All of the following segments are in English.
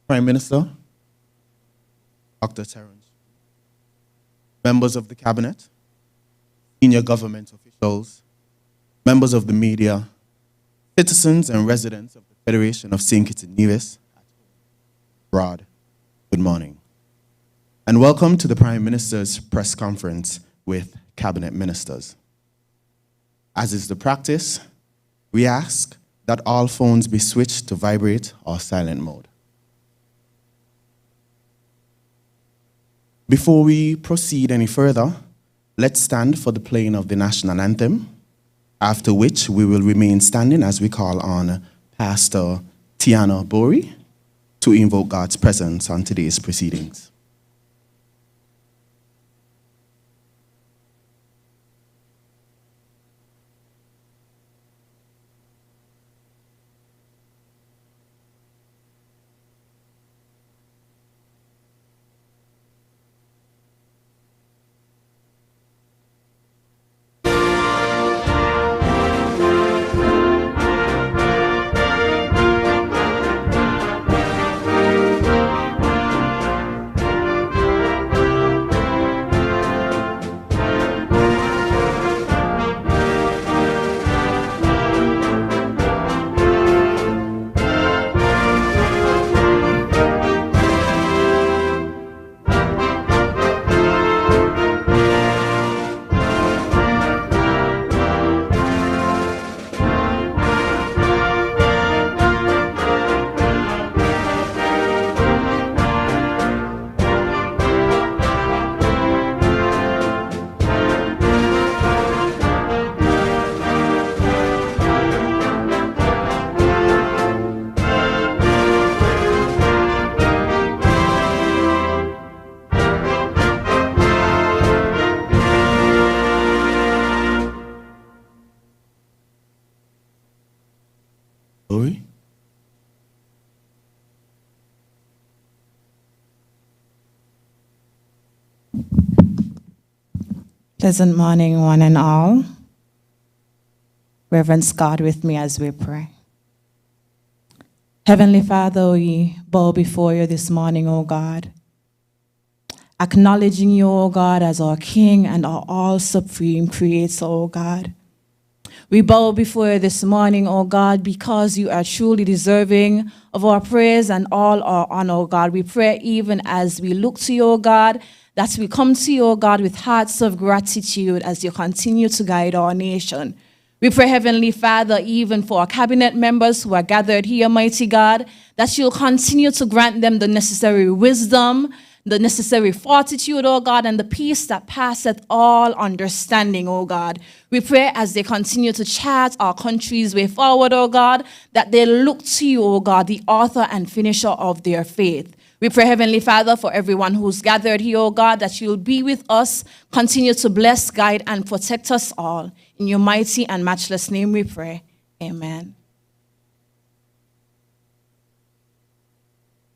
Prime Minister, Dr. Terrance, members of the Cabinet, senior government officials, members of the media, citizens and residents of the Federation of St. Kitts and Nevis, abroad, good morning. And welcome to the Prime Minister's press conference with Cabinet Ministers. As is the practice, we ask that all phones be switched to vibrate or silent mode. Before we proceed any further, let's stand for the playing of the national anthem, after which we will remain standing as we call on Pastor Tiana Bori to invoke God's presence on today's proceedings. Bori? Pleasant morning, one and all. Reverence God with me as we pray. Heavenly Father, we bow before you this morning, O God, acknowledging you, O God, as our King and our all-supreme Creator, O God. We bow before you this morning, O God, because you are truly deserving of our praise and all our honor, O God. We pray even as we look to you, O God, that we come to you, O God, with hearts of gratitude as you continue to guide our nation. We pray, Heavenly Father, even for our cabinet members who are gathered here, mighty God, that you'll continue to grant them the necessary wisdom, the necessary fortitude, O God, and the peace that passeth all understanding, O God. We pray as they continue to chart our country's way forward, O God, that they look to you, O God, the author and finisher of their faith. We pray, Heavenly Father, for everyone who's gathered here, O God, that you'll be with us, continue to bless, guide, and protect us all. In your mighty and matchless name we pray. Amen.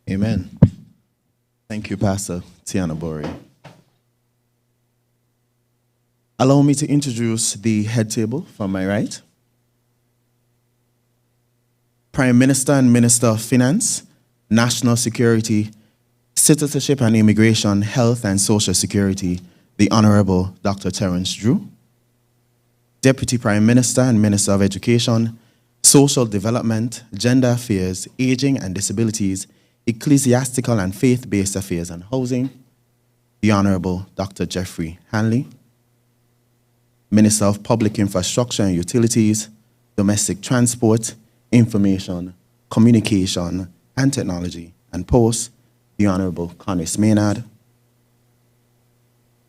Amen. Thank you, Pastor Tiana Bori. Allow me to introduce the head table from my right. Prime Minister and Minister of Finance, National Security, Citizenship and Immigration, Health and Social Security, the Honorable Dr. Terrance Drew. Deputy Prime Minister and Minister of Education, Social Development, Gender Affairs, Aging and Disabilities, Ecclesiastical and Faith-Based Affairs and Housing, the Honorable Dr. Jeffrey Hanley. Minister of Public Infrastructure and Utilities, Domestic Transport, Information, Communication, and Technology and Posts, the Honorable Connis Maynard.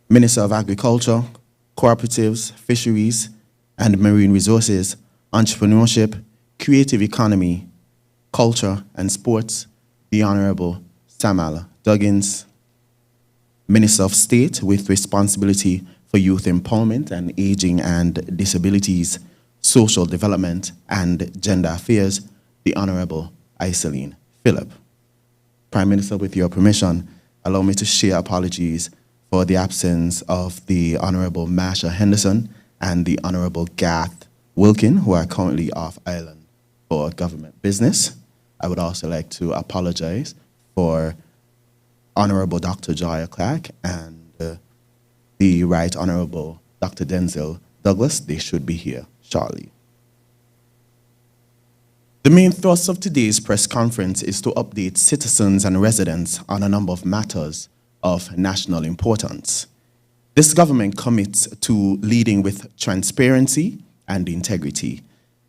Minister of Agriculture, Cooperatives, Fisheries, and Marine Resources, Entrepreneurship, Creative Economy, Culture, and Sports, the Honorable Samuel Duggins. Minister of State with responsibility for youth empowerment and aging and disabilities, social development, and gender affairs, the Honorable Iseline Phillip. Prime Minister, with your permission, allow me to share apologies for the absence of the Honorable Masha Henderson and the Honorable Garth Wilkin, who are currently off island for government business. I would also like to apologize for Honorable Dr. Joya Clark and the Right Honorable Dr. Denzel Douglas. They should be here shortly. The main thrust of today's press conference is to update citizens and residents on a number of matters of national importance. This government commits to leading with transparency and integrity,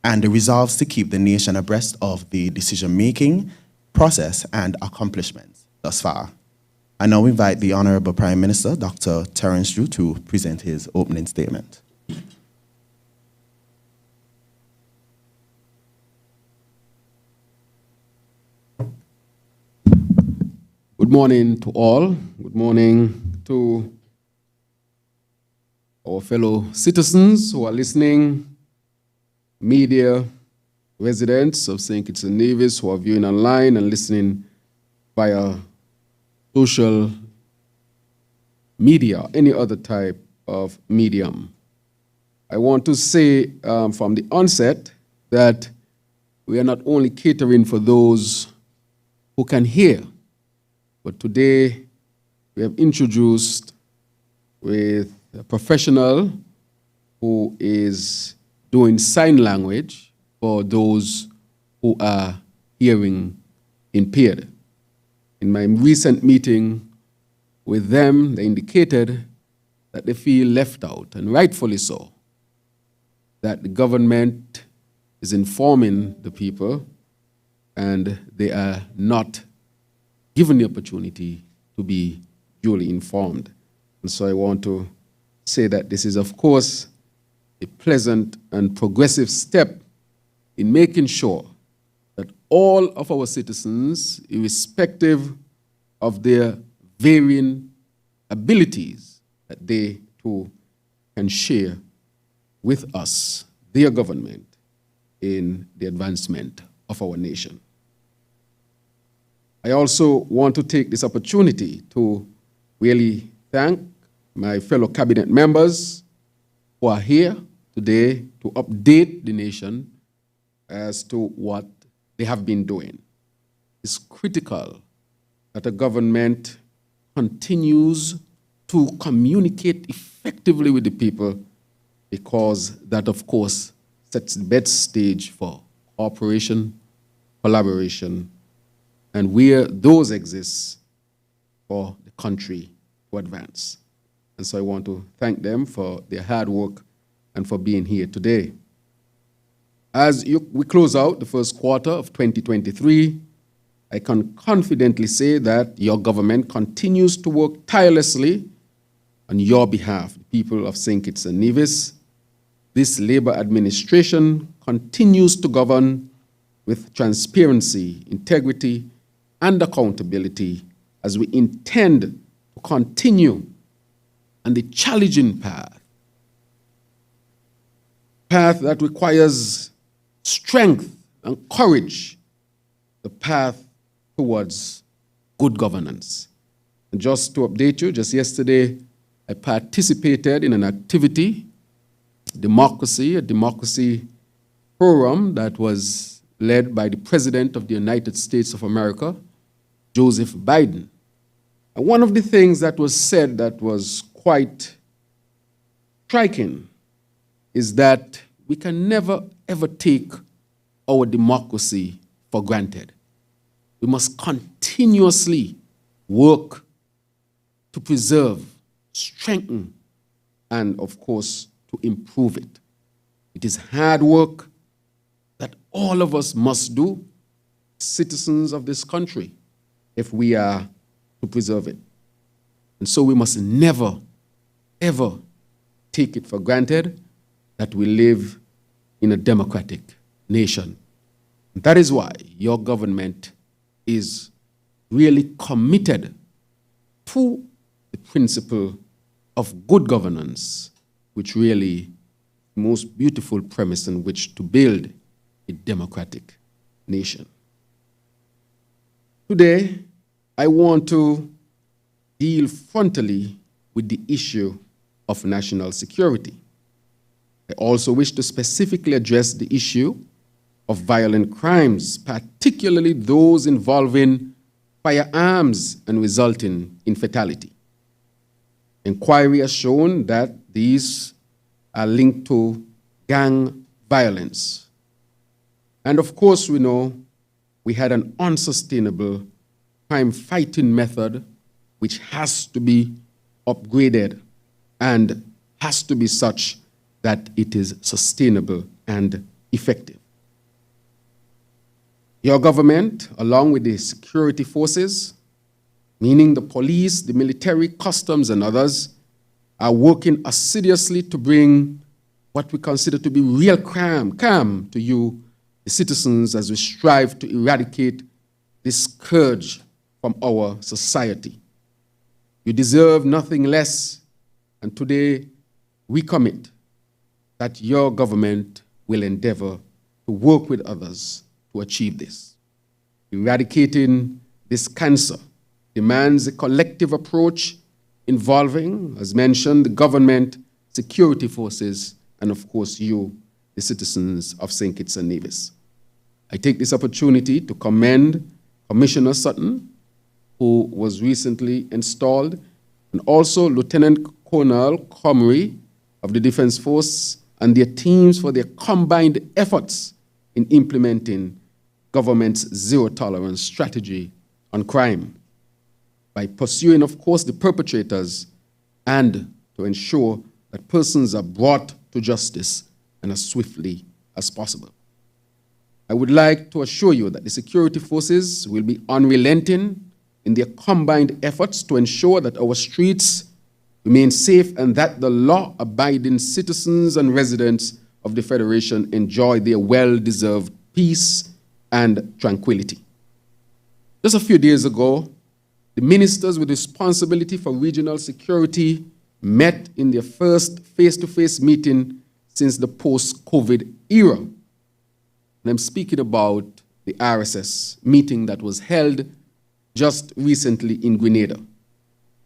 and resolves to keep the nation abreast of the decision-making process and accomplishments thus far. I now invite the Honorable Prime Minister, Dr. Terrance Drew, to present his opening statement. Good morning to all. Good morning to our fellow citizens who are listening, media, residents of St. Kitts and Nevis who are viewing online and listening via social media, any other type of medium. I want to say from the onset that we are not only catering for those who can hear, but today we have introduced with a professional who is doing sign language for those who are hearing impaired. In my recent meeting with them, they indicated that they feel left out, and rightfully so, that the government is informing the people and they are not given the opportunity to be duly informed. And so I want to say that this is, of course, a pleasant and progressive step in making sure that all of our citizens, irrespective of their varying abilities, that they too can share with us, their government, in the advancement of our nation. I also want to take this opportunity to really thank my fellow cabinet members who are here today to update the nation as to what they have been doing. It's critical that a government continues to communicate effectively with the people, because that, of course, sets the best stage for cooperation, collaboration, and where those exist, for the country to advance. And so I want to thank them for their hard work and for being here today. As we close out the first quarter of 2023, I can confidently say that your government continues to work tirelessly on your behalf, the people of St. Kitts and Nevis. This Labour administration continues to govern with transparency, integrity, and accountability, as we intend to continue on the challenging path that requires strength and courage, the path towards good governance. And just to update you, just yesterday, I participated in an activity, a democracy forum that was led by the President of the United States of America, Joseph Biden. And one of the things that was said that was quite striking is that we can never, ever take our democracy for granted. We must continuously work to preserve, strengthen, and, of course, to improve it. It is hard work that all of us must do, citizens of this country, if we are to preserve it. And so we must never, ever take it for granted that we live in a democratic nation. And that is why your government is really committed to the principle of good governance, which really is the most beautiful premise in which to build a democratic nation. Today, I want to deal frontally with the issue of national security. I also wish to specifically address the issue of violent crimes, particularly those involving firearms and resulting in fatality. Inquiry has shown that these are linked to gang violence. And of course, we know we had an unsustainable crime fighting method which has to be upgraded and has to be such that it is sustainable and effective. Your government, along with the security forces, meaning the police, the military, customs, and others, are working assiduously to bring what we consider to be real calm to you, the citizens, as we strive to eradicate this scourge from our society. You deserve nothing less, and today we commit that your government will endeavor to work with others to achieve this. Eradicating this cancer demands a collective approach involving, as mentioned, the government, security forces, and of course you, the citizens of St. Kitts and Nevis. I take this opportunity to commend Commissioner Sutton, who was recently installed, and also Lieutenant Colonel Comrie of the Defense Force and their teams for their combined efforts in implementing government's zero-tolerance strategy on crime by pursuing, of course, the perpetrators and to ensure that persons are brought to justice and as swiftly as possible. I would like to assure you that the security forces will be unrelenting in their combined efforts to ensure that our streets remain safe and that the law-abiding citizens and residents of the Federation enjoy their well-deserved peace and tranquility. Just a few days ago, the ministers with responsibility for regional security met in their first face-to-face meeting since the post-COVID era. And I'm speaking about the RSS meeting that was held just recently in Grenada,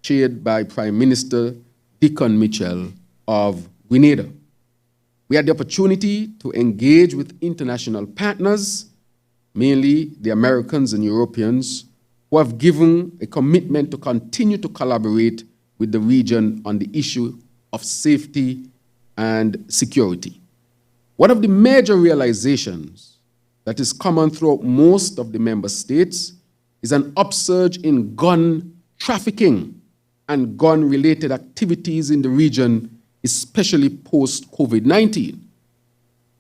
chaired by Prime Minister Dickon Mitchell of Grenada. We had the opportunity to engage with international partners, mainly the Americans and Europeans, who have given a commitment to continue to collaborate with the region on the issue of safety and security. One of the major realizations that is common throughout most of the member states is an upsurge in gun trafficking and gun-related activities in the region, especially post-COVID-19. As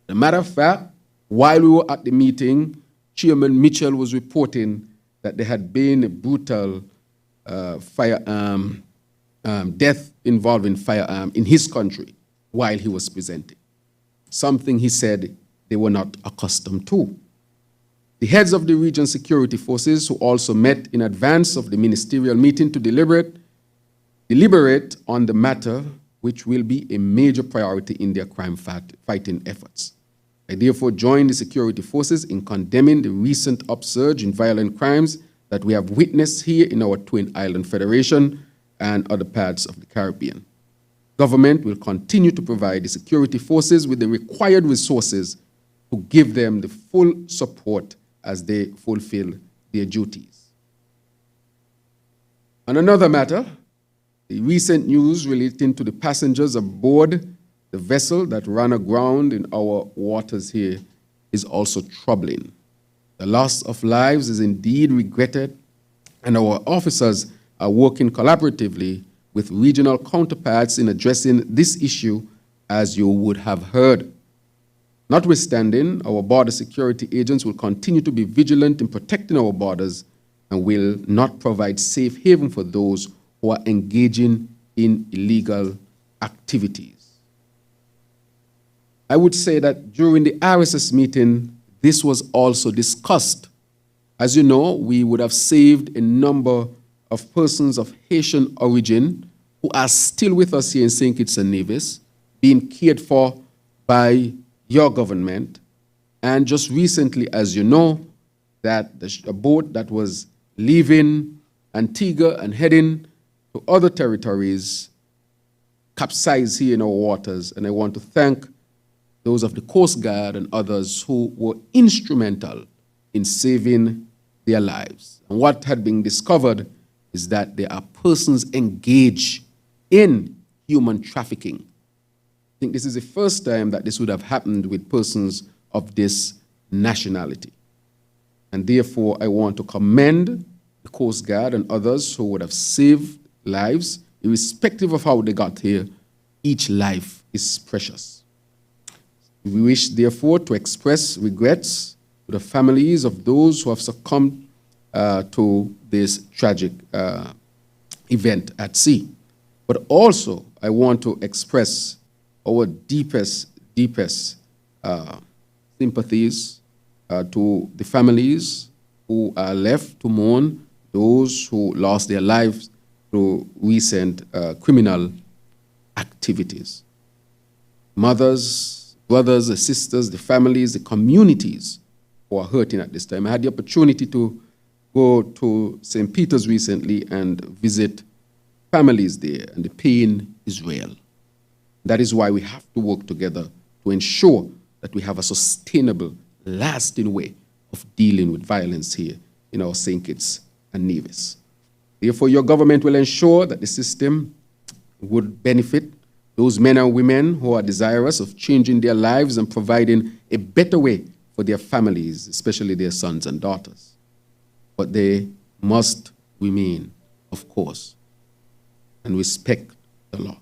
a matter of fact, while we were at the meeting, Chairman Mitchell was reporting that there had been a brutal death involving firearm in his country while he was presenting, something he said they were not accustomed to. The heads of the region security forces, who also met in advance of the ministerial meeting to deliberate on the matter, which will be a major priority in their crime fighting efforts. I therefore join the security forces in condemning the recent upsurge in violent crimes that we have witnessed here in our Twin Island Federation and other parts of the Caribbean. Government will continue to provide the security forces with the required resources to give them the full support as they fulfill their duties. On another matter, the recent news relating to the passengers aboard the vessel that ran aground in our waters here is also troubling. The loss of lives is indeed regretted, and our officers are working collaboratively with regional counterparts in addressing this issue, as you would have heard. Notwithstanding, our border security agents will continue to be vigilant in protecting our borders and will not provide safe haven for those who are engaging in illegal activities. I would say that during the RSS meeting, this was also discussed. As you know, we would have saved a number of persons of Haitian origin who are still with us here in St. Kitts and Nevis, being cared for by your government. And just recently, as you know, that a boat that was leaving Antigua and heading to other territories capsized here in our waters. And I want to thank those of the Coast Guard and others who were instrumental in saving their lives. And what had been discovered is that there are persons engaged in human trafficking. I think this is the first time that this would have happened with persons of this nationality. And therefore, I want to commend the Coast Guard and others who would have saved lives, irrespective of how they got here. Each life is precious. We wish, therefore, to express regrets to the families of those who have succumbed to this tragic event at sea. But also, I want to express our deepest sympathies to the families who are left to mourn those who lost their lives through recent criminal activities. Mothers, brothers, the sisters, the families, the communities who are hurting at this time. I had the opportunity to go to St. Peter's recently and visit families there, and the pain is real. That is why we have to work together to ensure that we have a sustainable, lasting way of dealing with violence here in our St. Kitts and Nevis. Therefore, your government will ensure that the system would benefit those men and women who are desirous of changing their lives and providing a better way for their families, especially their sons and daughters. But they must remain, of course, and respect the law.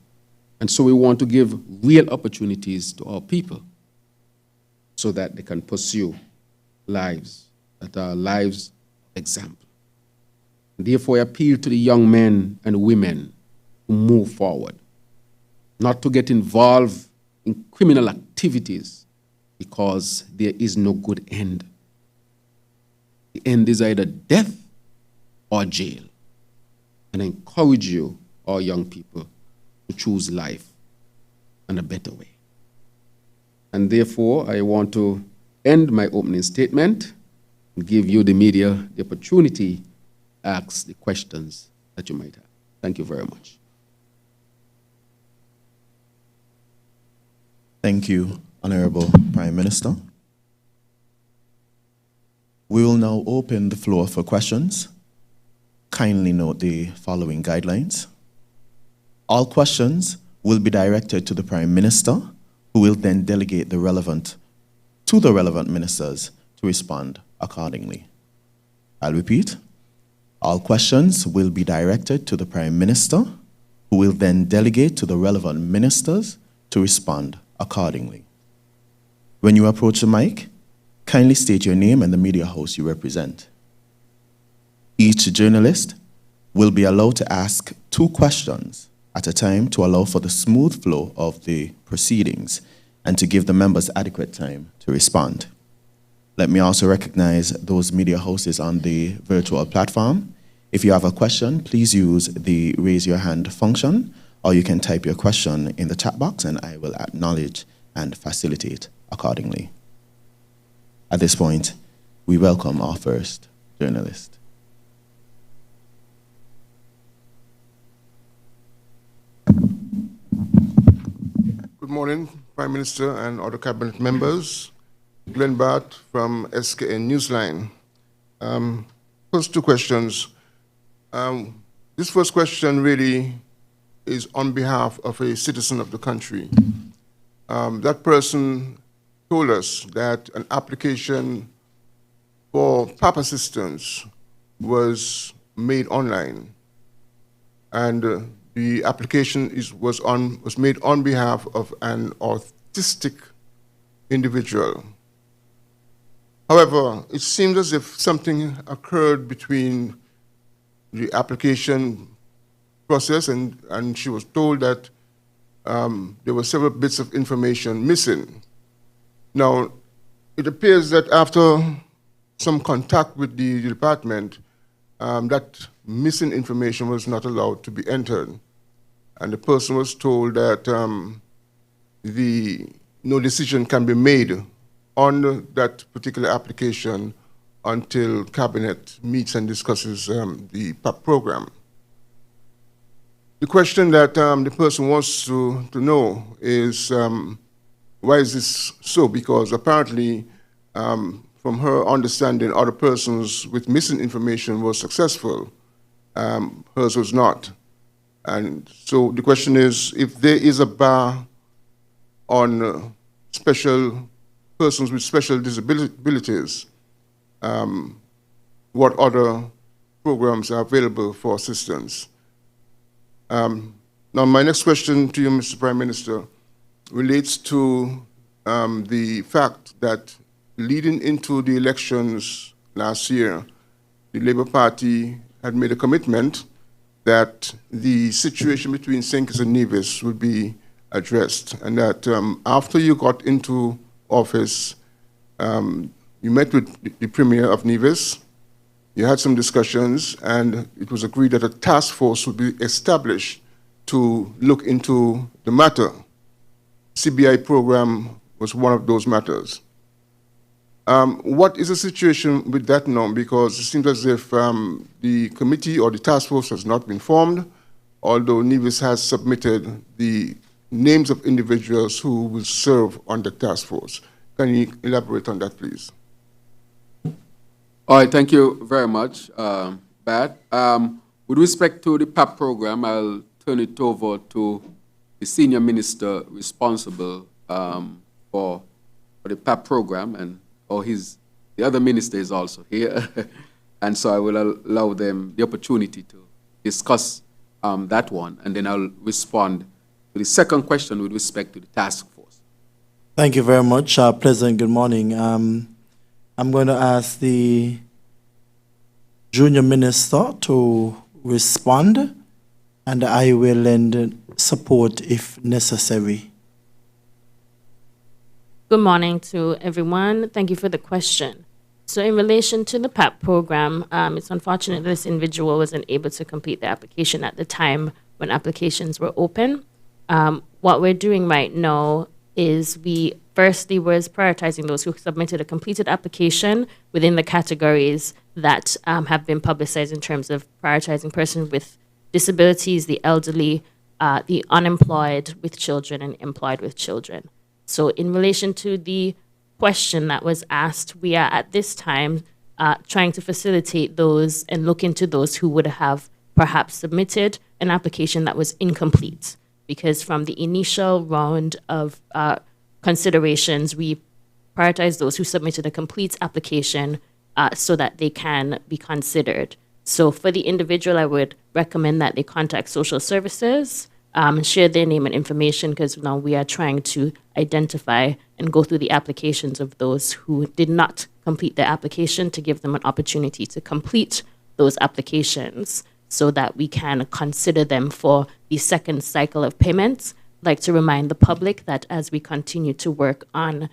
And so we want to give real opportunities to our people so that they can pursue lives that are lives of example. And therefore, I appeal to the young men and women who move forward, not to get involved in criminal activities because there is no good end. The end is either death or jail. And I encourage you, our young people, to choose life and a better way. And therefore, I want to end my opening statement and give you, the media, the opportunity to ask the questions that you might have. Thank you very much. Thank you, Honorable Prime Minister. We will now open the floor for questions. Kindly note the following guidelines. All questions will be directed to the Prime Minister, who will then delegate the relevant ministers to respond accordingly. I'll repeat. All questions will be directed to the Prime Minister, who will then delegate to the relevant ministers to respond accordingly. When you approach the mic, kindly state your name and the media house you represent. Each journalist will be allowed to ask 2 questions at a time to allow for the smooth flow of the proceedings and to give the members adequate time to respond. Let me also recognize those media hosts on the virtual platform. If you have a question, please use the raise your hand function, or you can type your question in the chat box and I will acknowledge and facilitate accordingly. At this point, we welcome our first journalist. Good morning, Prime Minister and other cabinet members. Glenn Bart from SKN Newsline. First 2 questions. This first question really is on behalf of a citizen of the country. That person told us that an application for PEP assistance was made online, and the application was made on behalf of an autistic individual. However, it seems as if something occurred between the application process and she was told that there were several bits of information missing. Now, it appears that after some contact with the department, that missing information was not allowed to be entered. And the person was told that no decision can be made on that particular application until Cabinet meets and discusses the PEP program. The question that the person wants to know is, why is this so? Because apparently, from from her understanding, other persons with missing information were successful. Hers was not. And so the question is, if there is a bar on special persons with special disabilities, what other programs are available for assistance? Now, my next question to you, Mr. Prime Minister, relates to the fact that leading into the elections last year, the Labour Party had made a commitment that the situation between St. Kitts and Nevis would be addressed, and that after you got into office, you met with the Premier of Nevis, you had some discussions, and it was agreed that a task force would be established to look into the matter. CBI program was one of those matters. What is the situation with that now? Because it seems as if the committee or the task force has not been formed, although Nevis has submitted the names of individuals who will serve on the task force. Can you elaborate on that, please? All right, thank you very much, Bat. With respect to the PEP program, I'll turn it over to the senior minister responsible for the PEP program, and the other minister is also here. And so I will allow them the opportunity to discuss that one, and then I'll respond to the second question with respect to the task force. Thank you very much. Pleasant good morning. I'm going to ask the junior minister to respond, and I will lend support if necessary. Good morning to everyone. Thank you for the question. So in relation to the PEP program, it's unfortunate that this individual wasn't able to complete the application at the time when applications were open. What we're doing right now is we firstly was prioritizing those who submitted a completed application within the categories that have been publicized in terms of prioritizing persons with disabilities, the elderly, the unemployed with children, and employed with children. So in relation to the question that was asked, we are at this time trying to facilitate those and look into those who would have perhaps submitted an application that was incomplete. Because from the initial round of considerations, we prioritize those who submitted a complete application so that they can be considered. So for the individual, I would recommend that they contact social services, share their name and information, because now we are trying to identify and go through the applications of those who did not complete their application to give them an opportunity to complete those applications so that we can consider them for the second cycle of payments. I'd like to remind the public that as we continue to work on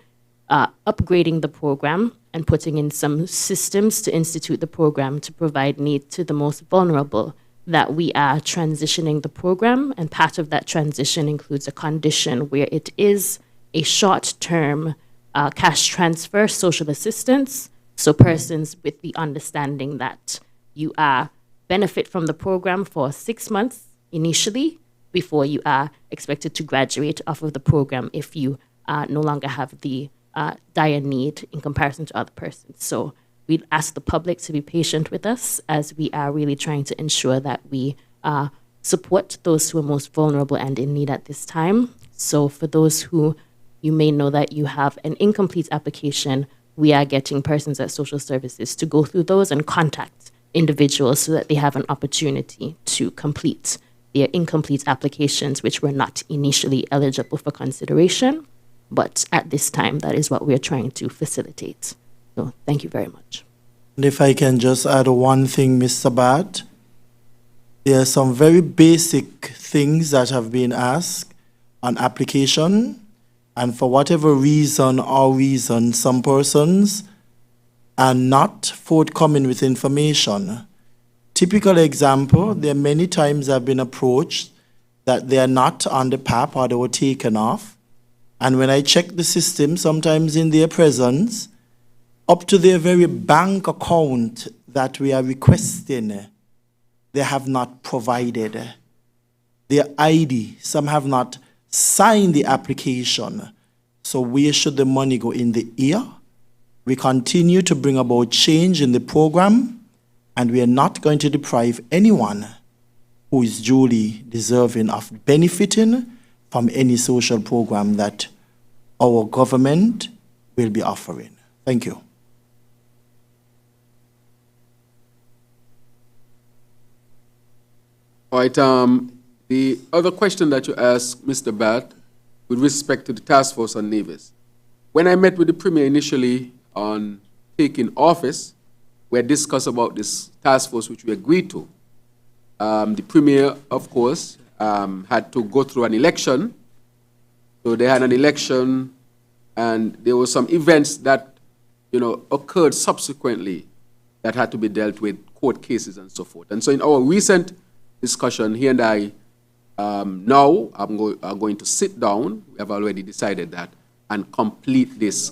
upgrading the program and putting in some systems to institute the program to provide need to the most vulnerable, that we are transitioning the program, and part of that transition includes a condition where it is a short-term cash transfer social assistance, so persons with the understanding that you are benefit from the program for 6 months initially before you are expected to graduate off of the program if you no longer have the dire need in comparison to other persons. So we'd ask the public to be patient with us as we are really trying to ensure that we support those who are most vulnerable and in need at this time. So for those who you may know that you have an incomplete application, we are getting persons at social services to go through those and contact individuals so that they have an opportunity to complete their incomplete applications, which were not initially eligible for consideration. But at this time, that is what we're trying to facilitate. So thank you very much. And if I can just add one thing, Mr. Bat, there are some very basic things that have been asked on application, and for whatever reason or reason, some persons are not forthcoming with information. Typical example, there are many times I've been approached that they are not on the PEP or they were taken off. And when I check the system, sometimes in their presence, up to their very bank account that we are requesting, they have not provided their ID. Some have not signed the application. So where should the money go? In the ear? We continue to bring about change in the program, and we are not going to deprive anyone who is duly deserving of benefiting from any social program that our government will be offering. Thank you. All right, the other question that you asked, Mr. Bat, with respect to the task force on Nevis. When I met with the Premier initially on taking office, we had discussed about this task force, which we agreed to. The Premier, of course, had to go through an election. So they had an election, and there were some events that, occurred subsequently that had to be dealt with, court cases and so forth. And so in our recent discussion, he and I now are going to sit down, we have already decided that, and complete this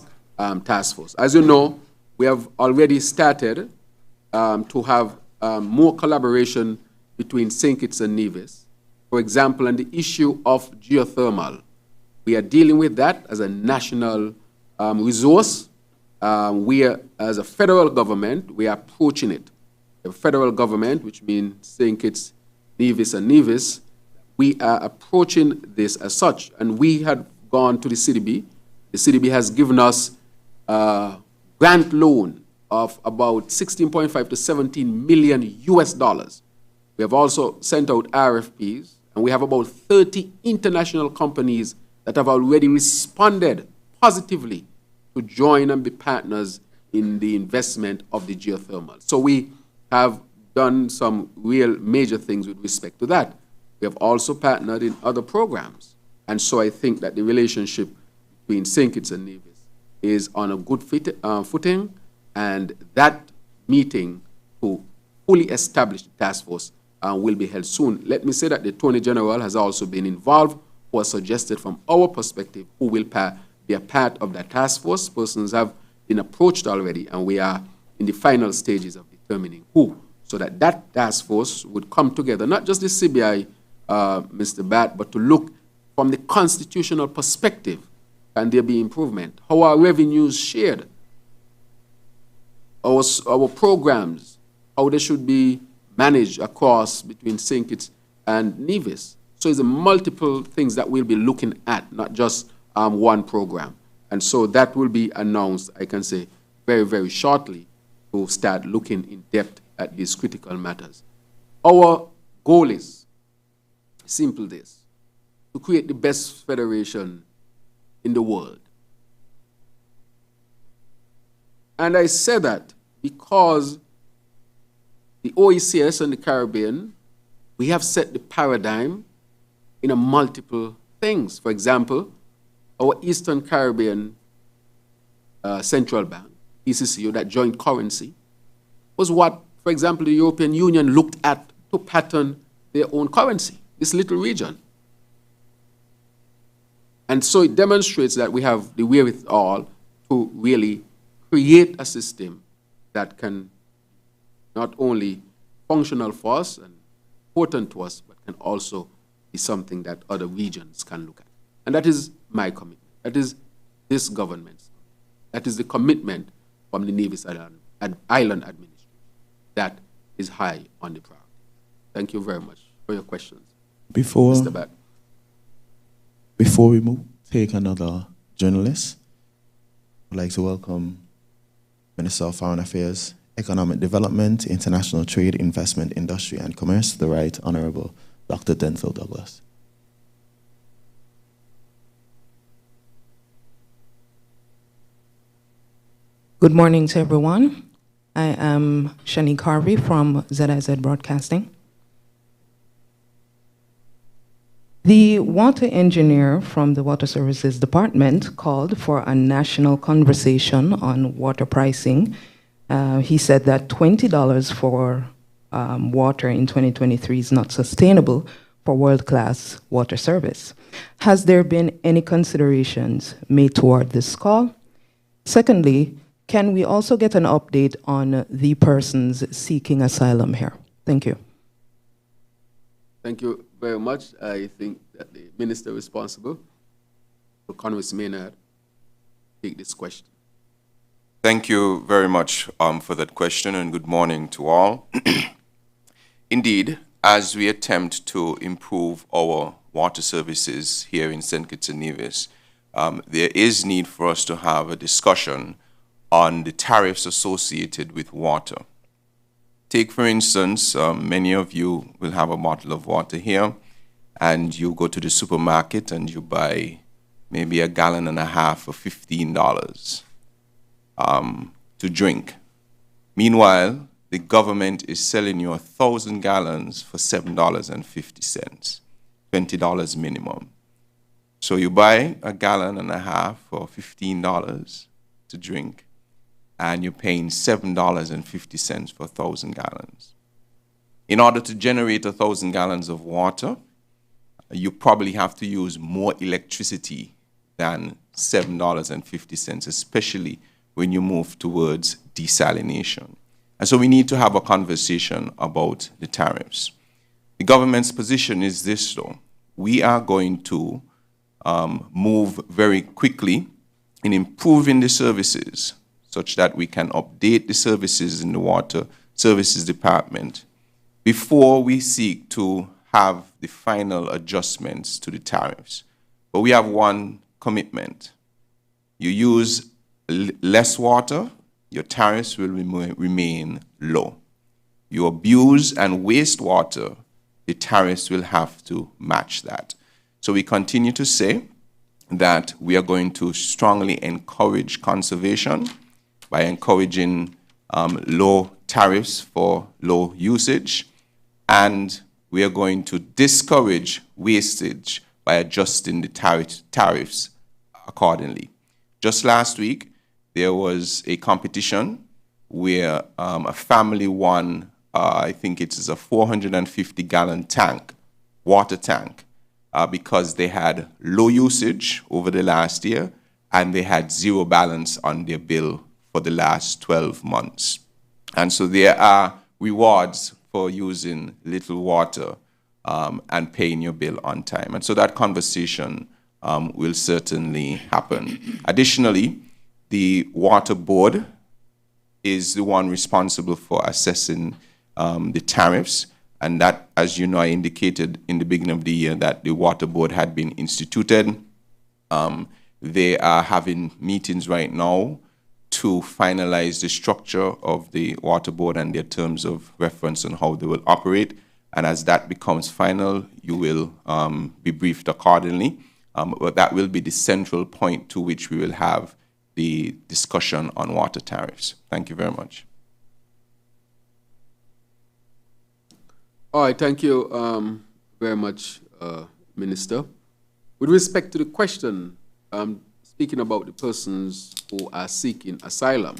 task force. As you know, we have already started to have more collaboration between St. Kitts and Nevis. For example, on the issue of geothermal, we are dealing with that as a national resource. We are, as a federal government, we are approaching it. The federal government, which means St. Kitts, Nevis, and Nevis, we are approaching this as such. And we had gone to the CDB. The CDB has given us a grant loan of about 16.5 to 17 million US dollars. We have also sent out RFPs, and we have about 30 international companies that have already responded positively to join and be partners in the investment of the geothermal. So we have done some real major things with respect to that. We have also partnered in other programs. And so I think that the relationship between St. Kitts and Nevis is on a good footing, and that meeting to fully establish the task force will be held soon. Let me say that the Attorney General has also been involved, who has suggested from our perspective who will be a part of that task force. Persons have been approached already, and we are in the final stages of determining who, so that that task force would come together, not just the CBI, Mr. Bat, but to look from the constitutional perspective. Can there be improvement? How are revenues shared? Our programs, how they should be managed across between St. Kitts and Nevis. So it's multiple things that we'll be looking at, not just one program. And so that will be announced, I can say, very, very shortly, to start looking in depth at these critical matters. Our goal is simple this: to create the best federation in the world. And I say that because the OECS and the Caribbean, we have set the paradigm in a multiple things. For example, our Eastern Caribbean Central Bank, ECCO, that joint currency, was what, for example, the European Union looked at to pattern their own currency, this little region. And so it demonstrates that we have the wherewithal to really create a system that can not only functional for us and important to us, but can also be something that other regions can look at. And that is my commitment. That is this government's. That is the commitment from the Nevis Island Administration. That is high on the priority. Thank you very much for your questions. Mr. Bat. Before we take another journalist, I'd like to welcome Minister of Foreign Affairs, Economic Development, International Trade, Investment, Industry, and Commerce, the Right Honorable Dr. Denzel Douglas. Good morning to everyone. I am Shani Carvey from ZIZ Broadcasting. The water engineer from the Water Services Department called for a national conversation on water pricing. He said that $20 for water in 2023 is not sustainable for world-class water service. Has there been any considerations made toward this call? Secondly, can we also get an update on the persons seeking asylum here? Thank you. Thank you very much. I think that the minister responsible for Congress Maynard take this question. Thank you very much for that question, and good morning to all. Indeed, as we attempt to improve our water services here in St. Kitts and Nevis, there is need for us to have a discussion on the tariffs associated with water. Take, for instance, many of you will have a bottle of water here, and you go to the supermarket and you buy maybe 1.5 gallons for $15 to drink. Meanwhile, the government is selling you 1,000 gallons for $7.50, $20 minimum. So you buy 1.5 gallons for $15 to drink, and you're paying $7.50 for 1,000 gallons. In order to generate 1,000 gallons of water, you probably have to use more electricity than $7.50, especially when you move towards desalination. And so we need to have a conversation about the tariffs. The government's position is this, though. We are going to move very quickly in improving the services such that we can update the services in the Water Services Department before we seek to have the final adjustments to the tariffs. But we have one commitment. You use less water, your tariffs will remain low. You abuse and waste water, the tariffs will have to match that. So we continue to say that we are going to strongly encourage conservation by encouraging low tariffs for low usage, and we are going to discourage wastage by adjusting the tariffs accordingly. Just last week, there was a competition where a family won, I think it is a 450-gallon tank, water tank, because they had low usage over the last year and they had zero balance on their bill for the last 12 months. And so there are rewards for using little water and paying your bill on time. And so that conversation will certainly happen. Additionally, the Water Board is the one responsible for assessing the tariffs. And that, as you know, I indicated in the beginning of the year that the Water Board had been instituted. They are having meetings right now to finalize the structure of the Water Board and their terms of reference on how they will operate. And as that becomes final, you will be briefed accordingly. But that will be the central point to which we will have the discussion on water tariffs. Thank you very much. All right, thank you very much, Minister. With respect to the question, speaking about the persons who are seeking asylum,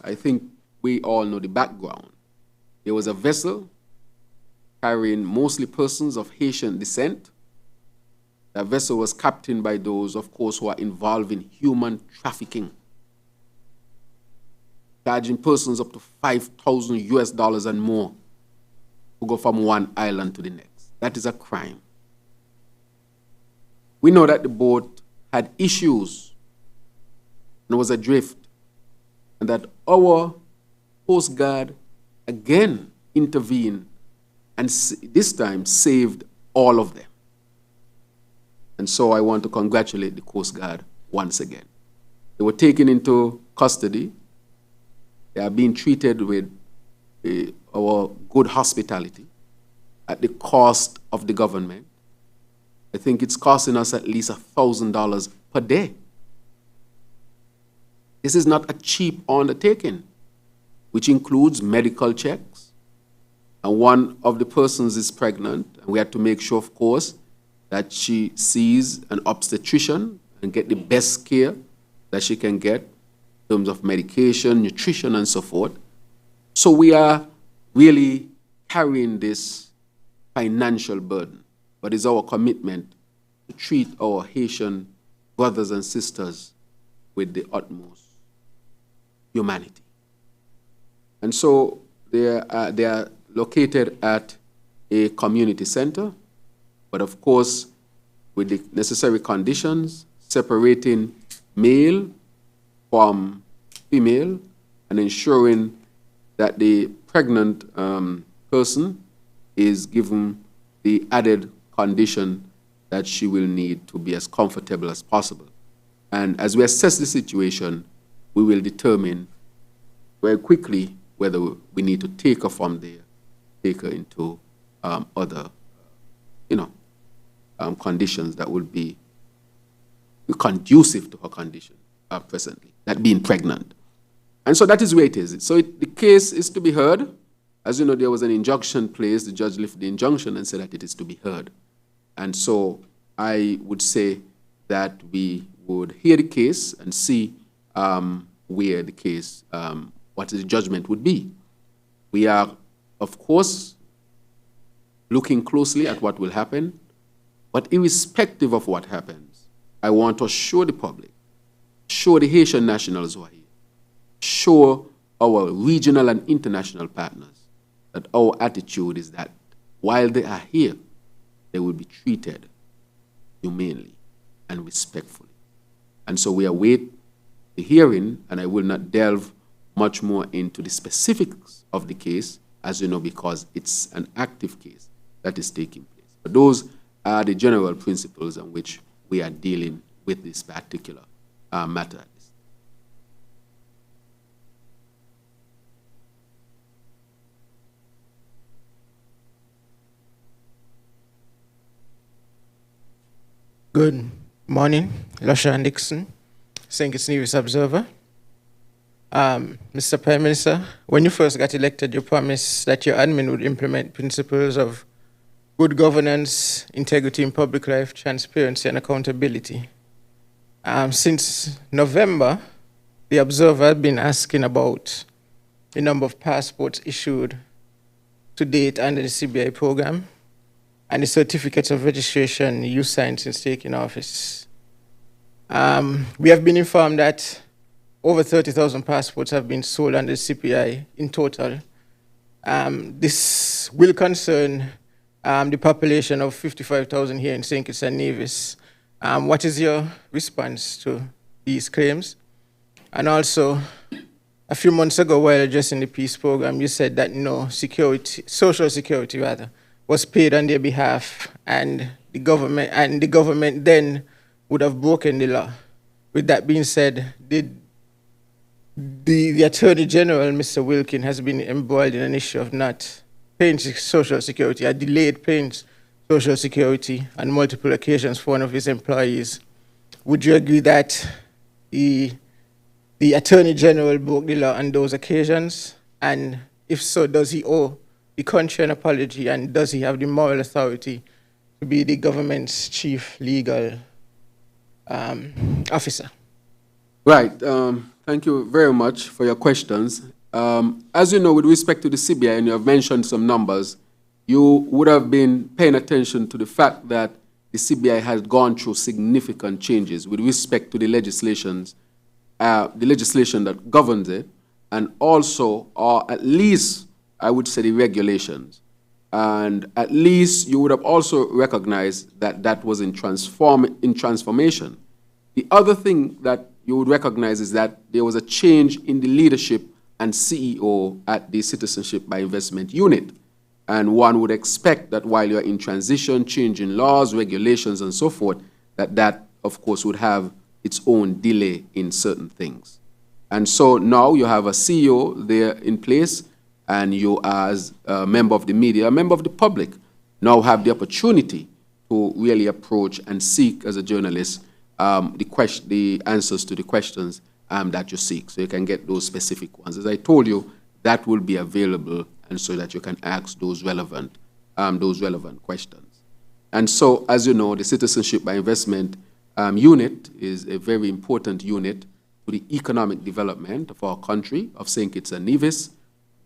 I think we all know the background. There was a vessel carrying mostly persons of Haitian descent. That vessel was captained by those, of course, who are involved in human trafficking, charging persons up to $5,000 and more who go from one island to the next. That is a crime. We know that the boat had issues and was adrift, and that our Coast Guard again intervened and this time saved all of them. And so I want to congratulate the Coast Guard once again. They were taken into custody. They are being treated with our good hospitality at the cost of the government. I think it's costing us at least $1,000 per day. This is not a cheap undertaking, which includes medical checks. And one of the persons is pregnant, and we had to make sure, of course, that she sees an obstetrician and get the best care that she can get in terms of medication, nutrition, and so forth. So we are really carrying this financial burden, but it's our commitment to treat our Haitian brothers and sisters with the utmost humanity. And so they are located at a community center, but of course, with the necessary conditions, separating male from female, and ensuring that the pregnant person is given the added condition that she will need to be as comfortable as possible. And as we assess the situation, we will determine very quickly whether we need to take her from there, take her into other, conditions that will be conducive to her condition presently, that being pregnant. And so that is where it is. So the case is to be heard. As you know, there was an injunction placed. The judge lifted the injunction and said that it is to be heard. And so I would say that we would hear the case and see where the case, what the judgment would be. We are, of course, looking closely at what will happen, but irrespective of what happens, I want to assure the public, assure the Haitian nationals who are here, assure our regional and international partners that our attitude is that while they are here, they will be treated humanely and respectfully. And so we await the hearing, and I will not delve much more into the specifics of the case, as you know, because it's an active case that is taking place. But those are the general principles on which we are dealing with this particular matter. Good morning, Lusha Dixon, St. Kitts Nevis Observer. Mr. Prime Minister, when you first got elected, you promised that your admin would implement principles of good governance, integrity in public life, transparency, and accountability. Since November, the Observer had been asking about the number of passports issued to date under the CBI program and the certificates of registration you signed since taking office. We have been informed that over 30,000 passports have been sold under the CPI in total. This will concern the population of 55,000 here in St. Kitts and Nevis. What is your response to these claims? And also, a few months ago, while addressing the peace program, you said that no social security was paid on their behalf, and the government then would have broken the law. With that being said, the Attorney General, Mr. Wilkin, has been embroiled in an issue of not paying social security, delayed paying social security on multiple occasions for one of his employees. Would you agree that the Attorney General broke the law on those occasions? And if so, does he owe the country an apology, and does he have the moral authority to be the government's chief legal officer? Right. Thank you very much for your questions. As you know, with respect to the CBI, and you have mentioned some numbers, you would have been paying attention to the fact that the CBI has gone through significant changes with respect to the legislation that governs it, and also, or at least, I would say, the regulations. And at least you would have also recognized that that was in transformation. The other thing that you would recognize is that there was a change in the leadership and CEO at the Citizenship by Investment Unit. And one would expect that while you're in transition, changing laws, regulations, and so forth, that of course, would have its own delay in certain things. And so now you have a CEO there in place, and you, as a member of the media, a member of the public, now have the opportunity to really approach and seek, as a journalist, the answers to the questions that you seek, so you can get those specific ones. As I told you, that will be available, and so that you can ask those relevant questions. And so, as you know, the Citizenship by Investment unit is a very important unit to the economic development of our country, of St. Kitts and Nevis.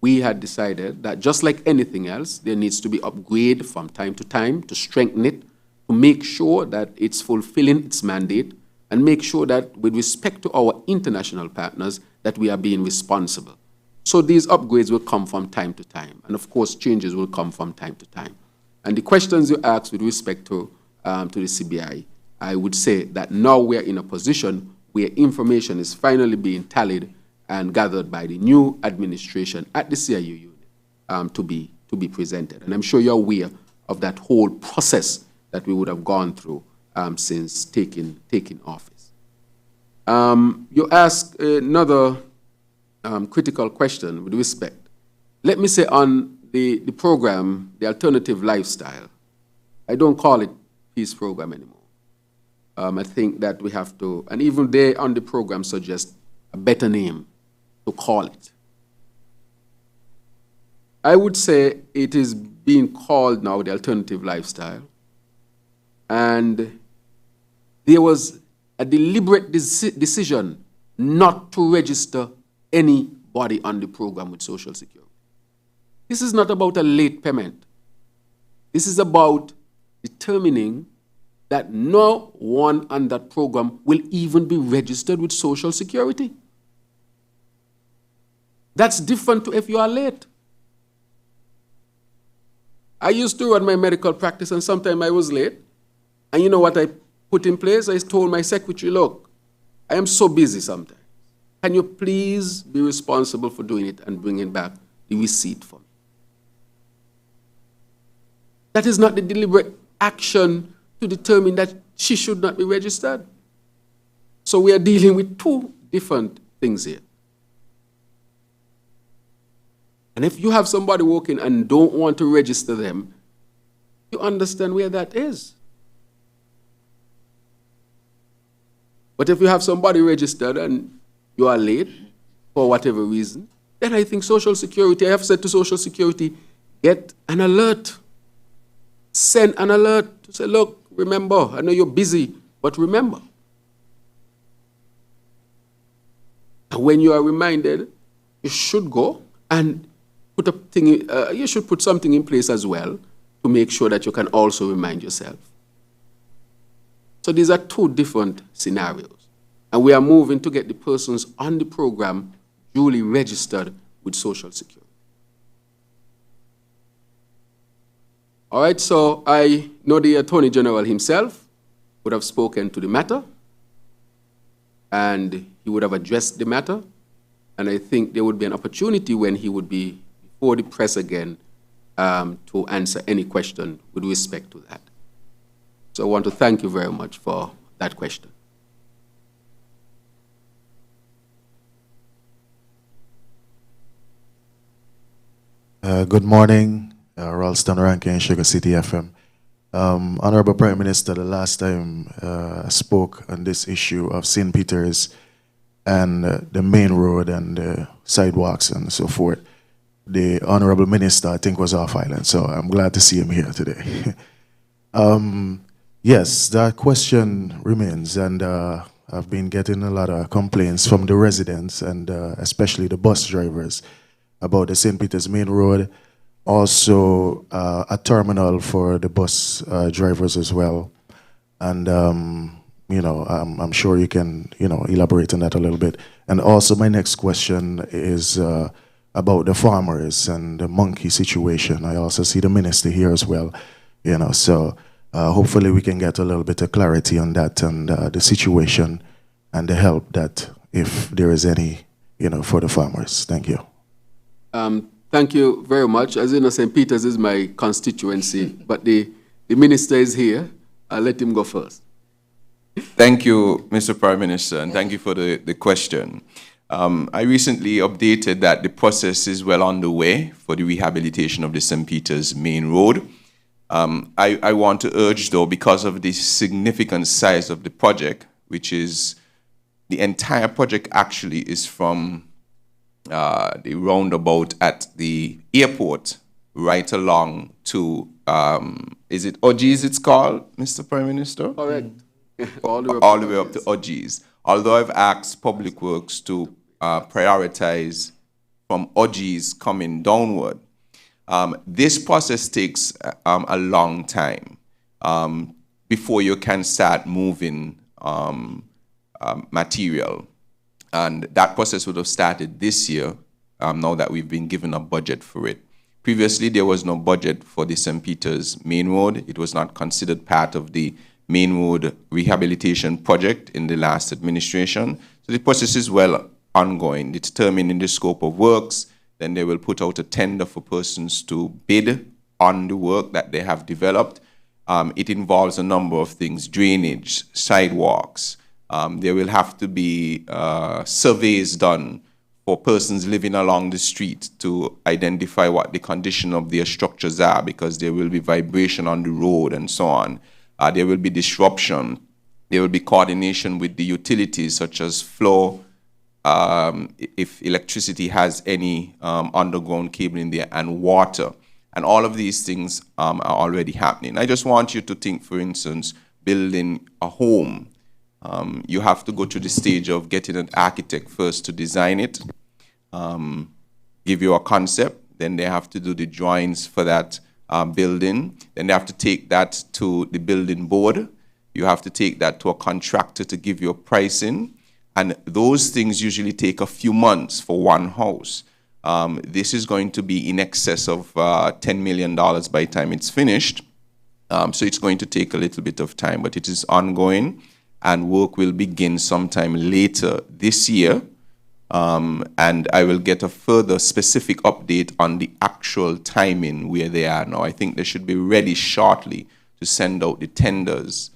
We had decided that just like anything else, there needs to be upgrade from time to time to strengthen it, to make sure that it's fulfilling its mandate, and make sure that with respect to our international partners, that we are being responsible. So these upgrades will come from time to time, and of course changes will come from time to time. And the questions you asked with respect to the CBI, I would say that now we're in a position where information is finally being tallied, and gathered by the new administration at the CIU unit to be presented. And I'm sure you're aware of that whole process that we would have gone through since taking office. You asked another critical question with respect. Let me say on the program, the alternative lifestyle, I don't call it peace program anymore. I think that we have to, and even they on the program suggest a better name to call it. I would say it is being called now the alternative lifestyle, and there was a deliberate decision not to register anybody on the program with Social Security. This is not about a late payment. This is about determining that no one on that program will even be registered with Social Security. That's different to if you are late. I used to run my medical practice, and sometimes I was late. And you know what I put in place? I told my secretary, look, I am so busy sometimes. Can you please be responsible for doing it and bringing back the receipt for me? That is not the deliberate action to determine that she should not be registered. So we are dealing with two different things here. And if you have somebody working and don't want to register them, you understand where that is. But if you have somebody registered and you are late for whatever reason, then I think Social Security, I have said to Social Security, get an alert. Send an alert to say, look, remember, I know you're busy, but remember. And when you are reminded, you should go and put a thing, you should put something in place as well to make sure that you can also remind yourself. So these are two different scenarios. And we are moving to get the persons on the program duly registered with Social Security. All right, so I know the Attorney General himself would have spoken to the matter, and he would have addressed the matter, and I think there would be an opportunity when he would be before the press again to answer any question with respect to that. So I want to thank you very much for that question. Good morning, Ralston Rankin, Sugar City FM. Honorable Prime Minister, the last time I spoke on this issue of St. Peter's and the main road and the sidewalks and so forth, the Honorable Minister, I think, was off island, so I'm glad to see him here today. Yes, that question remains, and I've been getting a lot of complaints from the residents and especially the bus drivers about the St. Peter's main road, also a terminal for the bus drivers as well. And, you know, I'm sure you can, you know, elaborate on that a little bit. And also my next question is about the farmers and the monkey situation. I also see the minister here as well, you know, so hopefully we can get a little bit of clarity on that and the situation and the help that, if there is any, you know, for the farmers. Thank you. Thank you very much. As you know, St. Peter's is my constituency, but the minister is here. I'll let him go first. Thank you, Mr. Prime Minister, and thank you for the question. I recently updated that the process is well underway for the rehabilitation of the St. Peter's main road. I want to urge, though, because of the significant size of the project, which is the entire project actually is from the roundabout at the airport right along to, is it Odgies it's called, Mr. Prime Minister? Correct. All the way up to Odgies. Although I've asked Public Works to prioritize from Odgies coming downward. This process takes a long time before you can start moving material. And that process would have started this year, now that we've been given a budget for it. Previously, there was no budget for the St. Peter's main road. It was not considered part of the main road rehabilitation project in the last administration. So the process is well ongoing, determining the scope of works. Then they will put out a tender for persons to bid on the work that they have developed. It involves a number of things: drainage, sidewalks. There will have to be surveys done for persons living along the street to identify what the condition of their structures are, because there will be vibration on the road and so on. There will be disruption. There will be coordination with the utilities such as flow, if electricity has any underground cabling there, and water. And all of these things are already happening. I just want you to think, for instance, building a home. You have to go through the stage of getting an architect first to design it, give you a concept, then they have to do the drawings for that building, then they have to take that to the building board, you have to take that to a contractor to give you a pricing, and those things usually take a few months for one house. This is going to be in excess of $10 million by the time it's finished, so it's going to take a little bit of time, but it is ongoing, and work will begin sometime later this year. And I will get a further specific update on the actual timing where they are now. I think they should be ready shortly to send out the tenders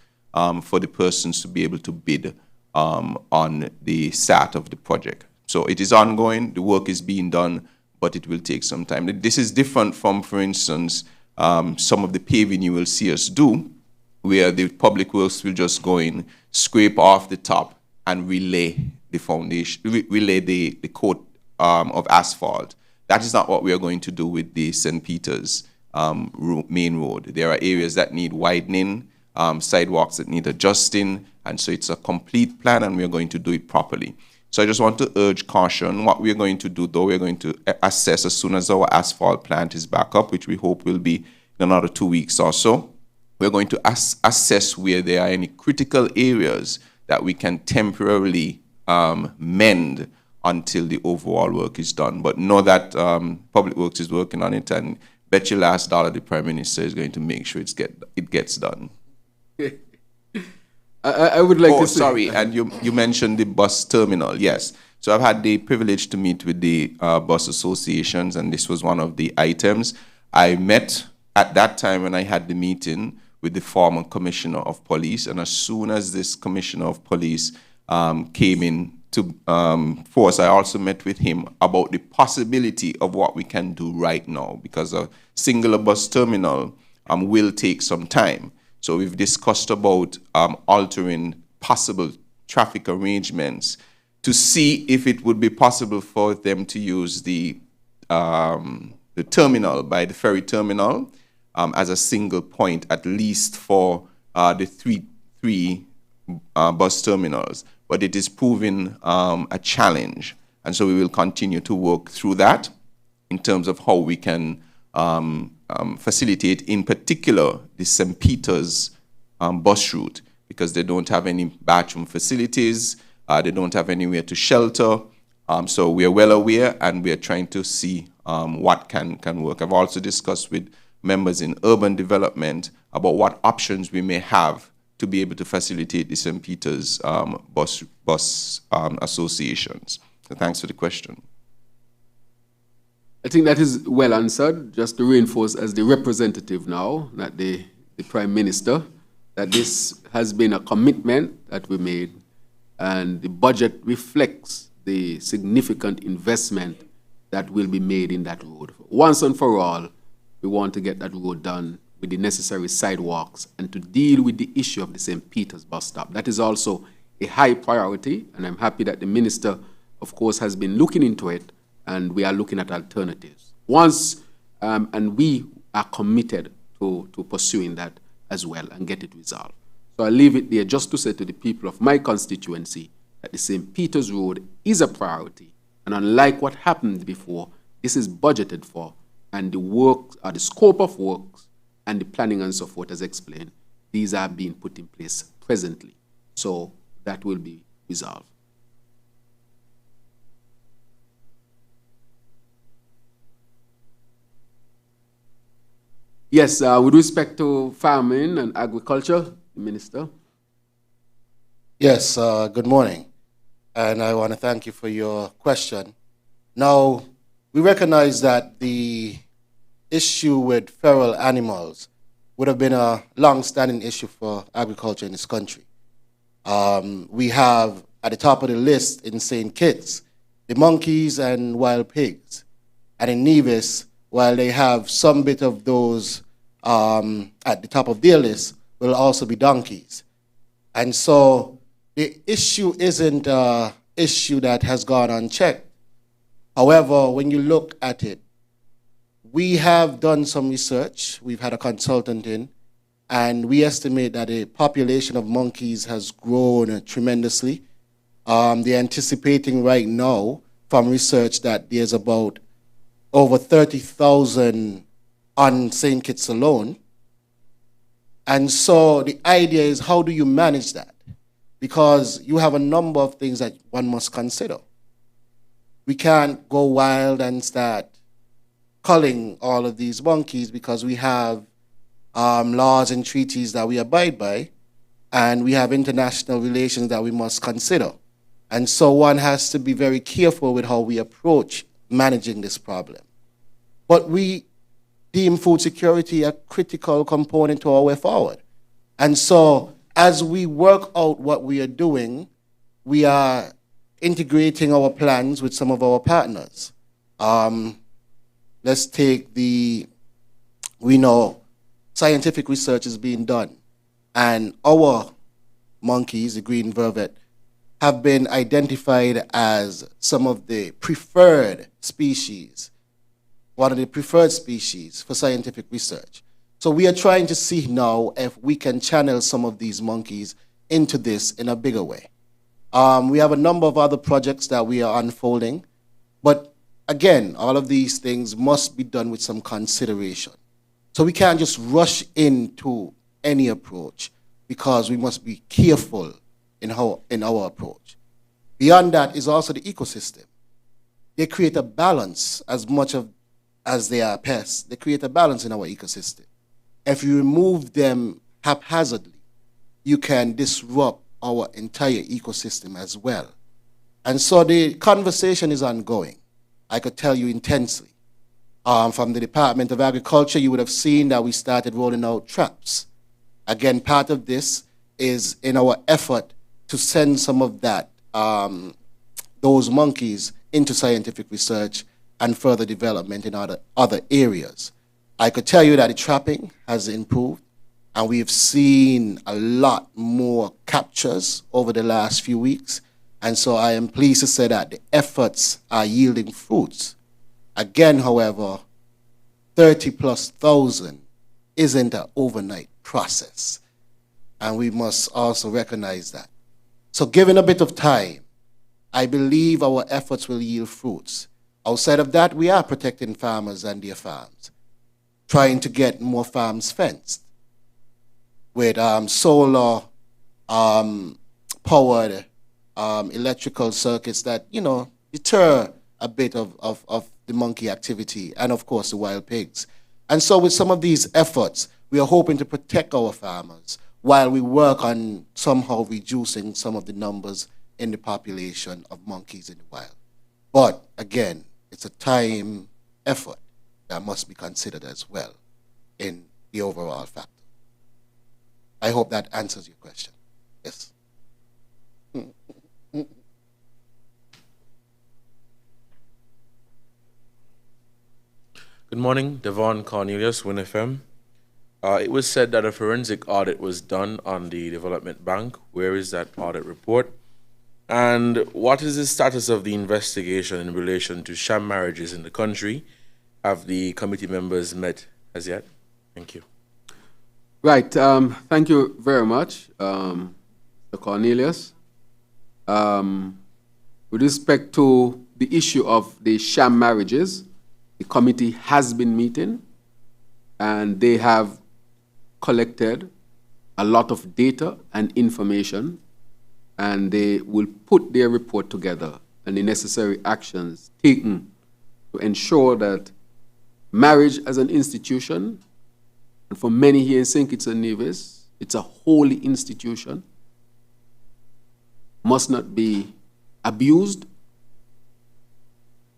for the persons to be able to bid on the start of the project. So it is ongoing, the work is being done, but it will take some time. This is different from, for instance, some of the paving you will see us do, where the public works will just go in, scrape off the top, and relay the foundation, relay the coat of asphalt. That is not what we are going to do with the St. Peter's main road. There are areas that need widening, sidewalks that need adjusting, and so it's a complete plan, and we are going to do it properly. So I just want to urge caution. What we are going to do, though, we are going to assess as soon as our asphalt plant is back up, which we hope will be in another 2 weeks or so. We're going to assess where there are any critical areas that we can temporarily mend until the overall work is done. But know that Public Works is working on it, and bet your last dollar the Prime Minister is going to make sure it gets done. I would like to say... sorry, and you mentioned the bus terminal, yes. So I've had the privilege to meet with the bus associations, and this was one of the items. I met at that time when I had the meeting with the former Commissioner of Police, and as soon as this Commissioner of Police came in to force, I also met with him about the possibility of what we can do right now, because a singular bus terminal will take some time. So we've discussed about altering possible traffic arrangements to see if it would be possible for them to use the terminal by the ferry terminal as a single point, at least for the three bus terminals. But it is proving a challenge. And so we will continue to work through that in terms of how we can facilitate, in particular, the St. Peter's bus route, because they don't have any bathroom facilities, they don't have anywhere to shelter. So we are well aware, and we are trying to see what can work. I've also discussed with members in urban development about what options we may have to be able to facilitate the St. Peter's bus associations. So thanks for the question. I think that is well answered. Just to reinforce as the representative now, not the Prime Minister, that this has been a commitment that we made, and the budget reflects the significant investment that will be made in that road. Once and for all, we want to get that road done with the necessary sidewalks and to deal with the issue of the St. Peter's bus stop. That is also a high priority, and I'm happy that the Minister, of course, has been looking into it, and we are looking at alternatives. And we are committed to pursuing that as well and get it resolved. So I'll leave it there just to say to the people of my constituency that the St. Peter's Road is a priority, and unlike what happened before, this is budgeted for, and the work, the scope of works and the planning and so forth, as explained, these are being put in place presently. So that will be resolved. Yes, with respect to farming and agriculture, the Minister. Yes, good morning. and I want to thank you for your question. Now, we recognize that the issue with feral animals would have been a long-standing issue for agriculture in this country. We have at the top of the list in St. Kitts the monkeys and wild pigs. And in Nevis, while they have some bit of those at the top of their list, will also be donkeys. And so the issue isn't an issue that has gone unchecked. However, when you look at it, we have done some research. We've had a consultant in, and we estimate that the population of monkeys has grown tremendously. They're anticipating right now from research that there's about over 30,000 on St. Kitts alone. And so the idea is, how do you manage that? Because you have a number of things that one must consider. We can't go wild and start culling all of these monkeys because we have laws and treaties that we abide by, and we have international relations that we must consider. And so one has to be very careful with how we approach managing this problem. But we deem food security a critical component to our way forward. And so as we work out what we are doing, we are integrating our plans with some of our partners. Let's take we know scientific research is being done, and our monkeys, the green vervet, have been identified as some of the preferred species, one of the preferred species for scientific research. So we are trying to see now if we can channel some of these monkeys into this in a bigger way. We have a number of other projects that we are unfolding, but again, all of these things must be done with some consideration. So we can't just rush into any approach because we must be careful in our approach. Beyond that is also the ecosystem. They create a balance as much as they are pests. They create a balance in our ecosystem. If you remove them haphazardly, you can disrupt our entire ecosystem as well. And so the conversation is ongoing. I could tell you intensely. From the Department of Agriculture, you would have seen that we started rolling out traps. Again, part of this is in our effort to send some of that, those monkeys into scientific research and further development in other areas. I could tell you that the trapping has improved, and we've seen a lot more captures over the last few weeks. And so I am pleased to say that the efforts are yielding fruits. Again, however, 30,000+ isn't an overnight process. And we must also recognize that. So given a bit of time, I believe our efforts will yield fruits. Outside of that, we are protecting farmers and their farms, trying to get more farms fenced with solar powered electrical circuits that, deter a bit of the monkey activity and, of course, the wild pigs. And so with some of these efforts, we are hoping to protect our farmers while we work on somehow reducing some of the numbers in the population of monkeys in the wild. But, again, it's a time effort that must be considered as well in the overall factor. I hope that answers your question. Yes. Good morning, Devon Cornelius, WinFM. It was said that a forensic audit was done on the development bank. Where is that audit report? And what is the status of the investigation in relation to sham marriages in the country? Have the committee members met as yet? Thank you. Right. Thank you very much, Mr. Cornelius. With respect to the issue of the sham marriages, the committee has been meeting, and they have collected a lot of data and information, and they will put their report together and the necessary actions taken to ensure that marriage as an institution, and for many here in St. Kitts and Nevis, it's a holy institution, must not be abused,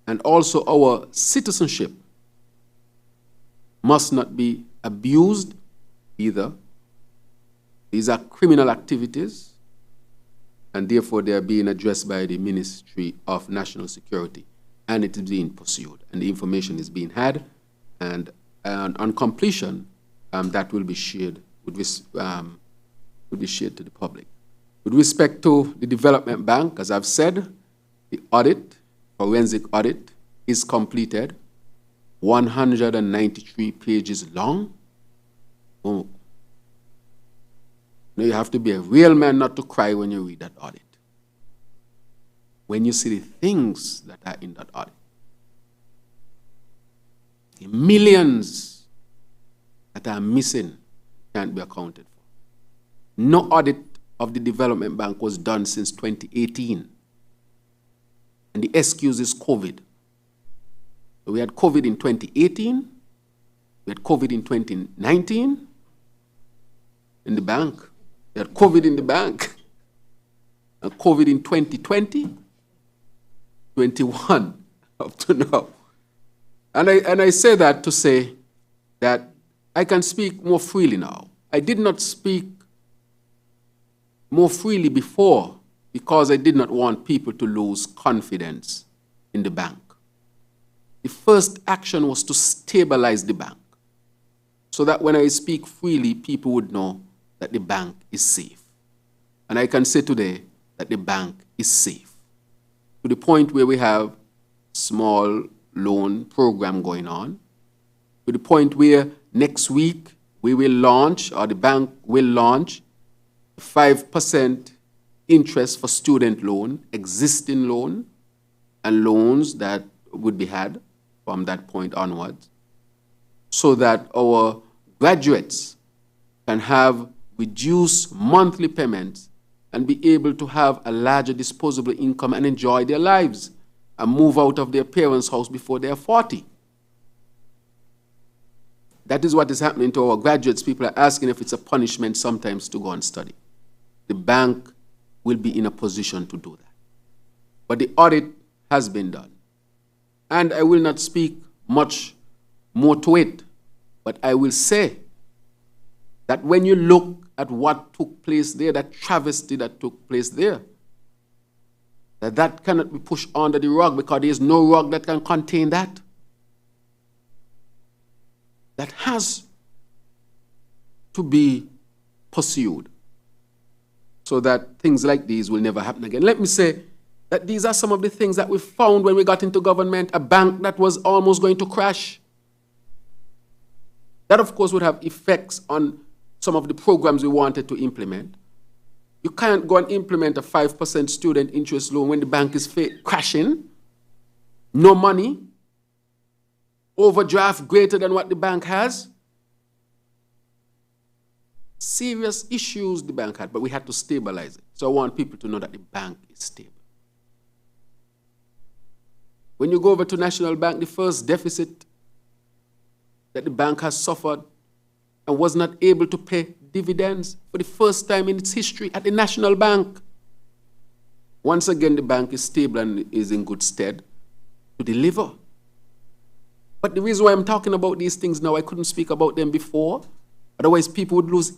and also our citizenship must not be abused either. These are criminal activities, and therefore they are being addressed by the Ministry of National Security, and it is being pursued, and the information is being had, and on completion, that will be shared shared to the public. With respect to the development bank, as I've said, the audit, forensic audit, is completed, 193 pages long. Oh. Now you have to be a real man not to cry when you read that audit. When you see the things that are in that audit. The millions that are missing can't be accounted for. No audit of the development bank was done since 2018. And the excuse is COVID. So we had COVID in 2018, we had COVID in 2019 in the bank, we had COVID in the bank, and COVID in 2020, 21, up to now. And I say that to say that I can speak more freely now. I did not speak more freely before because I did not want people to lose confidence in the bank. The first action was to stabilize the bank so that when I speak freely, people would know that the bank is safe. And I can say today that the bank is safe to the point where we have small loan program going on, to the point where next week we will launch, or the bank will launch, 5% interest for student loan, existing loan, and loans that would be had from that point onwards, so that our graduates can have reduced monthly payments and be able to have a larger disposable income and enjoy their lives and move out of their parents' house before they are 40. That is what is happening to our graduates. People are asking if it's a punishment sometimes to go and study. The bank will be in a position to do that. But the audit has been done. And I will not speak much more to it, but I will say that when you look at what took place there, that travesty that took place there, that cannot be pushed under the rug because there is no rug that can contain that. That has to be pursued so that things like these will never happen again. Let me say that these are some of the things that we found when we got into government, a bank that was almost going to crash. That, of course, would have effects on some of the programs we wanted to implement. You can't go and implement a 5% student interest loan when the bank is crashing. No money. Overdraft greater than what the bank has. Serious issues the bank had, but we had to stabilize it. So I want people to know that the bank is stable. When you go over to National Bank, the first deficit that the bank has suffered and was not able to pay dividends for the first time in its history at the National Bank. Once again, the bank is stable and is in good stead to deliver. But the reason why I'm talking about these things now, I couldn't speak about them before. Otherwise, people would lose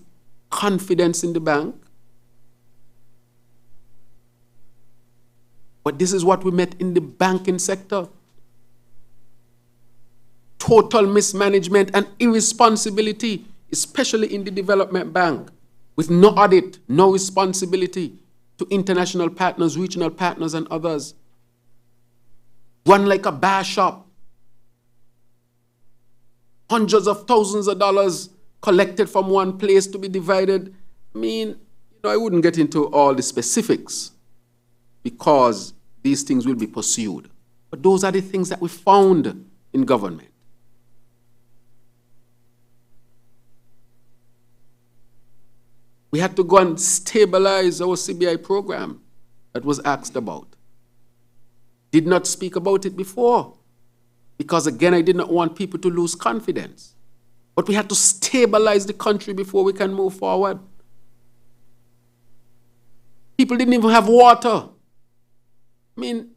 confidence in the bank. But this is what we met in the banking sector. Total mismanagement and irresponsibility, especially in the development bank, with no audit, no responsibility to international partners, regional partners, and others. Run like a bar shop. Hundreds of thousands of dollars collected from one place to be divided. I mean, I wouldn't get into all the specifics because these things will be pursued. But those are the things that we found in government. We had to go and stabilize our CBI program that was asked about. Did not speak about it before because, again, I did not want people to lose confidence. But we had to stabilize the country before we can move forward. People didn't even have water. I mean,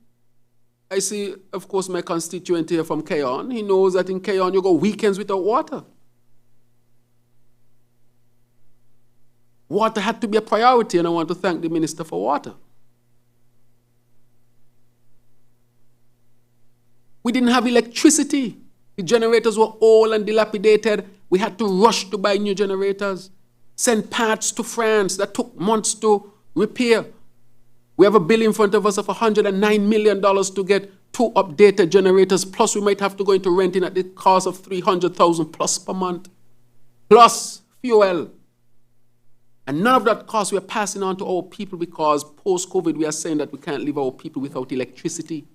I see, of course, my constituent here from Keyon. He knows that in Keyon you go weekends without water. Water had to be a priority, and I want to thank the Minister for Water. We didn't have electricity. The generators were old and dilapidated. We had to rush to buy new generators, send parts to France that took months to repair. We have a bill in front of us of $109 million to get 2 updated generators, plus we might have to go into renting at the cost of $300,000 plus per month, plus fuel. And none of that cost we are passing on to our people, because post-COVID we are saying that we can't leave our people without electricity.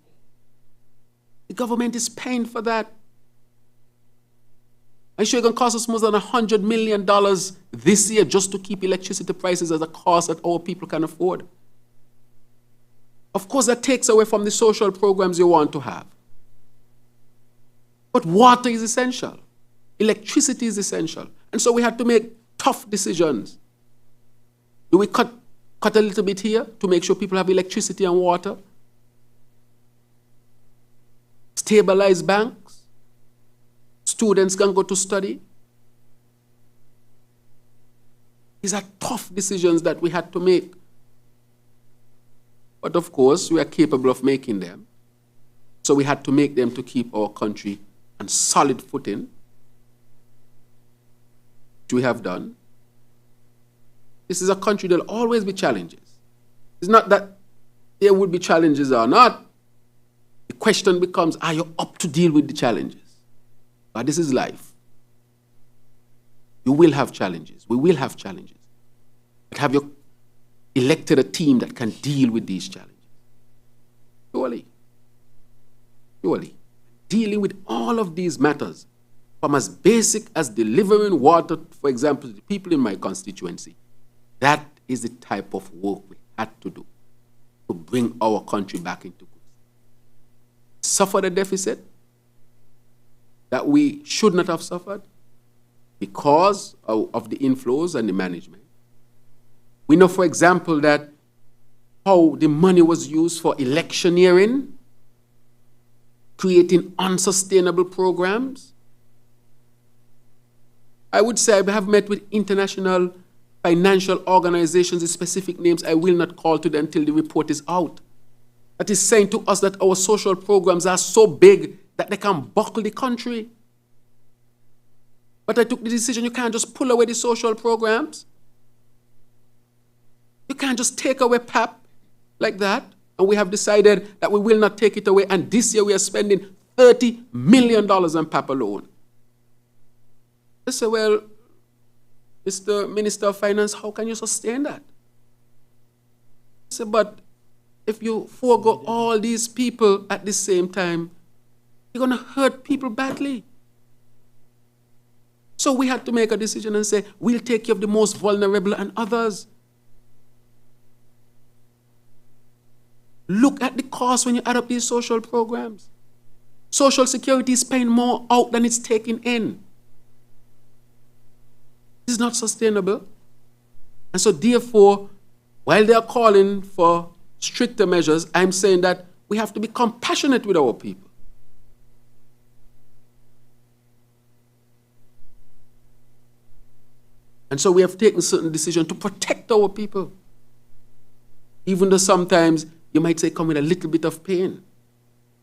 The government is paying for that. I'm sure it's going to cost us more than $100 million this year just to keep electricity prices at a cost that our people can afford. Of course, that takes away from the social programs you want to have. But water is essential. Electricity is essential. And so we had to make tough decisions. Do we cut a little bit here to make sure people have electricity and water? Stabilize banks? Students can go to study? These are tough decisions that we had to make. But of course, we are capable of making them. So we had to make them to keep our country on solid footing, which we have done. This is a country there will always be challenges. It's not that there would be challenges or not. The question becomes, are you up to deal with the challenges? But this is life. You will have challenges. We will have challenges. But have you elected a team that can deal with these challenges? Surely. Surely. Dealing with all of these matters, from as basic as delivering water, for example, to the people in my constituency, that is the type of work we had to do to bring our country back into good. Suffer the deficit that we should not have suffered because of the inflows and the management. We know, for example, that how the money was used for electioneering, creating unsustainable programs. I would say I have met with international financial organizations, the specific names I will not call today until the report is out, that is saying to us that our social programs are so big that they can buckle the country. But I took the decision, you can't just pull away the social programs. You can't just take away PEP like that. And we have decided that we will not take it away. And this year we are spending $30 million on PEP alone. I say, well, Mr. Minister of Finance, how can you sustain that? I say, but if you forego all these people at the same time, you're going to hurt people badly. So we had to make a decision and say, we'll take care of the most vulnerable and others. Look at the cost when you add up these social programs. Social Security is paying more out than it's taking in. This is not sustainable. And so therefore, while they are calling for stricter measures, I'm saying that we have to be compassionate with our people. And so we have taken certain decisions to protect our people. Even though sometimes you might say come with a little bit of pain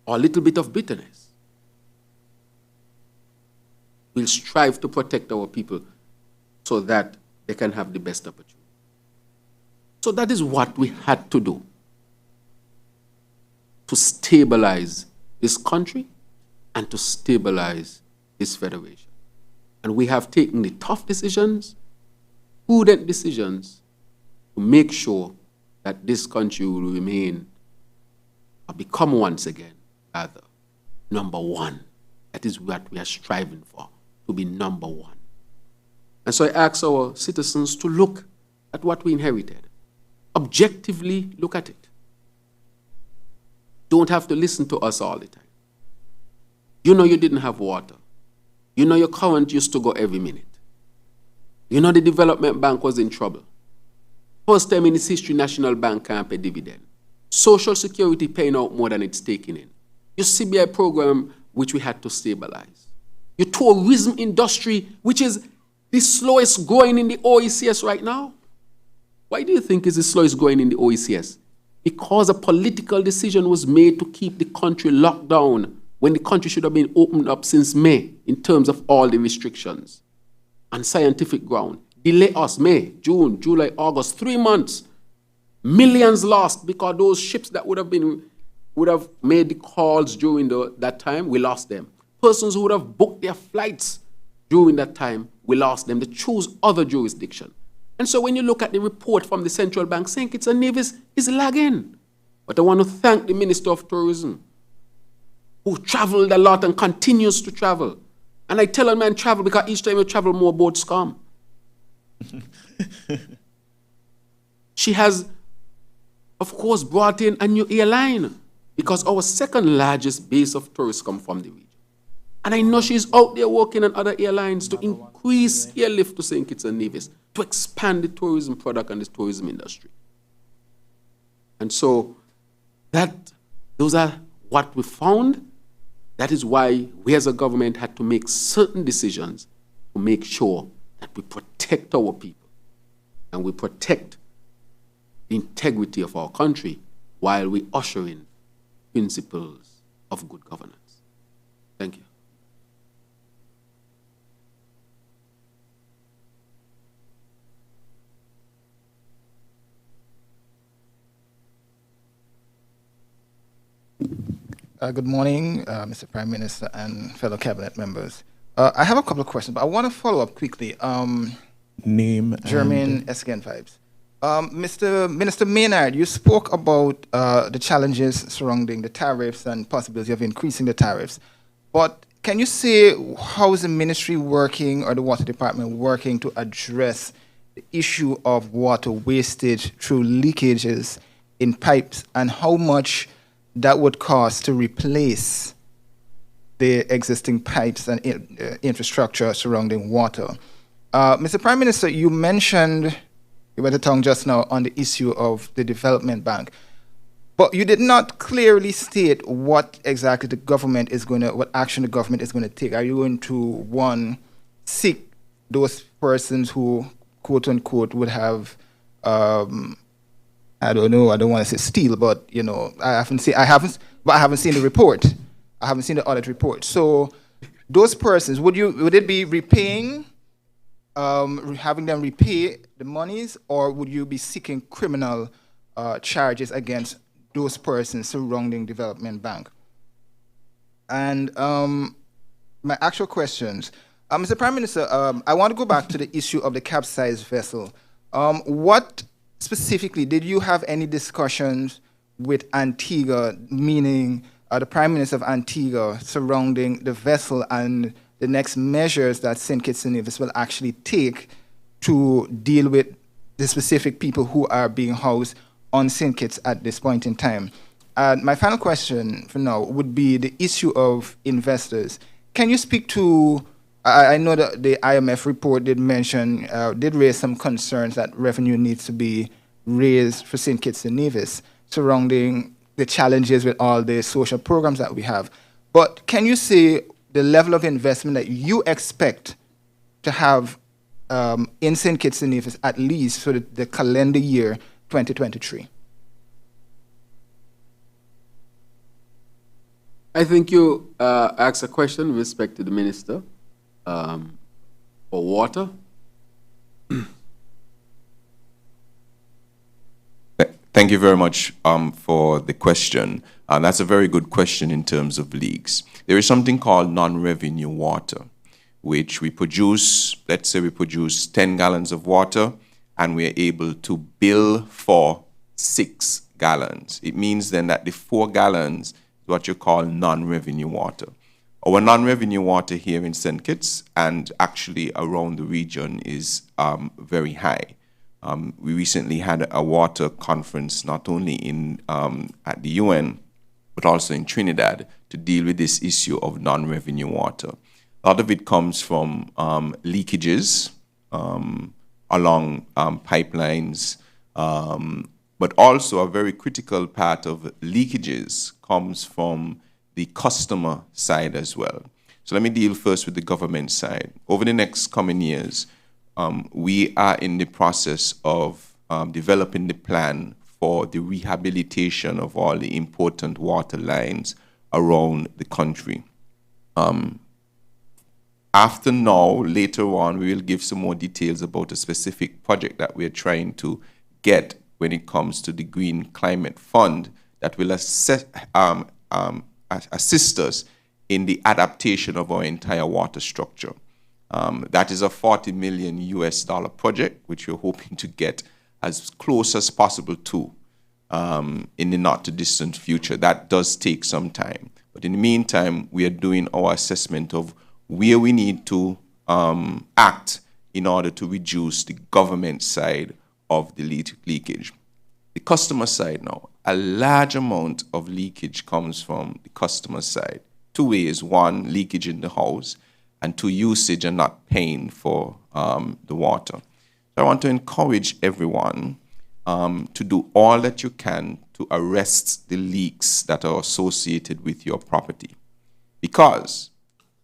or a little bit of bitterness. We'll strive to protect our people so that they can have the best opportunity. So that is what we had to do to stabilize this country and to stabilize this federation. And we have taken the tough decisions, prudent decisions, to make sure that this country will remain or become once again, rather, number one. That is what we are striving for, to be number one. And so I ask our citizens to look at what we inherited. Objectively look at it. Don't have to listen to us all the time. You know you didn't have water. You know your current used to go every minute. You know the development bank was in trouble. First time in its history, National Bank can't pay dividend. Social Security paying out more than it's taking in. Your CBI program, which we had to stabilize. Your tourism industry, which is the slowest growing in the OECS right now. Why do you think is the slowest growing in the OECS? Because a political decision was made to keep the country locked down when the country should have been opened up since May in terms of all the restrictions. On scientific ground. Delay us May, June, July, August, 3 months. Millions lost because those ships that would have made the calls during that time, we lost them. Persons who would have booked their flights during that time, we lost them. They choose other jurisdiction. And so when you look at the report from the central bank saying it's a Nevis, is lagging. But I want to thank the Minister of Tourism, who traveled a lot and continues to travel. And I tell a man travel because each time you travel, more boats come. She has, of course, brought in a new airline because our second largest base of tourists come from the region. And I know she's out there working on other airlines to increase airlift to St. Kitts and Nevis, to expand the tourism product and the tourism industry. And so those are what we found. That is why we as a government had to make certain decisions to make sure that we protect our people and we protect the integrity of our country while we usher in principles of good governance. Thank you. Good morning, Mr. Prime Minister and fellow cabinet members. I have a couple of questions, but I want to follow up quickly. Name German SKN vibes. Mr. Minister Maynard, you spoke about the challenges surrounding the tariffs and possibility of increasing the tariffs. But can you say how is the ministry working or the water department working to address the issue of water wastage through leakages in pipes and how much that would cost to replace the existing pipes and infrastructure surrounding water? Mr. Prime Minister, you mentioned, you went to tongue just now on the issue of the development bank, but you did not clearly state what exactly the government is going to, what action the government is going to take. Are you going to, one, seek those persons who, quote unquote, would have, I don't know, I don't want to say steal, but you know, I haven't seen the report. I haven't seen the audit report. So those persons, would it be repaying, having them repay the monies, or would you be seeking criminal charges against those persons surrounding Development Bank? And my actual questions, Mr. Prime Minister, I want to go back to the issue of the capsized vessel. What specifically, did you have any discussions with Antigua, meaning the Prime Minister of Antigua, surrounding the vessel and the next measures that St. Kitts and Nevis will actually take to deal with the specific people who are being housed on St. Kitts at this point in time? My final question for now would be the issue of investors. Can you speak to, I know that the IMF report did mention, did raise some concerns that revenue needs to be raised for St. Kitts and Nevis surrounding the challenges with all the social programs that we have. But can you say the level of investment that you expect to have in St. Kitts and Nevis, at least for the calendar year 2023? I think you asked a question with respect to the Minister for water. Thank you very much for the question. That's a very good question in terms of leaks. There is something called non-revenue water, which we produce, let's say we produce 10 gallons of water, and we're able to bill for 6 gallons. It means then that the 4 gallons is what you call non-revenue water. Our non-revenue water here in St. Kitts and actually around the region is very high. We recently had a water conference, not only at the UN, but also in Trinidad, to deal with this issue of non-revenue water. A lot of it comes from leakages along pipelines, But also a very critical part of leakages comes from the customer side as well. So let me deal first with the government side. Over the next coming years, we are in the process of developing the plan for the rehabilitation of all the important water lines around the country. After now, later on, we will give some more details about a specific project that we are trying to get when it comes to the Green Climate Fund that will assist us in the adaptation of our entire water structure. That is a $40 million US project, which we're hoping to get as close as possible to in the not too distant future. That does take some time. But in the meantime, we are doing our assessment of where we need to act in order to reduce the government side of the leakage. The customer side now, a large amount of leakage comes from the customer side. Two ways: one, leakage in the house, and two, usage and not paying for the water. So I want to encourage everyone to do all that you can to arrest the leaks that are associated with your property. Because,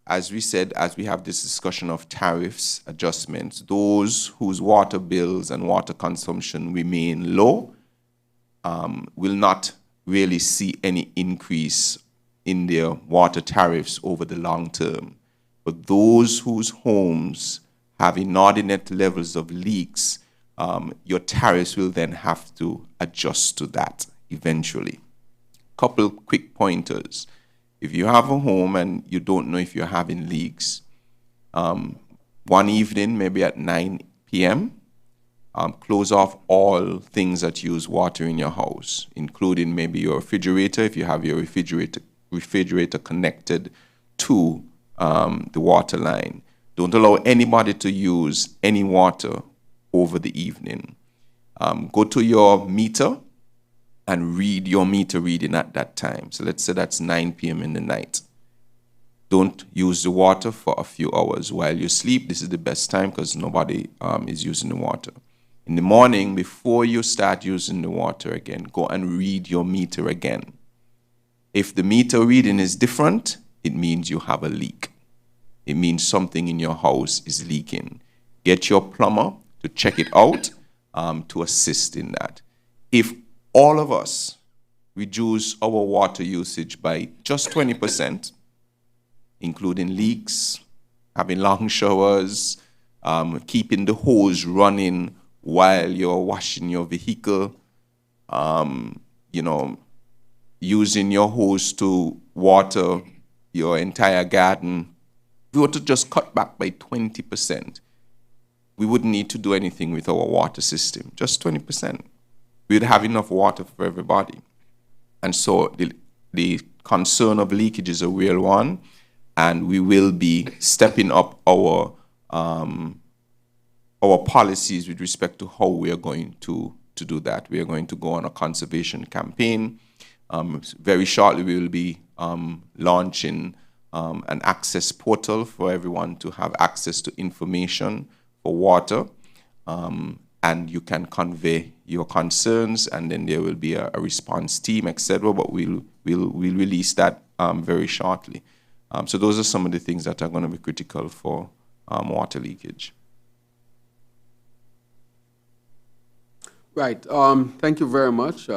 as we said, as we have this discussion of tariffs, adjustments, those whose water bills and water consumption remain low will not really see any increase in their water tariffs over the long term. But those whose homes have inordinate levels of leaks, your tariffs will then have to adjust to that eventually. Couple quick pointers. If you have a home and you don't know if you're having leaks, one evening, maybe at 9 p.m., close off all things that use water in your house, including maybe your refrigerator, if you have your refrigerator connected to the water line. Don't allow anybody to use any water over the evening. Go to your meter and read your meter reading at that time. So let's say that's 9 p.m. in the night. Don't use the water for a few hours while you sleep. This is the best time because nobody is using the water. In the morning, before you start using the water again, go and read your meter again. If the meter reading is different, it means you have a leak. It means something in your house is leaking. Get your plumber to check it out to assist in that. If all of us reduce our water usage by just 20%, including leaks, having long showers, keeping the hose running while you're washing your vehicle, using your hose to water your entire garden, if we were to just cut back by 20%, we wouldn't need to do anything with our water system, just 20%. We'd have enough water for everybody. And so the concern of leakage is a real one, and we will be stepping up our policies with respect to how we are going to do that. We are going to go on a conservation campaign. Very shortly, we will be launching an access portal for everyone to have access to information for water, and you can convey your concerns, and then there will be a response team, etc. But we'll release that very shortly. So those are some of the things that are going to be critical for water leakage. Right. Thank you very much,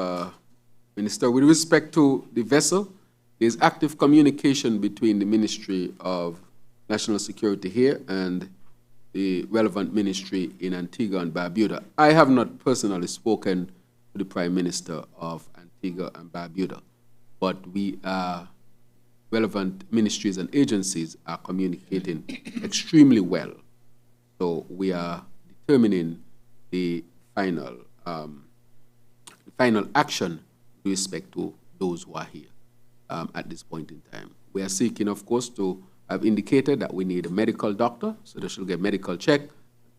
Minister. With respect to the vessel, there's active communication between the Ministry of National Security here and the relevant ministry in Antigua and Barbuda. I have not personally spoken to the Prime Minister of Antigua and Barbuda, but relevant ministries and agencies are communicating extremely well. So we are determining the final action with respect to those who are here at this point in time. We are seeking, of course, to have indicated that we need a medical doctor, so they should get medical check.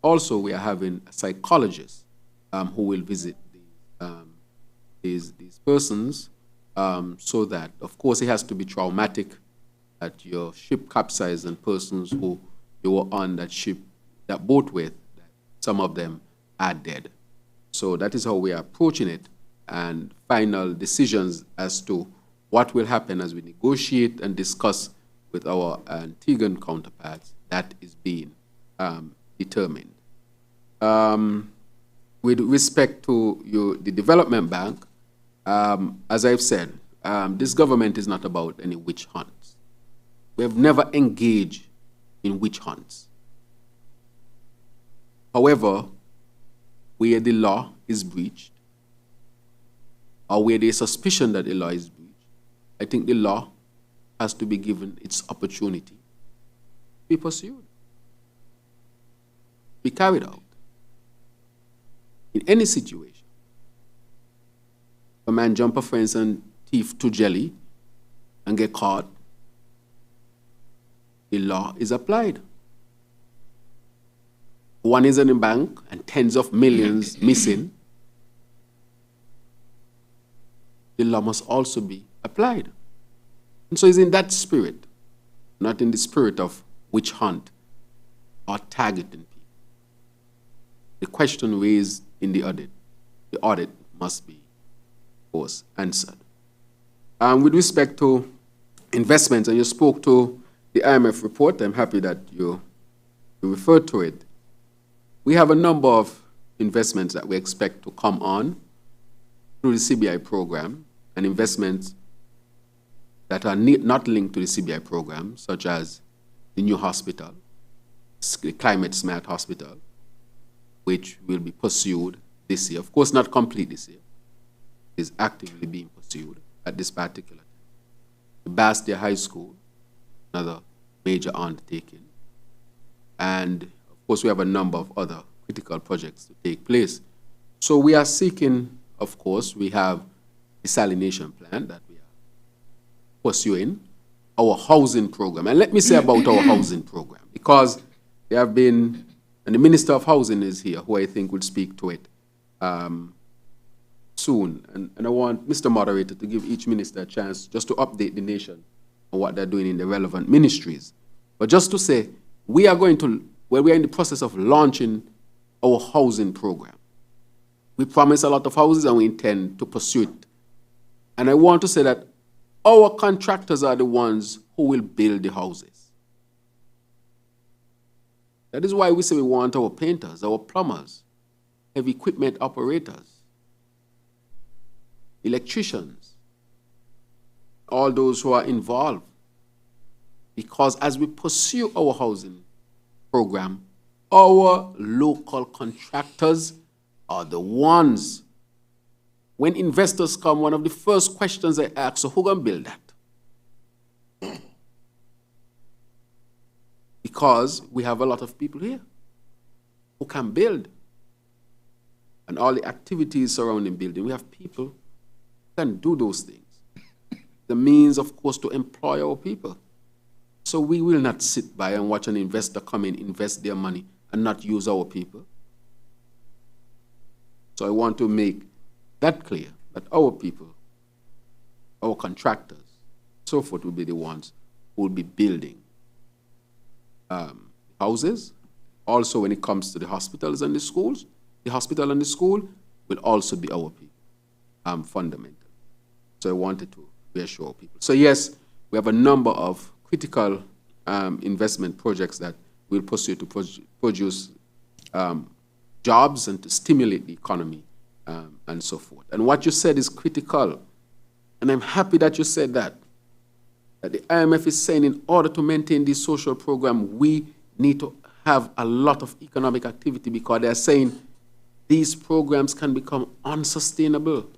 Also, we are having a psychologist who will visit these persons so that, of course, it has to be traumatic that your ship capsized and persons who you were on that ship, that boat with, some of them are dead. So that is how we are approaching it. and final decisions as to what will happen as we negotiate and discuss with our Antiguan counterparts, that is being determined. With respect to the development bank, as I've said, this government is not about any witch hunts. We have never engaged in witch hunts. However, where the law is breached, or where there is suspicion that the law is breached, I think the law has to be given its opportunity to be pursued, be carried out. In any situation, a man jump a fence and thief 2 jelly and get caught, the law is applied. One is in the bank and tens of millions missing, the law must also be applied. And so it's in that spirit, not in the spirit of witch hunt or targeting people. The question raised in the audit must be, of course, answered. With respect to investments, and you spoke to the IMF report, I'm happy that you referred to it. We have a number of investments that we expect to come on through the CBI program, and investments that are not linked to the CBI program, such as the new hospital, the climate smart hospital, which will be pursued this year. Of course, not complete this year. It is actively being pursued at this particular time. The Bastia High School, another major undertaking. And of course, we have a number of other critical projects to take place. So we are seeking, of course, we have desalination plan that we are pursuing, our housing program. And let me say about our housing program, because there have been, and the Minister of Housing is here, who I think will speak to it soon. And I want Mr. Moderator to give each minister a chance just to update the nation on what they're doing in the relevant ministries. But just to say, we are going to, well, we are in the process of launching our housing program. We promise a lot of houses and we intend to pursue it. And I want to say that our contractors are the ones who will build the houses. That is why we say we want our painters, our plumbers, heavy equipment operators, electricians, all those who are involved. Because as we pursue our housing program, our local contractors are the ones. When investors come, one of the first questions I ask, so who gonna build that? Because we have a lot of people here who can build. And all the activities surrounding building, we have people who can do those things. The means, of course, to employ our people. So we will not sit by and watch an investor come in, invest their money, and not use our people. So I want to make that clear, that our people, our contractors, so forth, will be the ones who will be building houses. Also, when it comes to the hospitals and the schools, the hospital and the school will also be our people, fundamentally. So I wanted to reassure people. So yes, we have a number of critical investment projects that we'll pursue to produce jobs and to stimulate the economy and so forth. And what you said is critical. And I'm happy that you said that the IMF is saying in order to maintain this social program, we need to have a lot of economic activity, because they're saying these programs can become unsustainable.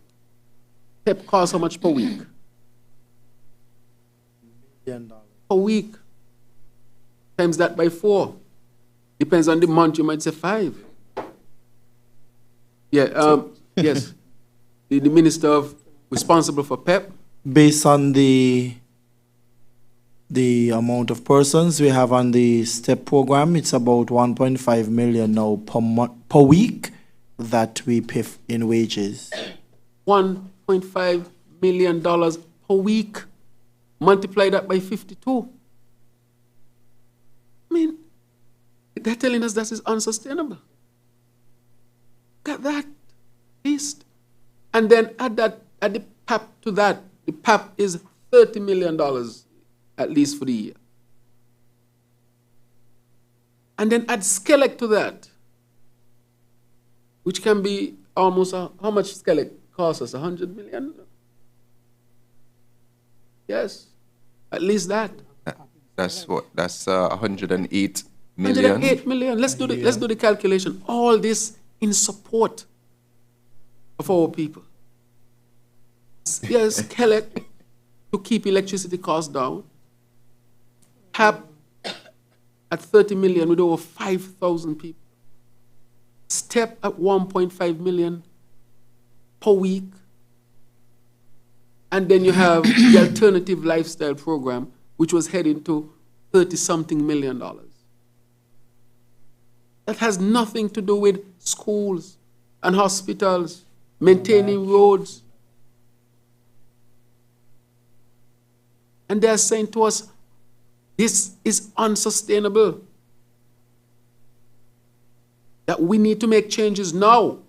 PEP costs how much per week? $1 million. Per week. Times that by 4. Depends on the month, you might say 5. Yeah, yes. The minister responsible for PEP. Based on the amount of persons we have on the STEP program, it's about 1.5 million now per week that we pay in wages. $1.5 million per week. Multiply that by 52. I mean, they're telling us that is unsustainable. Look at that. Least. And then add the PEP to that. The PEP is $30 million, at least for the year. And then add Skelec to that, which can be almost, how much Skelec costs us, 100 million? Yes, at least that. That's what? That's 108 million. 108 million. Let's do the calculation. All this in support of our people. Yes, Skelec to keep electricity costs down. PEP at 30 million with over 5,000 people. STEP at 1.5 million per week. And then you have the Alternative Lifestyle Program, which was heading to 30-something million dollars. That has nothing to do with schools and hospitals, maintaining roads. And they're saying to us, this is unsustainable. That we need to make changes now.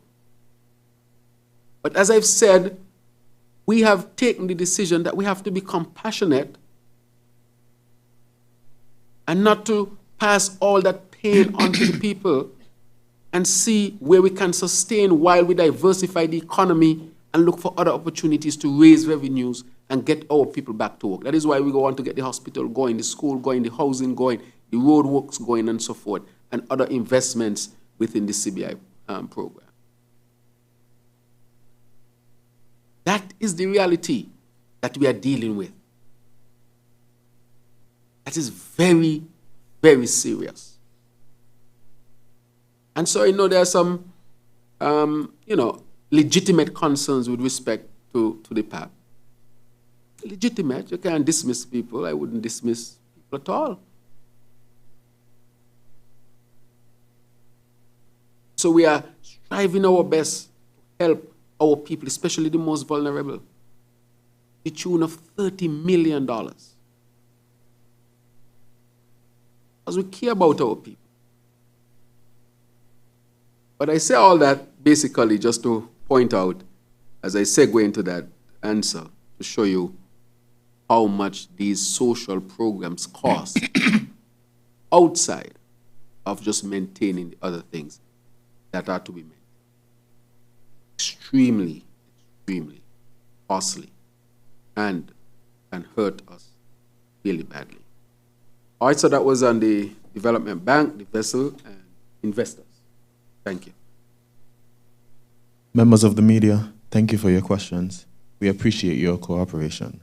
But as I've said, we have taken the decision that we have to be compassionate and not to pass all that pain onto the people and see where we can sustain while we diversify the economy and look for other opportunities to raise revenues and get our people back to work. That is why we want to get the hospital going, the school going, the housing going, the road works going, and so forth, and other investments within the CBI program. That is the reality that we are dealing with. That is very, very serious. And so, there are some, legitimate concerns with respect to the PEP. Legitimate. You can't dismiss people. I wouldn't dismiss people at all. So we are striving our best to help our people, especially the most vulnerable, the tune of $30 million. Because we care about our people. But I say all that basically just to point out, as I segue into that answer, to show you how much these social programs cost outside of just maintaining the other things that are to be maintained. Extremely, extremely costly and can hurt us really badly. All right, so that was on the Development Bank, the vessel, and investors. Thank you. Members of the media, thank you for your questions. We appreciate your cooperation.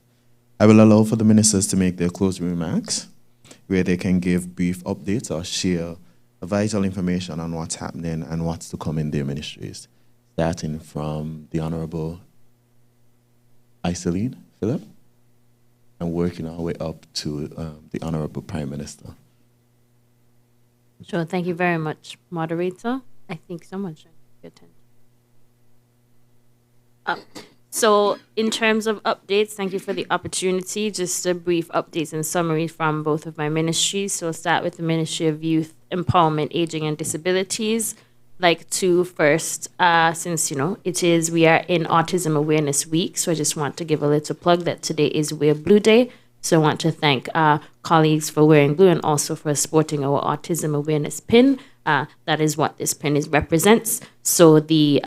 I will allow for the ministers to make their closing remarks, where they can give brief updates or share vital information on what's happening and what's to come in their ministries, starting from the Honorable Iseline Philip and working our way up to the Honorable Prime Minister. Sure, thank you very much, moderator. I think someone should pay attention. So in terms of updates, thank you for the opportunity. Just a brief updates and summary from both of my ministries. So I'll start with the Ministry of Youth, Empowerment, Aging and Disabilities. Like to first, since, we are in Autism Awareness Week, so I just want to give a little plug that today is Wear Blue Day. So I want to thank colleagues for wearing blue and also for sporting our Autism Awareness pin. That is what this pin represents. So the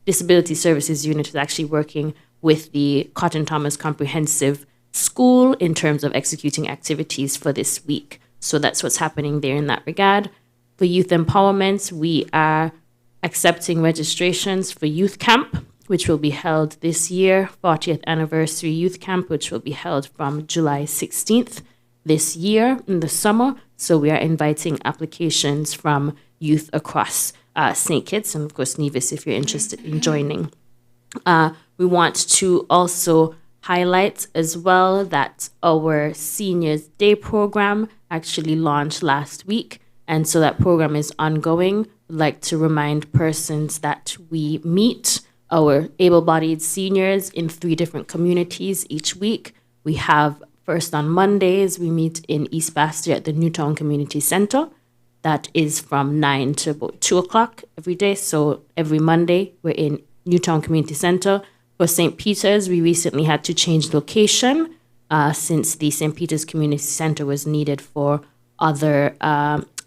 Disability Services Unit is actually working with the Cotton Thomas Comprehensive School in terms of executing activities for this week. So that's what's happening there in that regard. For youth empowerment, we are accepting registrations for Youth Camp, which will be held this year, 40th Anniversary Youth Camp, which will be held from July 16th this year in the summer. So we are inviting applications from youth across St. Kitts and, of course, Nevis, if you're interested in joining. We want to also highlight as well that our Seniors Day program actually launched last week. And so that program is ongoing. We'd like to remind persons that we meet our able-bodied seniors in 3 different communities each week. We have, first on Mondays, we meet in East Bastia at the Newtown Community Center. That is from 9 to about 2 o'clock every day. So every Monday, we're in Newtown Community Center. For St. Peter's, we recently had to change location since the St. Peter's Community Center was needed for other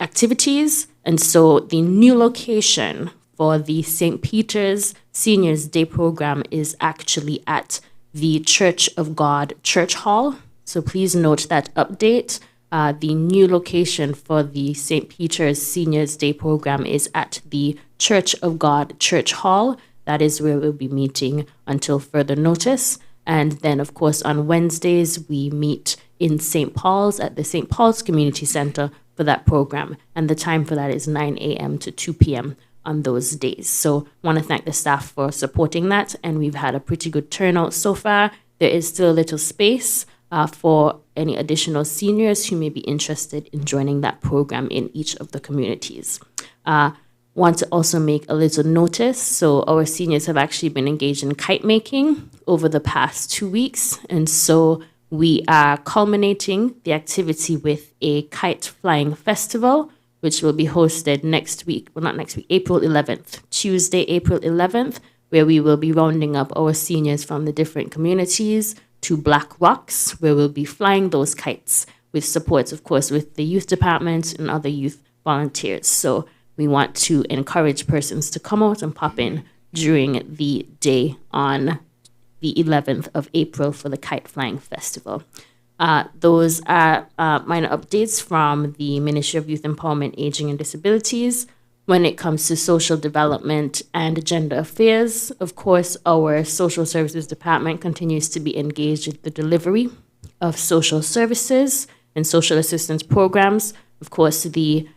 activities. And so the new location for the St. Peter's Seniors Day program is actually at the Church of God Church Hall. So please note that update. The new location for the St. Peter's Seniors Day program is at the Church of God Church Hall. That is where we'll be meeting until further notice. And then, of course, on Wednesdays, we meet in St. Paul's at the St. Paul's Community Center for that program. And the time for that is 9 a.m. to 2 p.m. on those days. So I want to thank the staff for supporting that. And we've had a pretty good turnout so far. There is still a little space for any additional seniors who may be interested in joining that program in each of the communities. Want to also make a little notice. So our seniors have actually been engaged in kite making over the past 2 weeks. And so we are culminating the activity with a kite flying festival, which will be hosted next week, well, not next week, April 11th, Tuesday, April 11th, where we will be rounding up our seniors from the different communities to Black Rocks, where we'll be flying those kites with support, of course, with the youth department and other youth volunteers. So we want to encourage persons to come out and pop in during the day on the 11th of April for the Kite Flying Festival. Those are minor updates from the Ministry of Youth Empowerment, Aging and Disabilities. When it comes to social development and gender affairs, of course, our social services department continues to be engaged with the delivery of social services and social assistance programs. Of course, the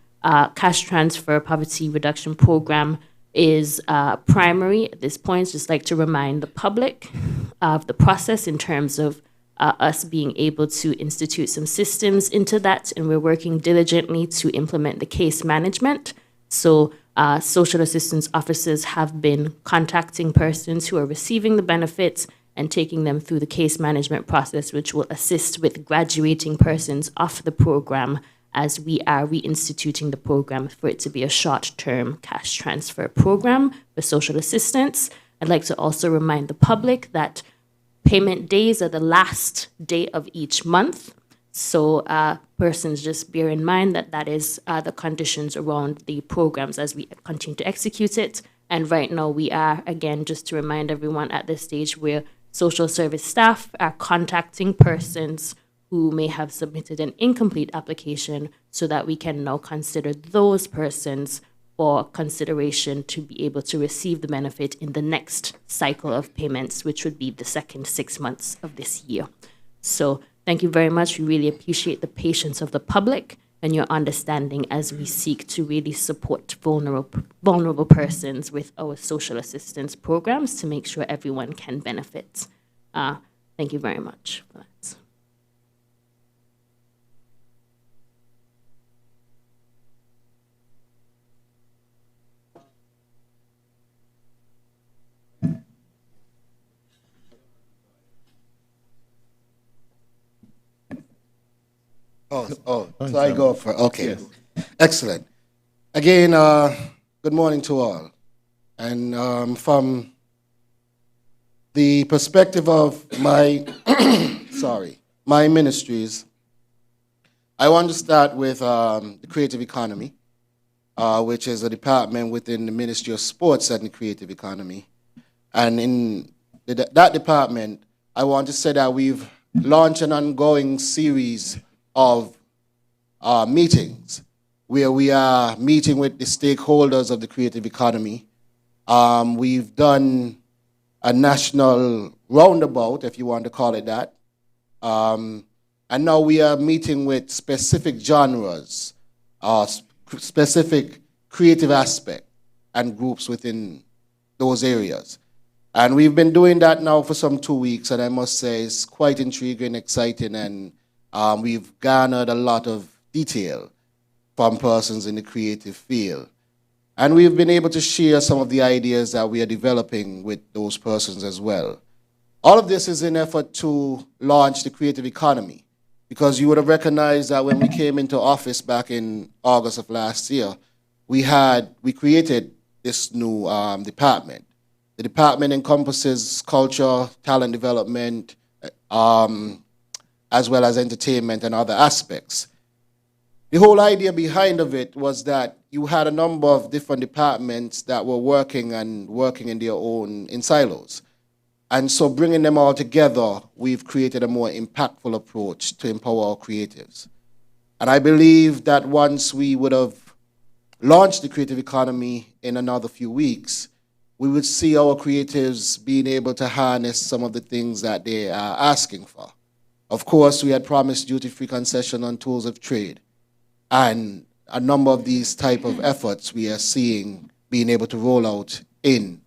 cash transfer poverty reduction program is primary at this point. Just like to remind the public of the process in terms of us being able to institute some systems into that, and we're working diligently to implement the case management. So social assistance officers have been contacting persons who are receiving the benefits and taking them through the case management process, which will assist with graduating persons off the program as we are reinstituting the program for it to be a short-term cash transfer program for social assistance. I'd like to also remind the public that payment days are the last day of each month. So persons just bear in mind that that is the conditions around the programs as we continue to execute it. And right now we are, again, just to remind everyone at this stage where social service staff are contacting persons who may have submitted an incomplete application so that we can now consider those persons for consideration to be able to receive the benefit in the next cycle of payments, which would be the second 6 months of this year. So thank you very much. We really appreciate the patience of the public and your understanding as we seek to really support vulnerable persons with our social assistance programs to make sure everyone can benefit. Thank you very much for that. So I go for, okay. Yes. Excellent. Again, good morning to all. And from the perspective of my, my ministries, I want to start with the creative economy, which is a department within the Ministry of Sports and the Creative Economy. And in that department, I want to say that we've launched an ongoing series of meetings where we are meeting with the stakeholders of the creative economy. We've done a national roundabout, if you want to call it that. And now we are meeting with specific genres, specific creative aspect and groups within those areas. And we've been doing that now for some 2 weeks, and I must say it's quite intriguing, exciting, and we've garnered a lot of detail from persons in the creative field. And we've been able to share some of the ideas that we are developing with those persons as well. All of this is in an effort to launch the creative economy, because you would have recognized that when we came into office back in August of last year, we created this new department, The department encompasses culture, talent development, as well as entertainment and other aspects. The whole idea behind of it was that you had a number of different departments that were working in their own in silos. And so bringing them all together, we've created a more impactful approach to empower our creatives. And I believe that once we would have launched the creative economy in another few weeks, we would see our creatives being able to harness some of the things that they are asking for. Of course, we had promised duty-free concession on tools of trade. And a number of these type of efforts we are seeing being able to roll out in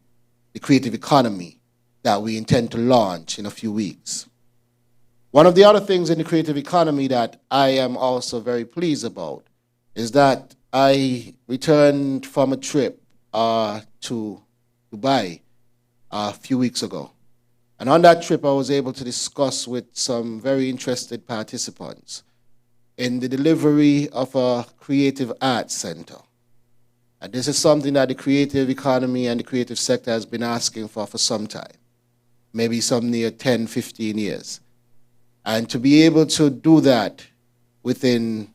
the creative economy that we intend to launch in a few weeks. One of the other things in the creative economy that I am also very pleased about is that I returned from a trip to Dubai a few weeks ago. And on that trip, I was able to discuss with some very interested participants in the delivery of a creative arts center. And this is something that the creative economy and the creative sector has been asking for some time, maybe some near 10, 15 years. And to be able to do that within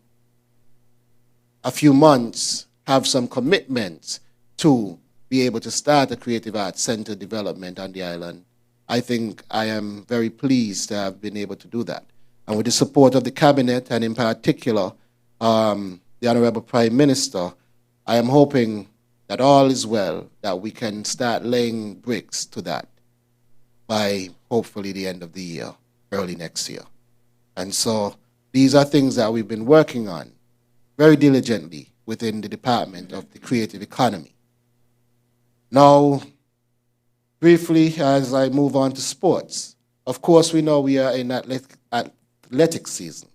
a few months, have some commitments to be able to start a creative arts center development on the island, I think I am very pleased to have been able to do that. And with the support of the cabinet, and in particular, the Honorable Prime Minister, I am hoping that all is well, that we can start laying bricks to that by hopefully the end of the year, early next year. And so these are things that we've been working on very diligently within the Department of the Creative Economy. Now, briefly, as I move on to sports, of course, we know we are in athletic season.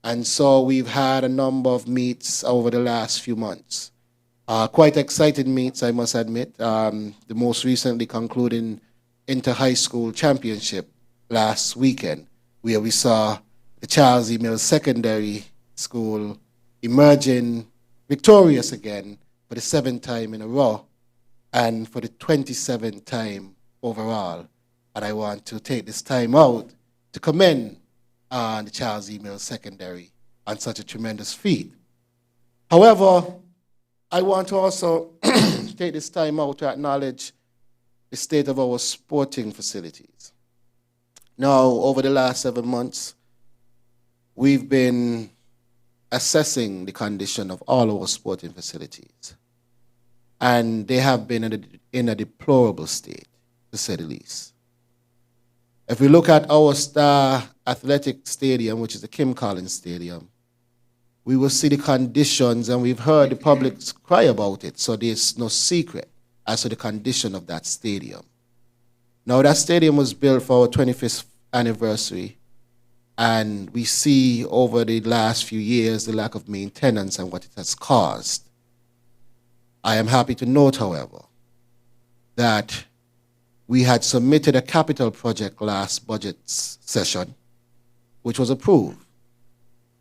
And so we've had a number of meets over the last few months. Quite exciting meets, I must admit. The most recently concluding inter-high school championship last weekend, where we saw the Charles E. Mills Secondary School emerging victorious again for the 7th time in a row and for the 27th time overall. And I want to take this time out to commend the Charles E. Mills Secondary on such a tremendous feat. However, I want to also take this time out to acknowledge the state of our sporting facilities. Now, over the last 7 months, we've been assessing the condition of all our sporting facilities. And they have been in a deplorable state, to say the least. If we look at our star athletic stadium, which is the Kim Collins Stadium, we will see the conditions, and we've heard the public cry about it, so there's no secret as to the condition of that stadium. Now, that stadium was built for our 25th anniversary, and we see over the last few years the lack of maintenance and what it has caused. I am happy to note, however, that we had submitted a capital project last budget session, which was approved.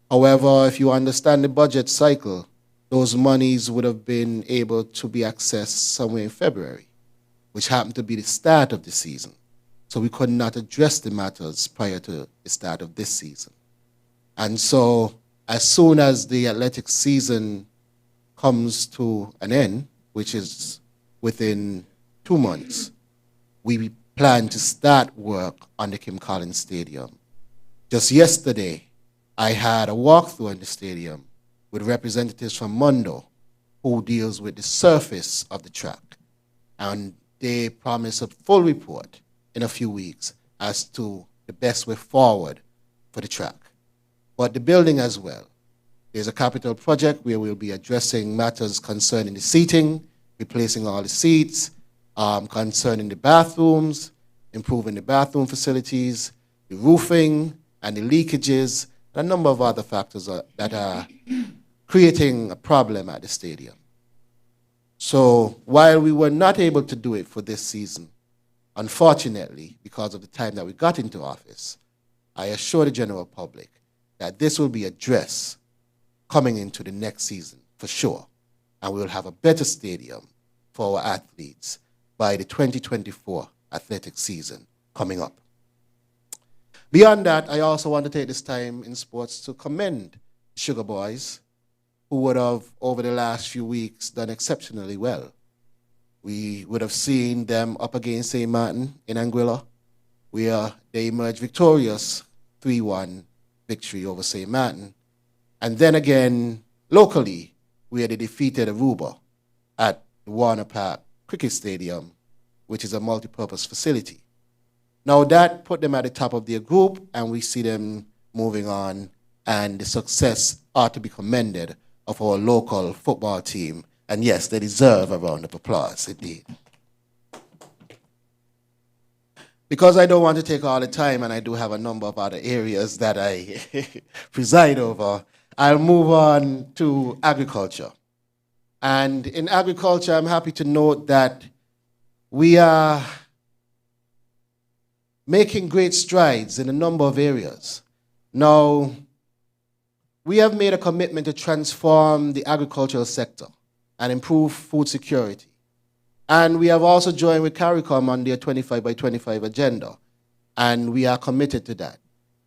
However, if you understand the budget cycle, those monies would have been able to be accessed somewhere in February, which happened to be the start of the season. So we could not address the matters prior to the start of this season. And so as soon as the athletic season comes to an end, which is within 2 months, we plan to start work on the Kim Collins Stadium. Just yesterday, I had a walkthrough in the stadium with representatives from Mondo, who deals with the surface of the track. And they promise a full report in a few weeks as to the best way forward for the track. But the building as well. There's a capital project where we'll be addressing matters concerning the seating, replacing all the seats, concerning the bathrooms, improving the bathroom facilities, the roofing, and the leakages, and a number of other factors that are creating a problem at the stadium. So while we were not able to do it for this season, unfortunately, because of the time that we got into office, I assure the general public that this will be addressed coming into the next season, for sure. And we will have a better stadium for our athletes, and we will have a better facilities for our creatives. And by the 2024 athletic season coming up. Beyond that, I also want to take this time in sports to commend Sugar Boys, who would have, over the last few weeks, done exceptionally well. We would have seen them up against St. Martin in Anguilla, where they emerged victorious, 3-1 victory over St. Martin. And then again, locally, where they defeated Aruba at the Warner Park Cricket Stadium, which is a multi-purpose facility. Now that put them at the top of their group, and we see them moving on, and the success ought to be commended of our local football team. And yes, they deserve a round of applause, indeed. Because I don't want to take all the time, and I do have a number of other areas that I preside over, I'll move on to agriculture. And in agriculture, I'm happy to note that we are making great strides in a number of areas. Now, we have made a commitment to transform the agricultural sector and improve food security. And we have also joined with CARICOM on their 25 by 25 agenda, and we are committed to that.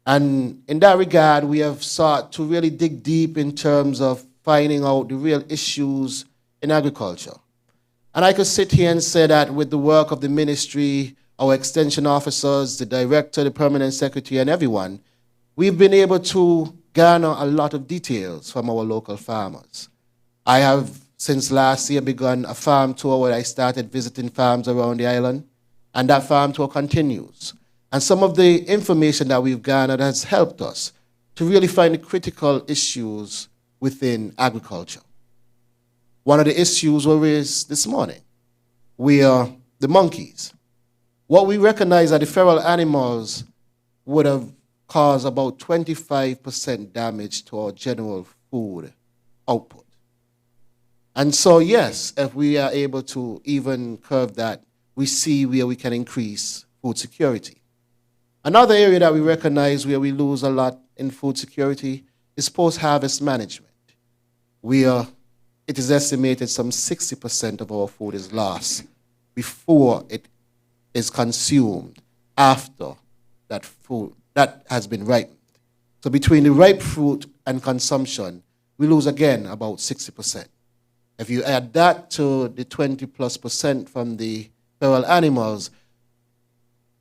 And in that regard, we have sought to really dig deep in terms of finding out the real issues in agriculture. And I could sit here and say that with the work of the ministry, our extension officers, the director, the permanent secretary, and everyone, we've been able to garner a lot of details from our local farmers. I have, since last year, begun a farm tour where I started visiting farms around the island, and that farm tour continues. And some of the information that we've garnered has helped us to really find the critical issues within agriculture. One of the issues were raised this morning, where the monkeys. What we recognize that the feral animals would have caused about 25% damage to our general food output. And so, yes, if we are able to even curb that, we see where we can increase food security. Another area that we recognize where we lose a lot in food security is post-harvest management, where it is estimated some 60% of our food is lost before it is consumed after that food that has been ripened. So between the ripe fruit and consumption, we lose again about 60%. If you add that to the 20+% from the feral animals,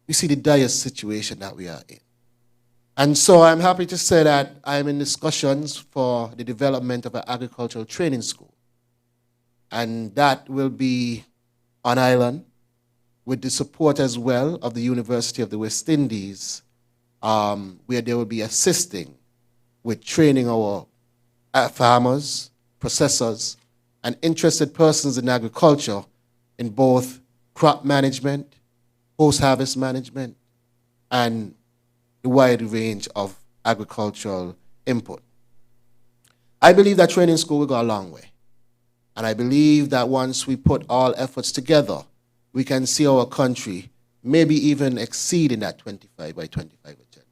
you see the dire situation that we are in. And so I'm happy to say that I'm in discussions for the development of an agricultural training school. And that will be on island with the support as well of the University of the West Indies, where they will be assisting with training our farmers, processors, and interested persons in agriculture in both crop management, post-harvest management, and the wide range of agricultural input. I believe that training school will go a long way. And I believe that once we put all efforts together, we can see our country maybe even exceeding that 25 by 25 agenda.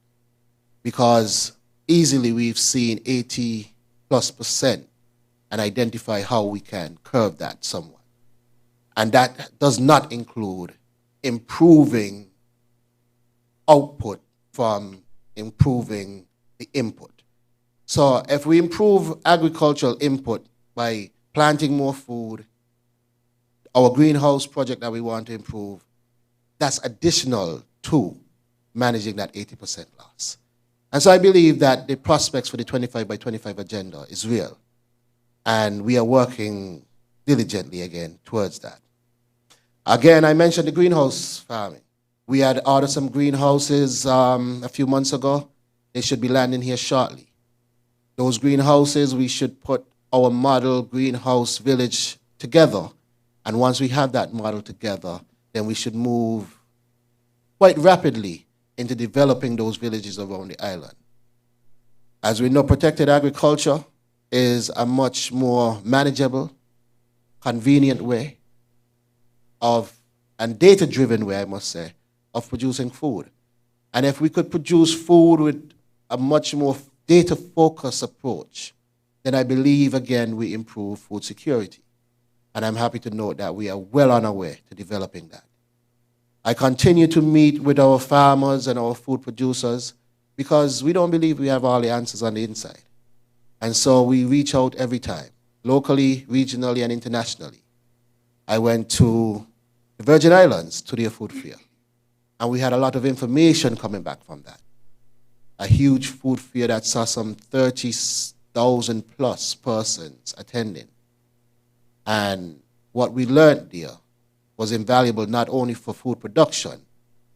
Because easily we've seen 80+% and identify how we can curb that somewhat. And that does not include improving output from improving the input. So if we improve agricultural input by planting more food, our greenhouse project that we want to improve, that's additional to managing that 80% loss. And so I believe that the prospects for the 25 by 25 agenda is real. And we are working diligently again towards that. Again, I mentioned the greenhouse farming. We had ordered some greenhouses a few months ago. They should be landing here shortly. Those greenhouses, we should put our model greenhouse village together. And once we have that model together, then we should move quite rapidly into developing those villages around the island. As we know, protected agriculture is a much more manageable, convenient way of, and data-driven way, I must say, of producing food. And if we could produce food with a much more data-focused approach, then I believe, again, we improve food security. And I'm happy to note that we are well on our way to developing that. I continue to meet with our farmers and our food producers because we don't believe we have all the answers on the inside. And so we reach out every time, locally, regionally, and internationally. I went to the Virgin Islands to their food fair, and we had a lot of information coming back from that. A huge food fair that saw some 30,000 plus persons attending. And what we learned there was invaluable not only for food production,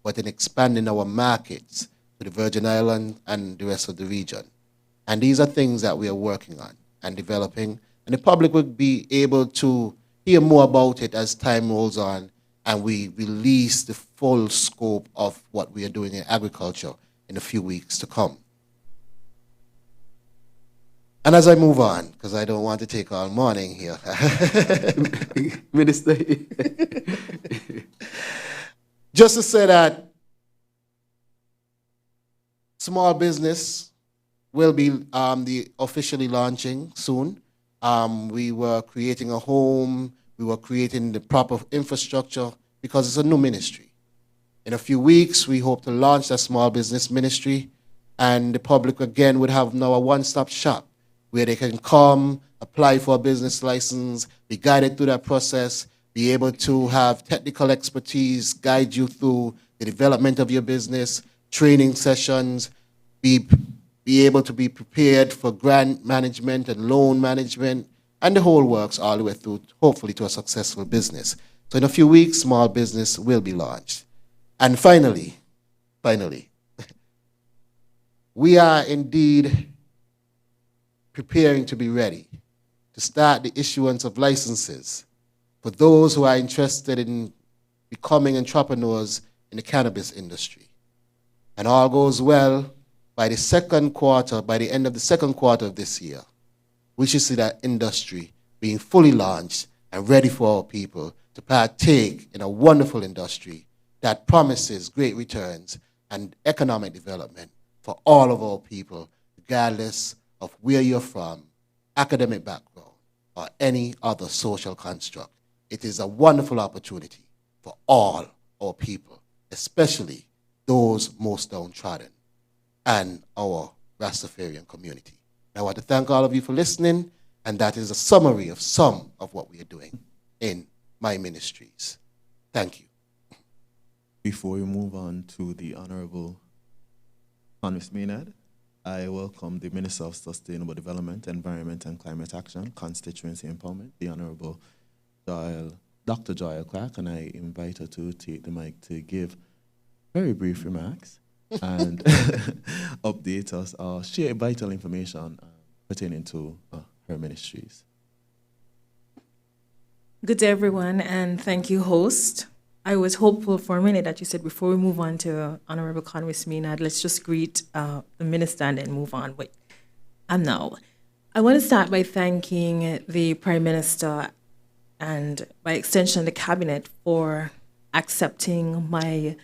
but in expanding our markets to the Virgin Islands and the rest of the region. And these are things that we are working on and developing, and the public will be able to hear more about it as time rolls on and we release the full scope of what we are doing in agriculture in a few weeks to come. And as I move on, because I don't want to take all morning here, Minister, just to say that small business will be officially launching soon. We were creating a home, we were creating the proper infrastructure because it's a new ministry. In a few weeks, we hope to launch that small business ministry, and the public again would have now a one-stop shop where they can come, apply for a business license, be guided through that process, be able to have technical expertise, guide you through the development of your business, training sessions, be able to be prepared for grant management and loan management, and the whole works all the way through, hopefully, to a successful business. So in a few weeks, small business will be launched. And finally, we are indeed preparing to be ready to start the issuance of licenses for those who are interested in becoming entrepreneurs in the cannabis industry. And all goes well, by the end of the second quarter of this year, we should see that industry being fully launched and ready for our people to partake in a wonderful industry that promises great returns and economic development for all of our people, regardless of where you're from, academic background, or any other social construct. It is a wonderful opportunity for all our people, especially those most downtrodden and our Rastafarian community. I want to thank all of you for listening, and that is a summary of some of what we are doing in my ministries. Thank you. Before we move on to the Honorable Convis Maynard, I welcome the Minister of Sustainable Development, Environment and Climate Action, Constituency Empowerment, the Honorable Dr. Joyle Clark, and I invite her to take the mic to give very brief remarks and update us or share vital information pertaining to her ministries. Good day, everyone, and thank you, host. I was hopeful for a minute that you said before we move on to Honorable Convis Maynard, let's just greet the minister and then move on. But now, I want to start by thanking the Prime Minister and by extension the Cabinet for accepting my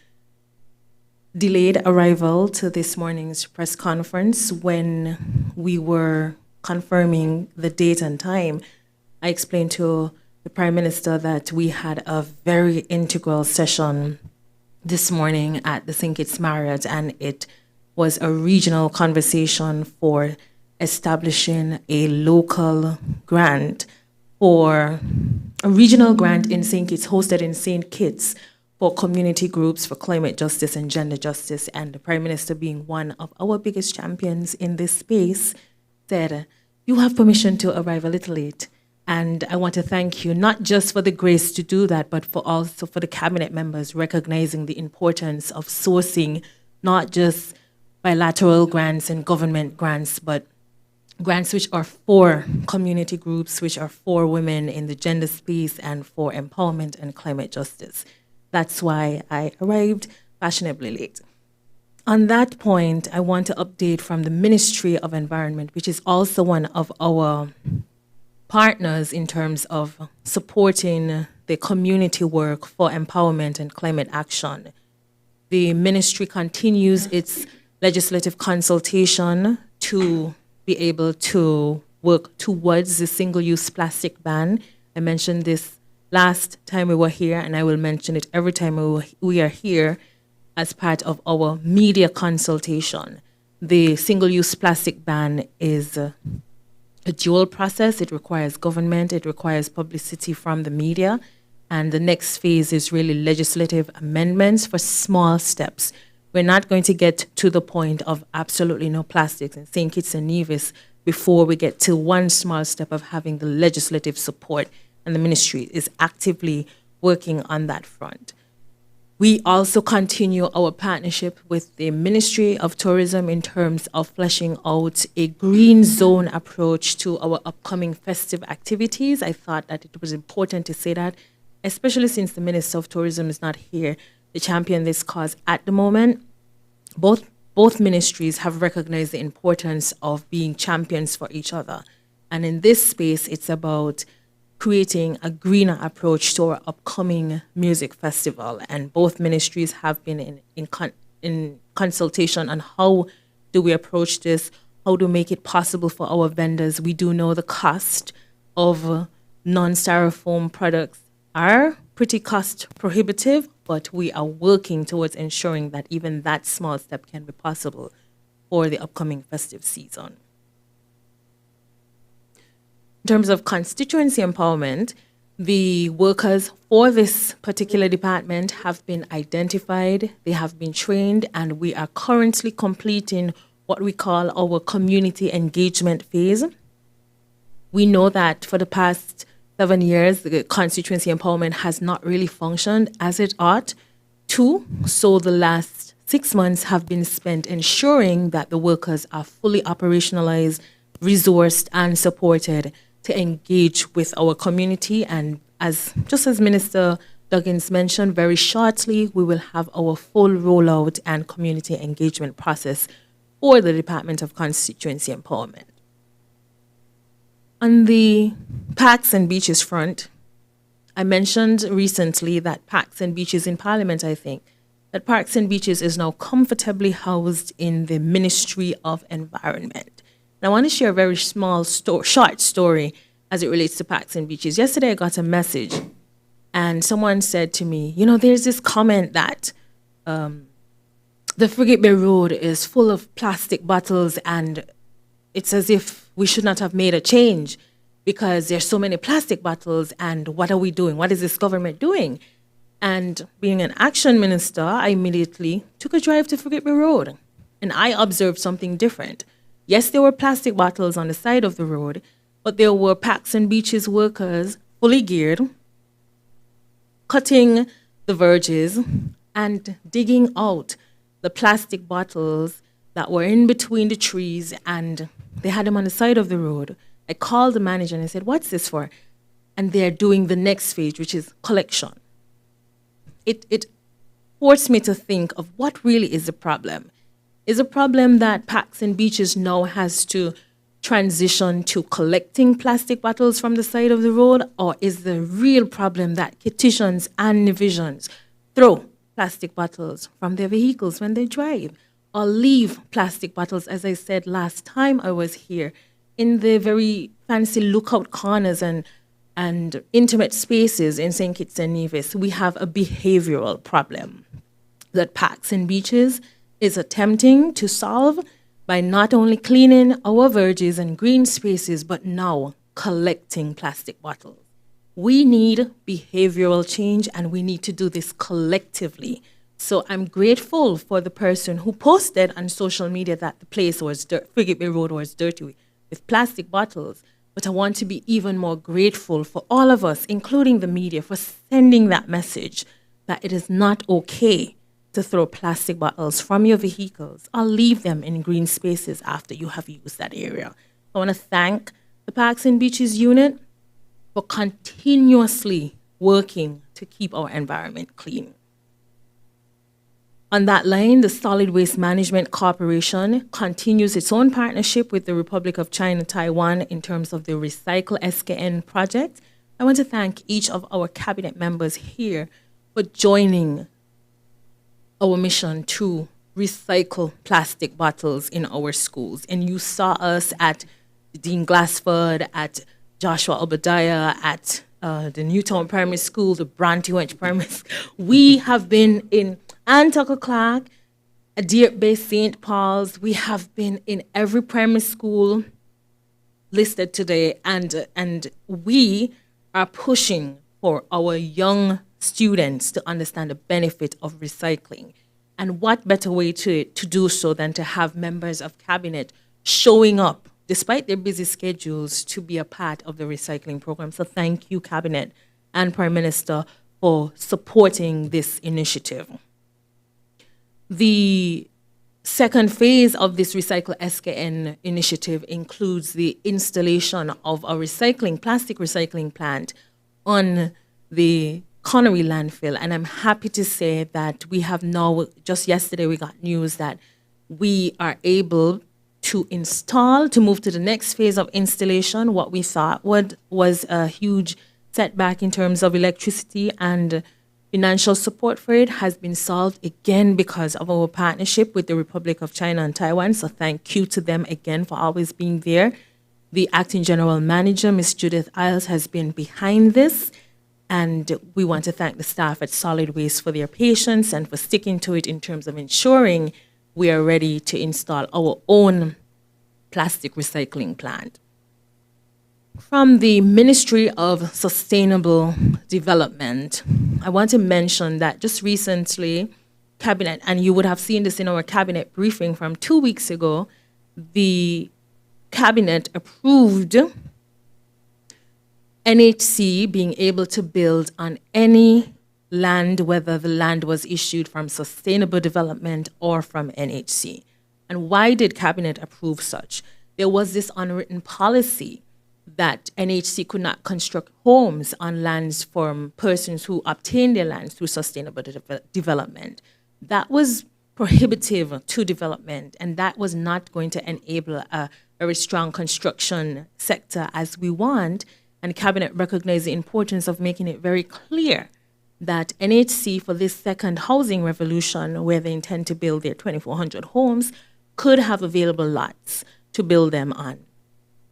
delayed arrival to this morning's press conference. When we were confirming the date and time, I explained to the Prime Minister that we had a very integral session this morning at the St. Kitts Marriott, and it was a regional conversation for establishing a local grant for a regional grant in St. Kitts, hosted in St. Kitts, for community groups for climate justice and gender justice. And the Prime Minister, being one of our biggest champions in this space, said, you have permission to arrive a little late. And I want to thank you, not just for the grace to do that, but for also for the Cabinet members recognizing the importance of sourcing not just bilateral grants and government grants, but grants which are for community groups, which are for women in the gender space and for empowerment and climate justice. That's why I arrived fashionably late. On that point, I want to update from the Ministry of Environment, which is also one of our partners in terms of supporting the community work for empowerment and climate action. The ministry continues its legislative consultation to be able to work towards the single-use plastic ban I mentioned this last time we were here, and I will mention it every time we are here as part of our media consultation. The single-use plastic ban is a dual process. It requires government, it requires publicity from the media, and the next phase is really legislative amendments for small steps. We're not going to get to the point of absolutely no plastics in St. Kitts and Nevis before we get to one small step of having the legislative support, and the ministry is actively working on that front. We also continue our partnership with the Ministry of Tourism in terms of fleshing out a green zone approach to our upcoming festive activities. I thought that it was important to say that, especially since the Minister of Tourism is not here to champion this cause at the moment. Both ministries have recognized the importance of being champions for each other. And in this space, it's about creating a greener approach to our upcoming music festival. And both ministries have been in consultation on how do we approach this, how to make it possible for our vendors. We do know the cost of non-styrofoam products are pretty cost prohibitive, but we are working towards ensuring that even that small step can be possible for the upcoming festive season. In terms of constituency empowerment, the workers for this particular department have been identified, they have been trained, and we are currently completing what we call our community engagement phase. We know that for the past 7 years, the constituency empowerment has not really functioned as it ought to, so the last 6 months have been spent ensuring that the workers are fully operationalized, resourced, and supported to engage with our community. And just as Minister Duggins mentioned, very shortly we will have our full rollout and community engagement process for the Department of Constituency Empowerment. On the parks and beaches front, I mentioned recently that Parks and Beaches in Parliament, I think, that Parks and Beaches is now comfortably housed in the Ministry of Environment. And I want to share a very short story as it relates to Parks and Beaches. Yesterday I got a message and someone said to me, there's this comment that the Frigate Bay Road is full of plastic bottles and it's as if we should not have made a change because there's so many plastic bottles, and what are we doing? What is this government doing? And being an action minister, I immediately took a drive to Frigate Bay Road, and I observed something different. Yes, there were plastic bottles on the side of the road, but there were Parks and Beaches workers, fully geared, cutting the verges and digging out the plastic bottles that were in between the trees, and they had them on the side of the road. I called the manager and I said, what's this for? And they're doing the next phase, which is collection. It forced me to think of what really is the problem. Is a problem that Parks and Beaches now has to transition to collecting plastic bottles from the side of the road, or is the real problem that Kittitians and Nevisians throw plastic bottles from their vehicles when they drive, or leave plastic bottles, as I said last time I was here, in the very fancy lookout corners and intimate spaces in St. Kitts and Nevis? We have a behavioral problem that Parks and Beaches is attempting to solve by not only cleaning our verges and green spaces, but now collecting plastic bottles. We need behavioral change, and we need to do this collectively. So I'm grateful for the person who posted on social media that the place was Frigate Bay Road was dirty with plastic bottles. But I want to be even more grateful for all of us, including the media, for sending that message that it is not okay to throw plastic bottles from your vehicles or leave them in green spaces after you have used that area. I want to thank the Parks and Beaches unit for continuously working to keep our environment clean. On that line, the Solid Waste Management Corporation continues its own partnership with the Republic of China, Taiwan in terms of the Recycle SKN project. I want to thank each of our cabinet members here for joining our mission to recycle plastic bottles in our schools. And you saw us at Dean Glassford, at Joshua Obadiah, at the Newtown Primary School, the Branty Primary School. We have been in Antucker Clark, Deer Bay, St. Paul's. We have been in every primary school listed today, and we are pushing for our young students to understand the benefit of recycling. And what better way to do so than to have members of cabinet showing up, despite their busy schedules, to be a part of the recycling program. So thank you, Cabinet and Prime Minister, for supporting this initiative. The second phase of this Recycle SKN initiative includes the installation of a plastic recycling plant on the Connery landfill. And I'm happy to say that we have now, just yesterday we got news that we are able to move to the next phase of installation. What we thought was a huge setback in terms of electricity and financial support for it has been solved again because of our partnership with the Republic of China and Taiwan. So thank you to them again for always being there. The Acting General Manager, Ms. Judith Isles, has been behind this. And we want to thank the staff at Solid Waste for their patience and for sticking to it in terms of ensuring we are ready to install our own plastic recycling plant. From the Ministry of Sustainable Development, I want to mention that just recently, Cabinet, and you would have seen this in our Cabinet briefing from 2 weeks ago, the Cabinet approved NHC being able to build on any land, whether the land was issued from Sustainable Development or from NHC. And why did Cabinet approve such? There was this unwritten policy that NHC could not construct homes on lands from persons who obtained their lands through Sustainable Development. That was prohibitive to development, and that was not going to enable a very strong construction sector as we want. And Cabinet recognized the importance of making it very clear that NHC, for this second housing revolution, where they intend to build their 2,400 homes, could have available lots to build them on.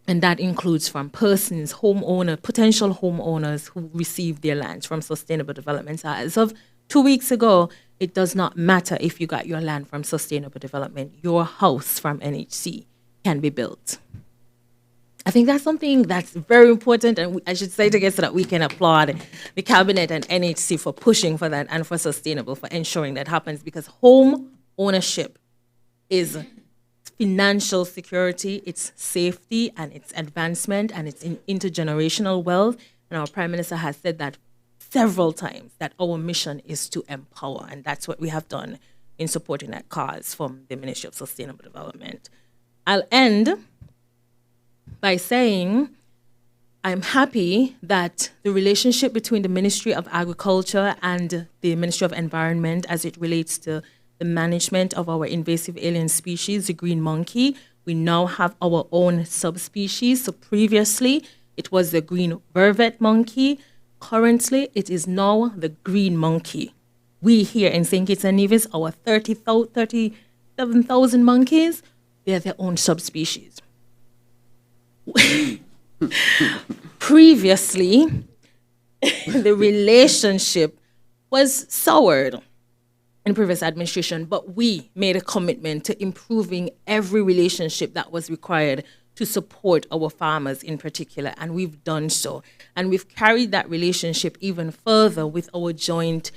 And that includes from persons, potential homeowners who receive their lands from Sustainable Development. So as of 2 weeks ago, it does not matter if you got your land from Sustainable Development, your house from NHC can be built. I think that's something that's very important, and I should say it again so that we can applaud the Cabinet and NHC for pushing for that and for Sustainable, for ensuring that happens, because home ownership is financial security, it's safety, and it's advancement, and it's intergenerational wealth. And our Prime Minister has said that several times, that our mission is to empower, and that's what we have done in supporting that cause from the Ministry of Sustainable Development. I'll end by saying I'm happy that the relationship between the Ministry of Agriculture and the Ministry of Environment as it relates to the management of our invasive alien species, the green monkey, we now have our own subspecies. So previously, it was the green vervet monkey. Currently, it is now the green monkey. We here in St. Kitts and Nevis, our 37,000 monkeys, they're their own subspecies. Previously, the relationship was soured in previous administration, but we made a commitment to improving every relationship that was required to support our farmers in particular, and we've done so. And we've carried that relationship even further with our joint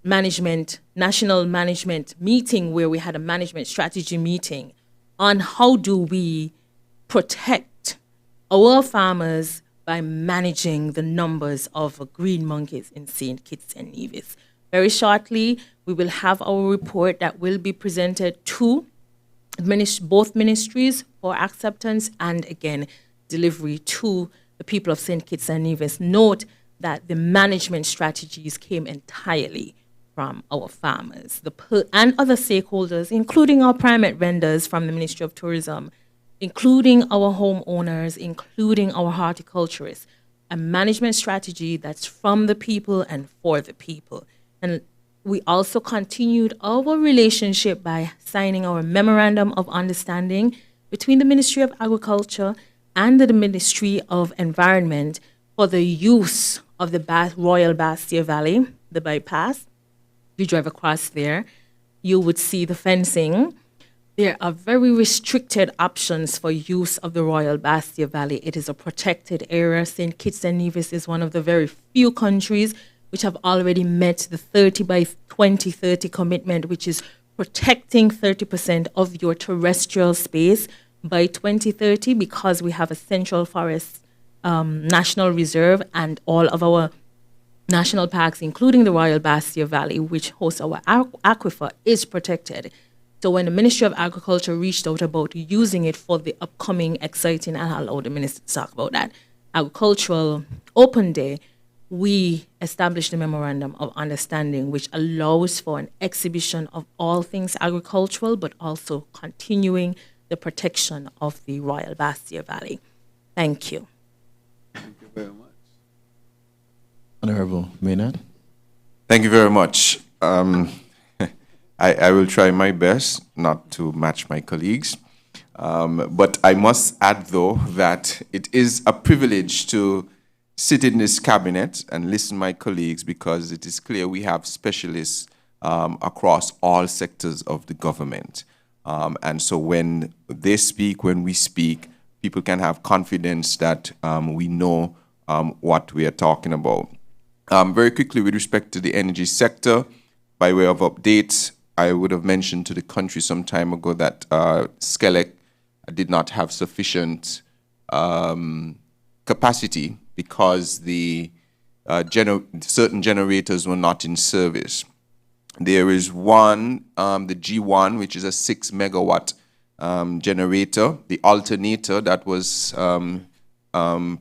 national management meeting, where we had a management strategy meeting on how do we protect our farmers by managing the numbers of green monkeys in St. Kitts and Nevis. Very shortly, we will have our report that will be presented to both ministries for acceptance and, again, delivery to the people of St. Kitts and Nevis. Note that the management strategies came entirely from our farmers and other stakeholders, including our primate vendors from the Ministry of Tourism, including our homeowners, including our horticulturists. A management strategy that's from the people and for the people. And we also continued our relationship by signing our Memorandum of Understanding between the Ministry of Agriculture and the Ministry of Environment for the use of the Royal Bastia Valley, the bypass. If you drive across there, you would see the fencing. There are very restricted options for use of the Royal Bastia Valley. It is a protected area. St. Kitts and Nevis is one of the very few countries which have already met the 30 by 2030 commitment, which is protecting 30% of your terrestrial space by 2030, because we have a Central Forest National Reserve and all of our national parks, including the Royal Bastia Valley, which hosts our aquifer, is protected. So when the Ministry of Agriculture reached out about using it for the upcoming exciting, and I'll allow the minister to talk about that, agricultural open day, we established a memorandum of understanding which allows for an exhibition of all things agricultural, but also continuing the protection of the Royal Bastia Valley. Thank you. Thank you very much. Honorable Maynard. Thank you very much. I will try my best not to match my colleagues. But I must add, though, that it is a privilege to sit in this cabinet and listen to my colleagues, because it is clear we have specialists across all sectors of the government. And so when they speak, when we speak, people can have confidence that we know what we are talking about. Very quickly, with respect to the energy sector, by way of updates, I would have mentioned to the country some time ago that Skelec did not have sufficient capacity because the certain generators were not in service. There is one, the G1, which is a 6 megawatt generator, the alternator that was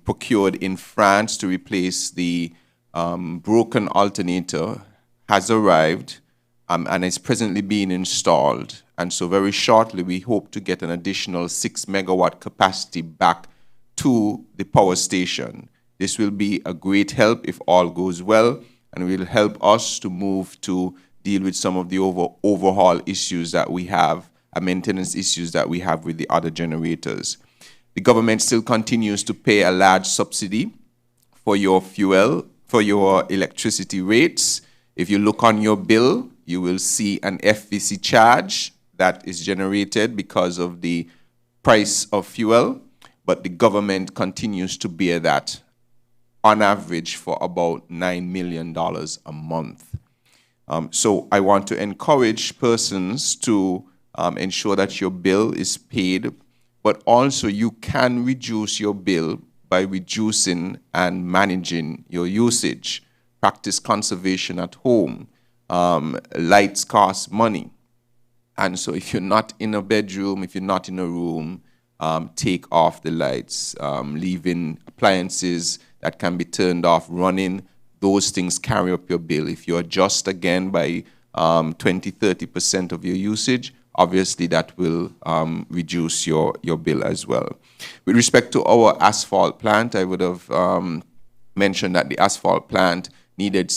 procured in France to replace the broken alternator, has arrived and is presently being installed. And so very shortly, we hope to get an additional 6 megawatt capacity back to the power station. This will be a great help if all goes well, and will help us to move to deal with some of the overhaul issues that we have, maintenance issues that we have with the other generators. The government still continues to pay a large subsidy for your fuel, for your electricity rates. If you look on your bill, you will see an FVC charge that is generated because of the price of fuel, but the government continues to bear that on average for about $9 million a month. So I want to encourage persons to ensure that your bill is paid, but also you can reduce your bill by reducing and managing your usage. Practice conservation at home. Lights cost money. And so if you're not in a bedroom, if you're not in a room, take off the lights, leaving appliances that can be turned off running. Those things carry up your bill. If you adjust again by 20-30% of your usage, obviously that will reduce your bill as well. With respect to our asphalt plant, I would have mentioned that the asphalt plant needed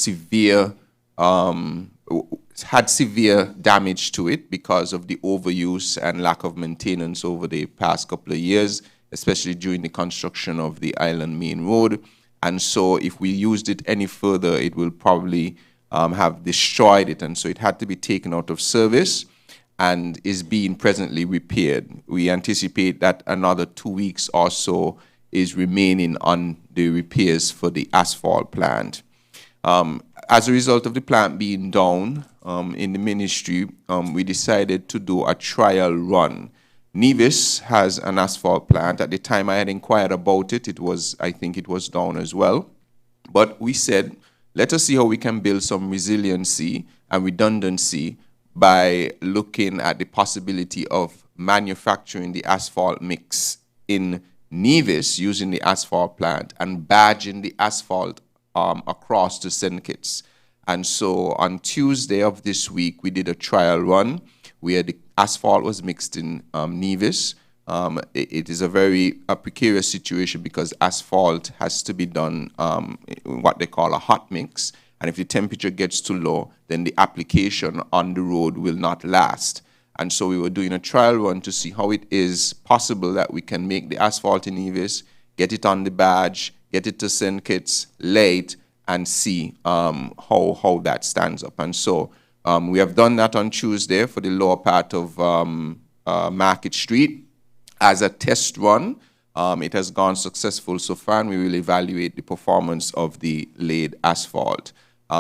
had severe damage to it because of the overuse and lack of maintenance over the past couple of years, especially during the construction of the Island Main Road. And so if we used it any further, it will probably have destroyed it. And so it had to be taken out of service and is being presently repaired. We anticipate that another 2 weeks or so is remaining on the repairs for the asphalt plant. As a result of the plant being down in the ministry, we decided to do a trial run. Nevis has an asphalt plant. At the time I had inquired about it, I think it was down as well. But we said, let us see how we can build some resiliency and redundancy by looking at the possibility of manufacturing the asphalt mix in Nevis using the asphalt plant and badging the asphalt across to St. Kitts. And so on Tuesday of this week, we did a trial run where the asphalt was mixed in Nevis. It is a very precarious situation because asphalt has to be done in what they call a hot mix. And if the temperature gets too low, then the application on the road will not last. And so we were doing a trial run to see how it is possible that we can make the asphalt in Nevis, get it on the badge, get it to St. Kitts, lay it, and see how that stands up. And so we have done that on Tuesday for the lower part of Market Street as a test run. It has gone successful so far, and we will evaluate the performance of the laid asphalt.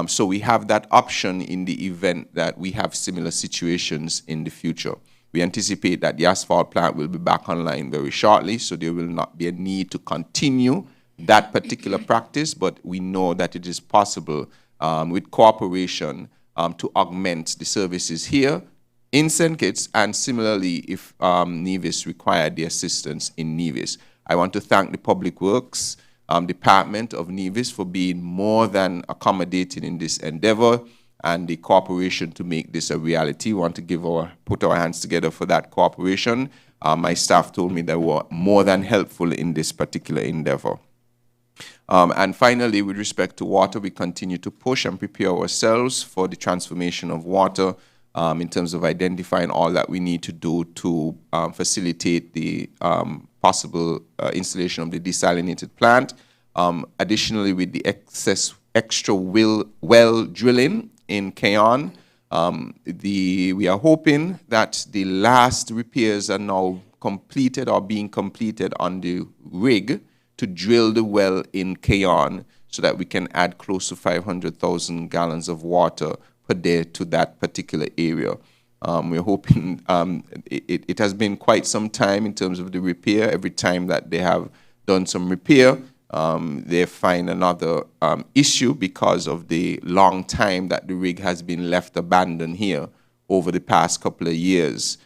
So we have that option in the event that we have similar situations in the future. We anticipate that the asphalt plant will be back online very shortly, so there will not be a need to continue that particular practice, but we know that it is possible with cooperation to augment the services here in St. Kitts, and similarly if Nevis required the assistance in Nevis. I want to thank the Public Works Department of Nevis for being more than accommodating in this endeavor and the cooperation to make this a reality. We want to put our hands together for that cooperation. My staff told me they were more than helpful in this particular endeavor. And finally, with respect to water, we continue to push and prepare ourselves for the transformation of water in terms of identifying all that we need to do to facilitate the possible installation of the desalinated plant. Additionally, with the extra well drilling in Keon, we are hoping that the last repairs are now completed or being completed on the rig to drill the well in Keon so that we can add close to 500,000 gallons of water per day to that particular area. We're hoping, it has been quite some time in terms of the repair. Every time that they have done some repair, they find another issue because of the long time that the rig has been left abandoned here over the past couple of years.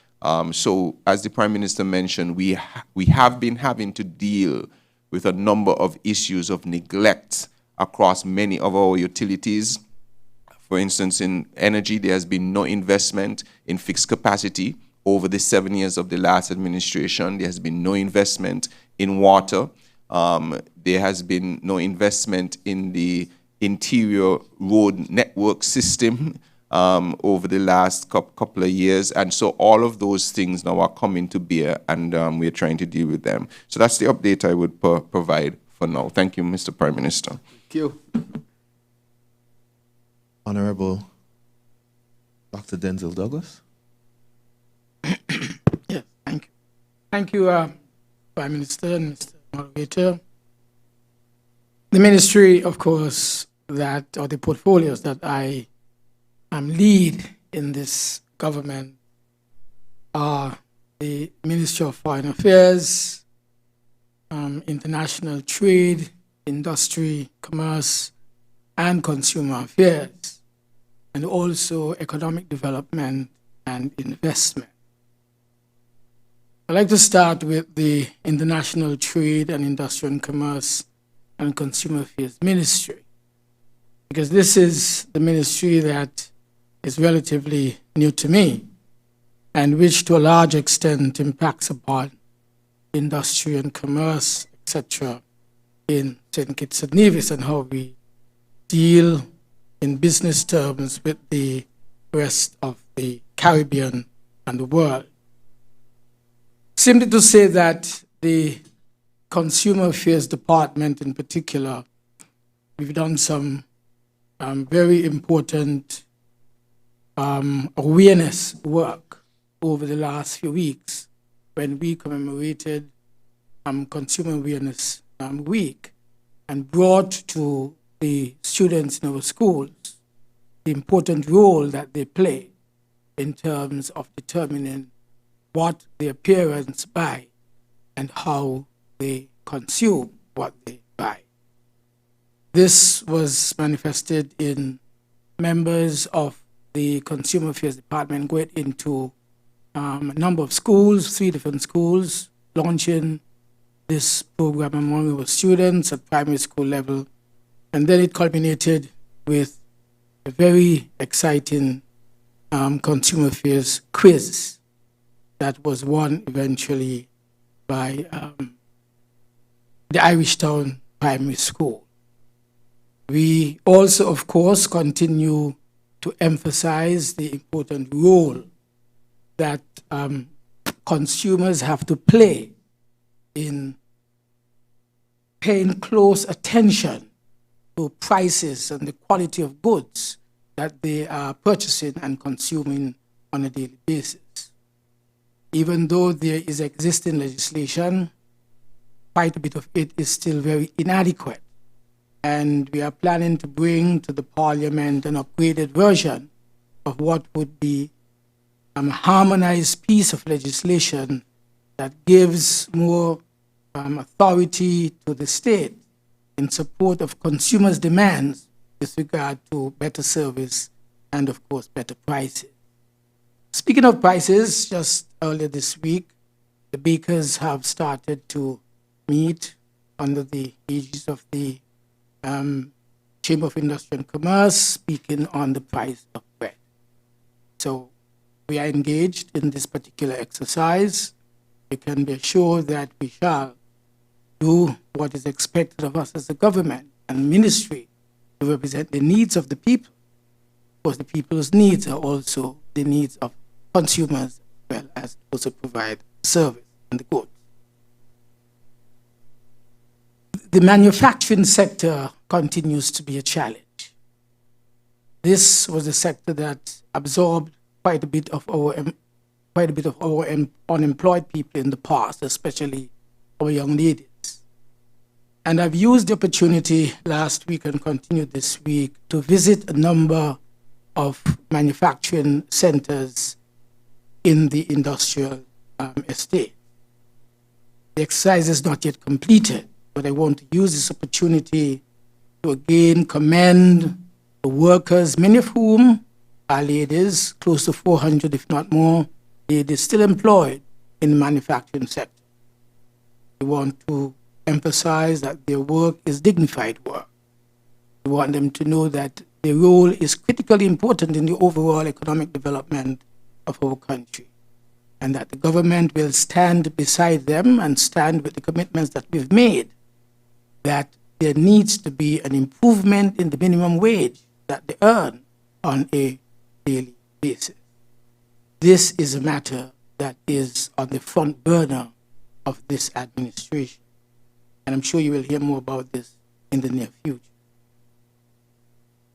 So as the Prime Minister mentioned, we have been having to deal with a number of issues of neglect across many of our utilities. For instance, in energy, there has been no investment in fixed capacity over the 7 years of the last administration. There has been no investment in water. There has been no investment in the interior road network system over the last couple of years. And so all of those things now are coming to bear, and we're trying to deal with them. So that's the update I would provide for now. Thank you, Mr. Prime Minister. Thank you. Honorable Dr. Denzel Douglas. Yes, thank you. Thank you, Prime Minister and Mr. Moderator. The ministry, of course, or the portfolios that I am lead in this government are the Ministry of Foreign Affairs, International Trade, Industry, Commerce, and Consumer Affairs, and also Economic Development and Investment. I'd like to start with the International Trade and Industry and Commerce and Consumer Affairs Ministry, because this is the ministry that is relatively new to me and which to a large extent impacts upon industry and commerce, etc., in St. Kitts and Nevis, and how we deal in business terms with the rest of the Caribbean and the world. Simply to say that the Consumer Affairs Department in particular, we've done some very important awareness work over the last few weeks when we commemorated Consumer Awareness Week and brought to the students in our schools the important role that they play in terms of determining what their parents buy and how they consume what they buy. This was manifested in members of the Consumer Affairs Department going into a number of schools, 3 different schools, launching this program among our students at primary school level. And then it culminated with a very exciting consumer affairs quiz that was won eventually by the Irishtown Primary School. We also, of course, continue to emphasize the important role that consumers have to play in paying close attention to prices and the quality of goods that they are purchasing and consuming on a daily basis. Even though there is existing legislation, quite a bit of it is still very inadequate. And we are planning to bring to the Parliament an upgraded version of what would be a harmonized piece of legislation that gives more authority to the state in support of consumers' demands with regard to better service and, of course, better prices. Speaking of prices, just earlier this week, the bakers have started to meet under the aegis of the Chamber of Industry and Commerce, speaking on the price of bread. So we are engaged in this particular exercise. You can be assured that we shall do what is expected of us as a government and ministry to represent the needs of the people, because the people's needs are also the needs of consumers, as well as those who provide service and the goods. The manufacturing sector continues to be a challenge. This was a sector that absorbed quite a bit of our unemployed people in the past, especially our young ladies. And I've used the opportunity last week and continued this week to visit a number of manufacturing centers in the industrial estate. The exercise is not yet completed, but I want to use this opportunity to again commend the workers, many of whom are ladies, close to 400, if not more, ladies still employed in the manufacturing sector. We want to emphasize that their work is dignified work. We want them to know that their role is critically important in the overall economic development of our country, and that the government will stand beside them and stand with the commitments that we've made, that there needs to be an improvement in the minimum wage that they earn on a daily basis. This is a matter that is on the front burner of this administration, and I'm sure you will hear more about this in the near future.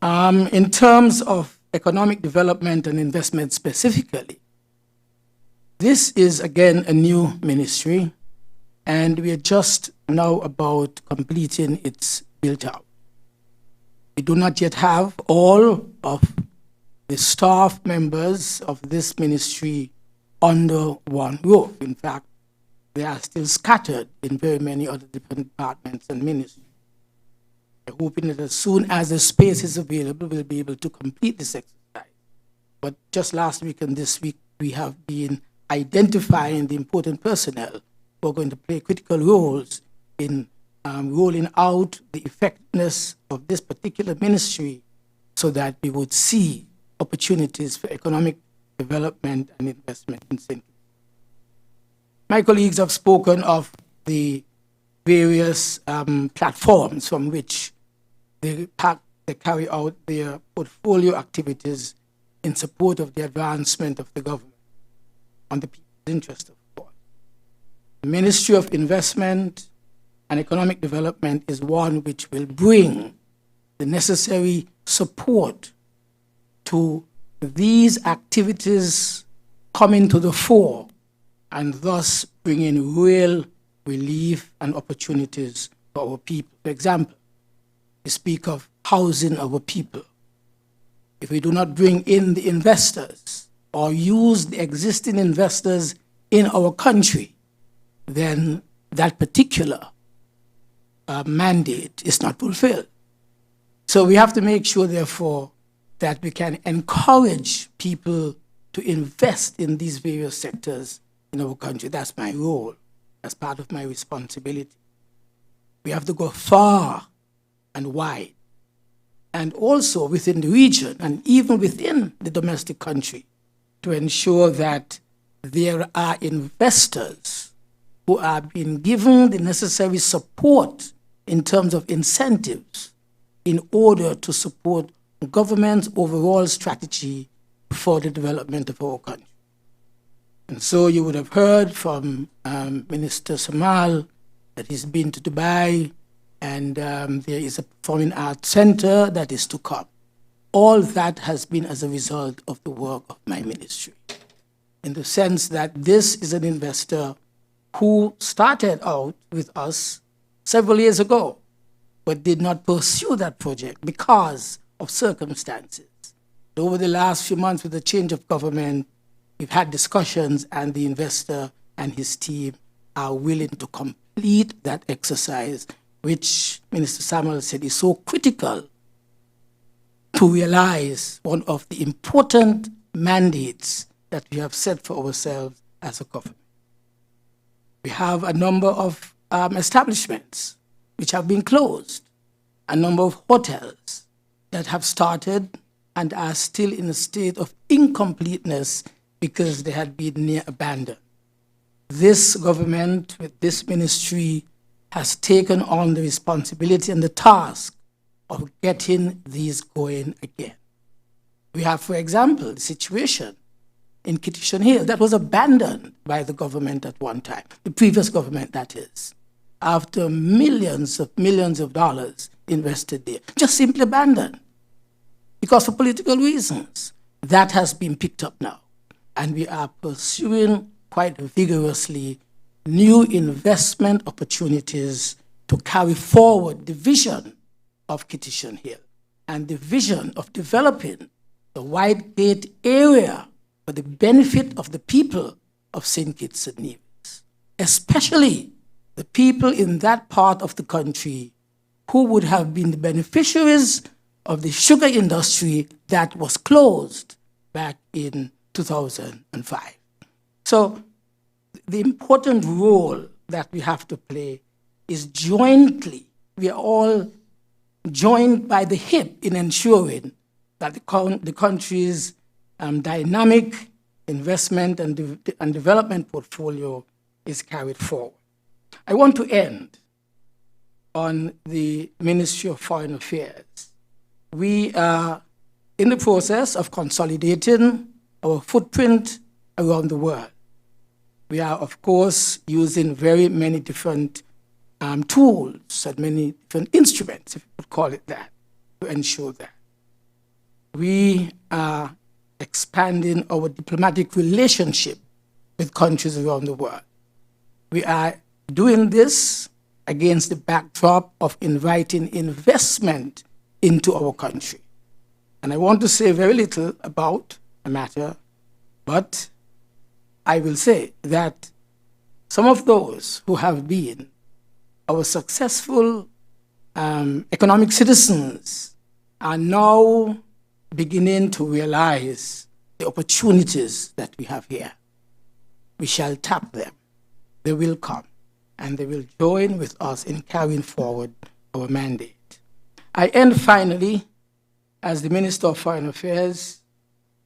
In terms of economic development and investment specifically, this is again a new ministry, and we are just now about completing its build-out. We do not yet have all of the staff members of this ministry under one roof. In fact, they are still scattered in very many other different departments and ministries. I'm hoping that as soon as the space is available, we'll be able to complete this exercise. But just last week and this week, we have been identifying the important personnel who are going to play critical roles in rolling out the effectiveness of this particular ministry so that we would see opportunities for economic development and investment in St. Kitts. My colleagues have spoken of the various platforms from which they carry out their portfolio activities in support of the advancement of the government on the people's interest, of course. The Ministry of Investment and Economic Development is one which will bring the necessary support to these activities coming to the fore and thus bringing real relief and opportunities for our people. For example, we speak of housing our people. If we do not bring in the investors or use the existing investors in our country, then that particular mandate is not fulfilled. So we have to make sure, therefore, that we can encourage people to invest in these various sectors in our country. That's my role. That's part of my responsibility. We have to go far and wide, and also within the region and even within the domestic country, to ensure that there are investors who are being given the necessary support in terms of incentives in order to support the government's overall strategy for the development of our country. And so you would have heard from Minister Samal that he's been to Dubai and there is a performing arts center that is to come. All that has been as a result of the work of my ministry, in the sense that this is an investor who started out with us several years ago, but did not pursue that project because of circumstances. Over the last few months, with the change of government, we've had discussions, and the investor and his team are willing to complete that exercise, which Minister Samuel said is so critical to realize one of the important mandates that we have set for ourselves as a government. We have a number of establishments which have been closed, a number of hotels that have started and are still in a state of incompleteness because they had been near abandoned. This government, with this ministry, has taken on the responsibility and the task of getting these going again. We have, for example, the situation in Kittitian Hill that was abandoned by the government at one time, the previous government, that is, after millions of dollars invested there, just simply abandoned because of political reasons. That has been picked up now, and we are pursuing quite vigorously new investment opportunities to carry forward the vision of Kittitian Hill and the vision of developing the White Gate area for the benefit of the people of St. Kitts and Nevis, especially the people in that part of the country who would have been the beneficiaries of the sugar industry that was closed back in 2005. So the important role that we have to play is jointly, we are all joined by the hip in ensuring that the country's dynamic investment and development portfolio is carried forward. I want to end on the Ministry of Foreign Affairs. We are in the process of consolidating our footprint around the world. We are, of course, using very many different tools and many different instruments, if you could call it that, to ensure that. We are expanding our diplomatic relationship with countries around the world. We are doing this against the backdrop of inviting investment into our country. And I want to say very little about the matter, but I will say that some of those who have been our successful economic citizens are now beginning to realize the opportunities that we have here. We shall tap them. They will come, and they will join with us in carrying forward our mandate. I end finally, as the Minister of Foreign Affairs,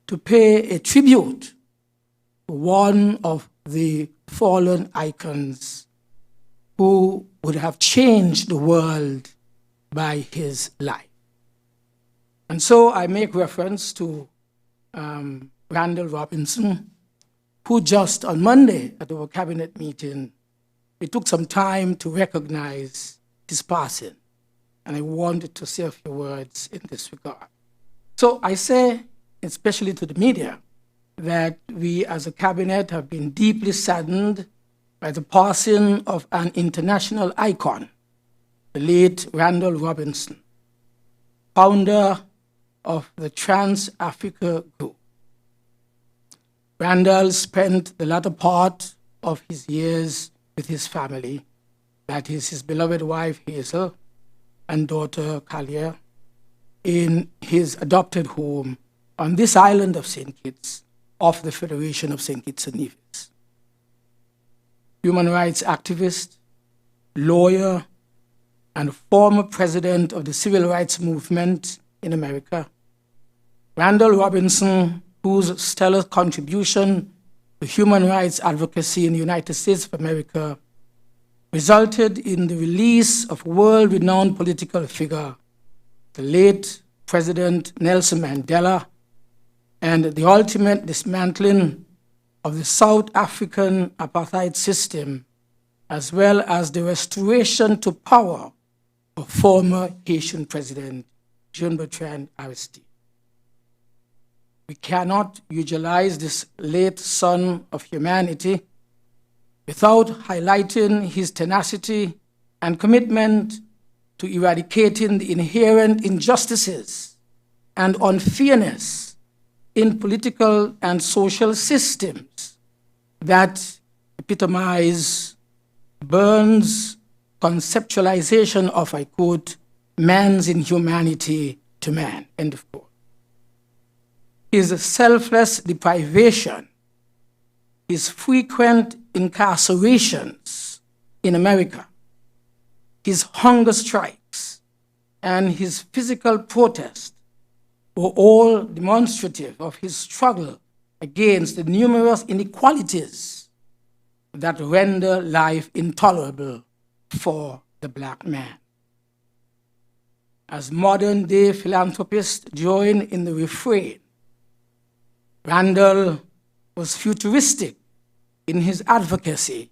to pay a tribute to one of the fallen icons who would have changed the world by his life. And so I make reference to Randall Robinson, who just on Monday at our cabinet meeting, we took some time to recognize his passing. And I wanted to say a few words in this regard. So I say, especially to the media, that we as a cabinet have been deeply saddened by the passing of an international icon, the late Randall Robinson, founder of the Trans-Africa Group. Randall spent the latter part of his years with his family, that is his beloved wife Hazel and daughter Kalia, in his adopted home on this island of St. Kitts, of the Federation of St. Kitts and Nevis. Human rights activist, lawyer, and former president of the civil rights movement in America, Randall Robinson, whose stellar contribution to human rights advocacy in the United States of America resulted in the release of world-renowned political figure, the late President Nelson Mandela, and the ultimate dismantling of the South African apartheid system, as well as the restoration to power of former Haitian President Jean-Bertrand Aristide. We cannot utilize this late son of humanity without highlighting his tenacity and commitment to eradicating the inherent injustices and unfairness in political and social systems that epitomize Burns' conceptualization of, I quote, man's inhumanity to man, end of quote. His selfless deprivation, his frequent incarcerations in America, his hunger strikes, and his physical protest were all demonstrative of his struggle against the numerous inequalities that render life intolerable for the Black man. As modern-day philanthropists join in the refrain, Randall was futuristic in his advocacy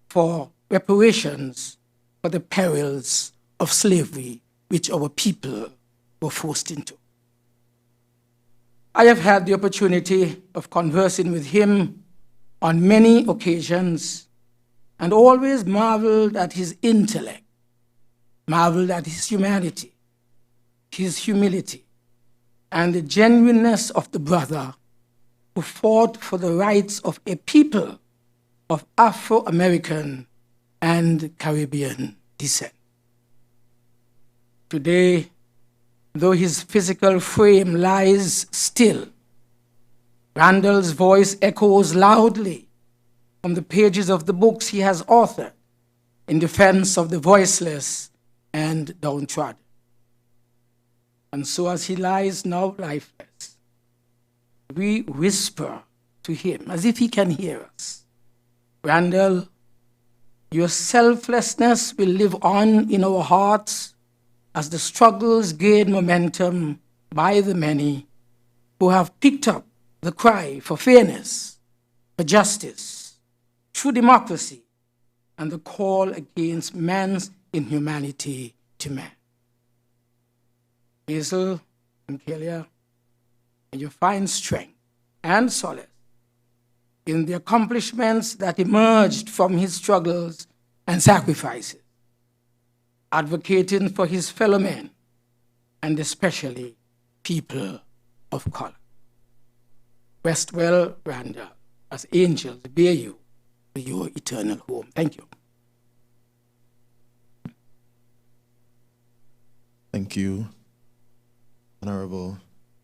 for reparations for the perils of slavery which our people were forced into. I have had the opportunity of conversing with him on many occasions and always marveled at his intellect, marveled at his humanity, his humility, and the genuineness of the brother who fought for the rights of a people of Afro-American and Caribbean descent. Today, though his physical frame lies still, Randall's voice echoes loudly from the pages of the books he has authored in defense of the voiceless and downtrodden. And so as he lies now lifeless, we whisper to him as if he can hear us, Randall, your selflessness will live on in our hearts as the struggles gain momentum by the many who have picked up the cry for fairness, for justice, true democracy, and the call against man's inhumanity to man. Hazel and Kelia, and you find strength and solace in the accomplishments that emerged from his struggles and sacrifices, advocating for his fellow men, and especially people of color. Rest well, Randall, as angels bear you to your eternal home. Thank you. Thank you, Honorable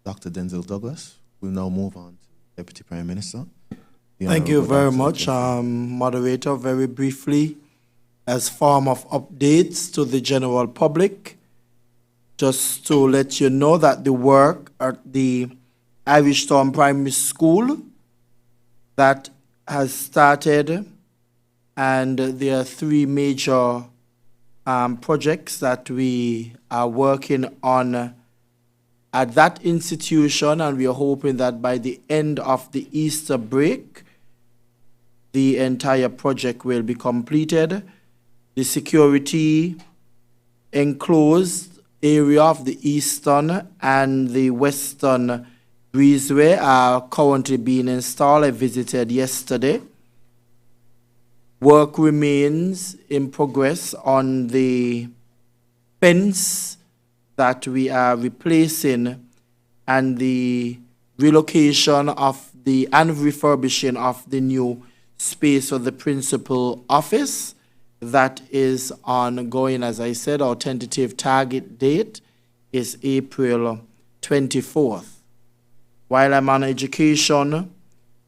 Dr. Denzel Douglas. We'll now move on to Deputy Prime Minister. Thank you very much, Moderator. Very briefly, as form of updates to the general public, just to let you know that the work at the Irish Town Primary School that has started, and there are three major projects that we are working on at that institution, and we are hoping that by the end of the Easter break, the entire project will be completed. The security enclosed area of the eastern and the western breezeway are currently being installed. I visited yesterday. Work remains in progress on the fence that we are replacing and the relocation of the and refurbishing of the new space for the principal office. That is ongoing. As I said, our tentative target date is April 24th. While I'm on education,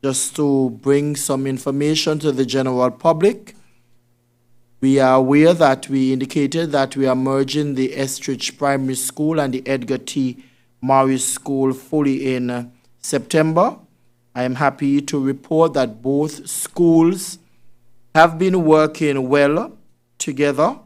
just to bring some information to the general public, we are aware that we indicated that we are merging the Estridge Primary School and the Edgar T. Morris School fully in September. I am happy to report that both schools have been working well together.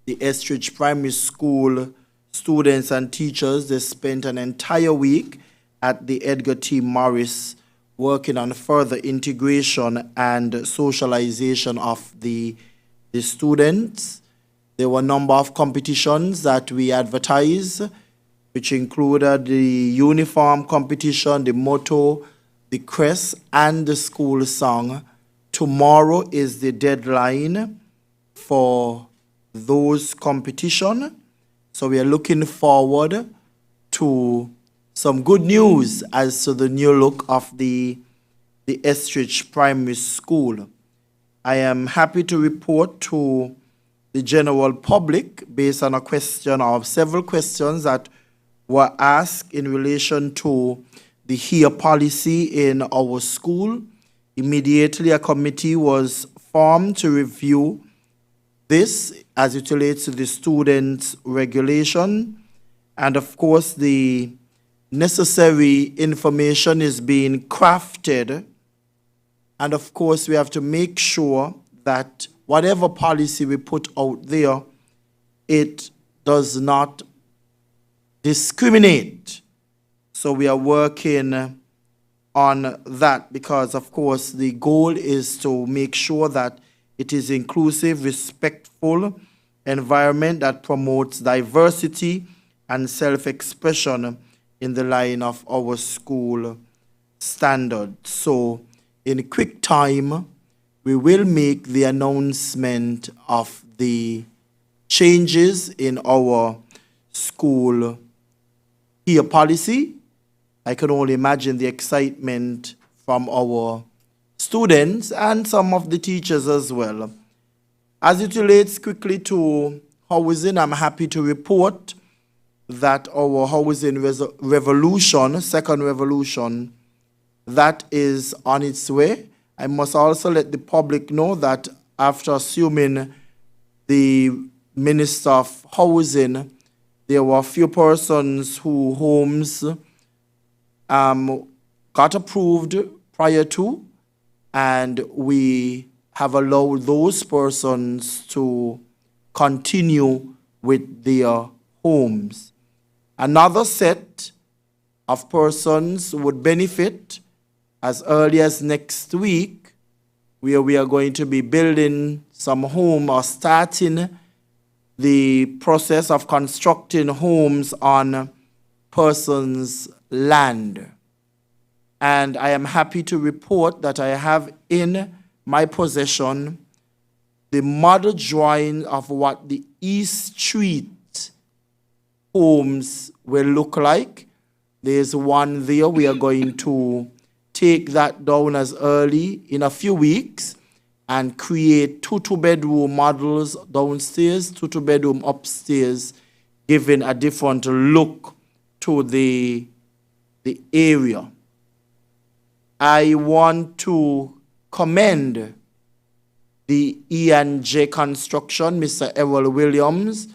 The Estridge Primary School students and teachers, they spent an entire week at the Edgar T. Morris working on further integration and socialization of the students. There were a number of competitions that we advertised, which included the uniform competition, the motto, the crest, and the school song. Tomorrow is the deadline for those competitions. So we are looking forward to some good news as to the new look of the Estridge Primary School. I am happy to report to the general public, based on a question or several questions that were asked in relation to the HERE policy in our school. Immediately, a committee was formed to review this as it relates to the students' regulation. And of course, the necessary information is being crafted. And of course, we have to make sure that whatever policy we put out there, it does not discriminate. So we are working on that because, of course, the goal is to make sure that it is inclusive, respectful environment that promotes diversity and self-expression in the line of our school standards. So in quick time, we will make the announcement of the changes in our school HERE policy. I can only imagine the excitement from our students and some of the teachers as well. As it relates quickly to housing, I'm happy to report that our housing revolution, second revolution, that is on its way. I must also let the public know that after assuming the Minister of Housing, there were a few persons whose homes got approved prior to, and we have allowed those persons to continue with their homes. Another set of persons would benefit as early as next week, where we are going to be building some home or starting the process of constructing homes on persons' land. And I am happy to report that I have in my possession the model drawing of what the East Street homes will look like. There's one there. We are going to take that down as early in a few weeks and create two-bedroom models downstairs, two-bedroom upstairs, giving a different look to the area. I want to commend the E&J Construction, Mr. Errol Williams,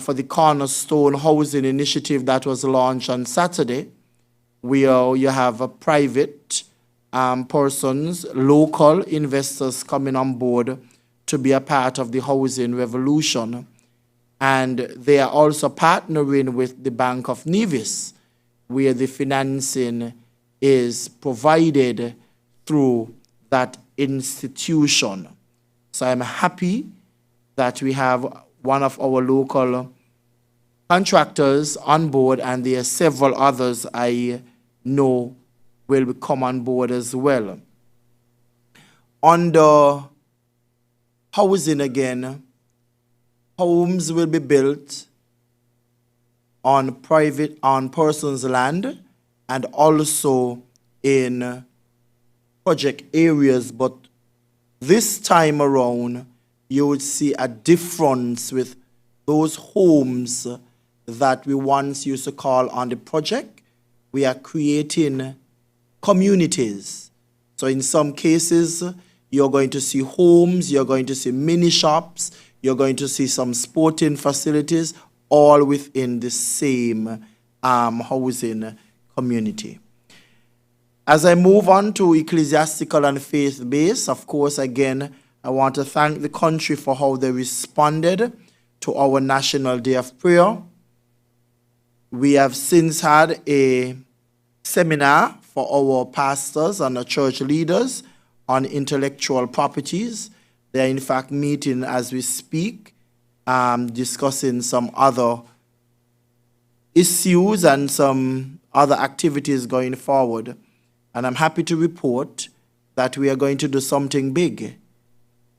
for the Cornerstone Housing Initiative that was launched on Saturday, where you have a private persons, local investors coming on board to be a part of the housing revolution. And they are also partnering with the Bank of Nevis, where the financing is provided through that institution. So I'm happy that we have one of our local contractors on board, and there are several others I know will come on board as well. Under housing again, homes will be built on persons' land and also in project areas, but this time around, you would see a difference with those homes that we once used to call on the project. We are creating communities. So in some cases, you're going to see homes, you're going to see mini shops, you're going to see some sporting facilities, all within the same housing community. As I move on to ecclesiastical and faith-based, of course, again, I want to thank the country for how they responded to our National Day of Prayer. We have since had a seminar for our pastors and our church leaders on intellectual properties. They are in fact meeting as we speak, discussing some other issues and some other activities going forward. And I'm happy to report that we are going to do something big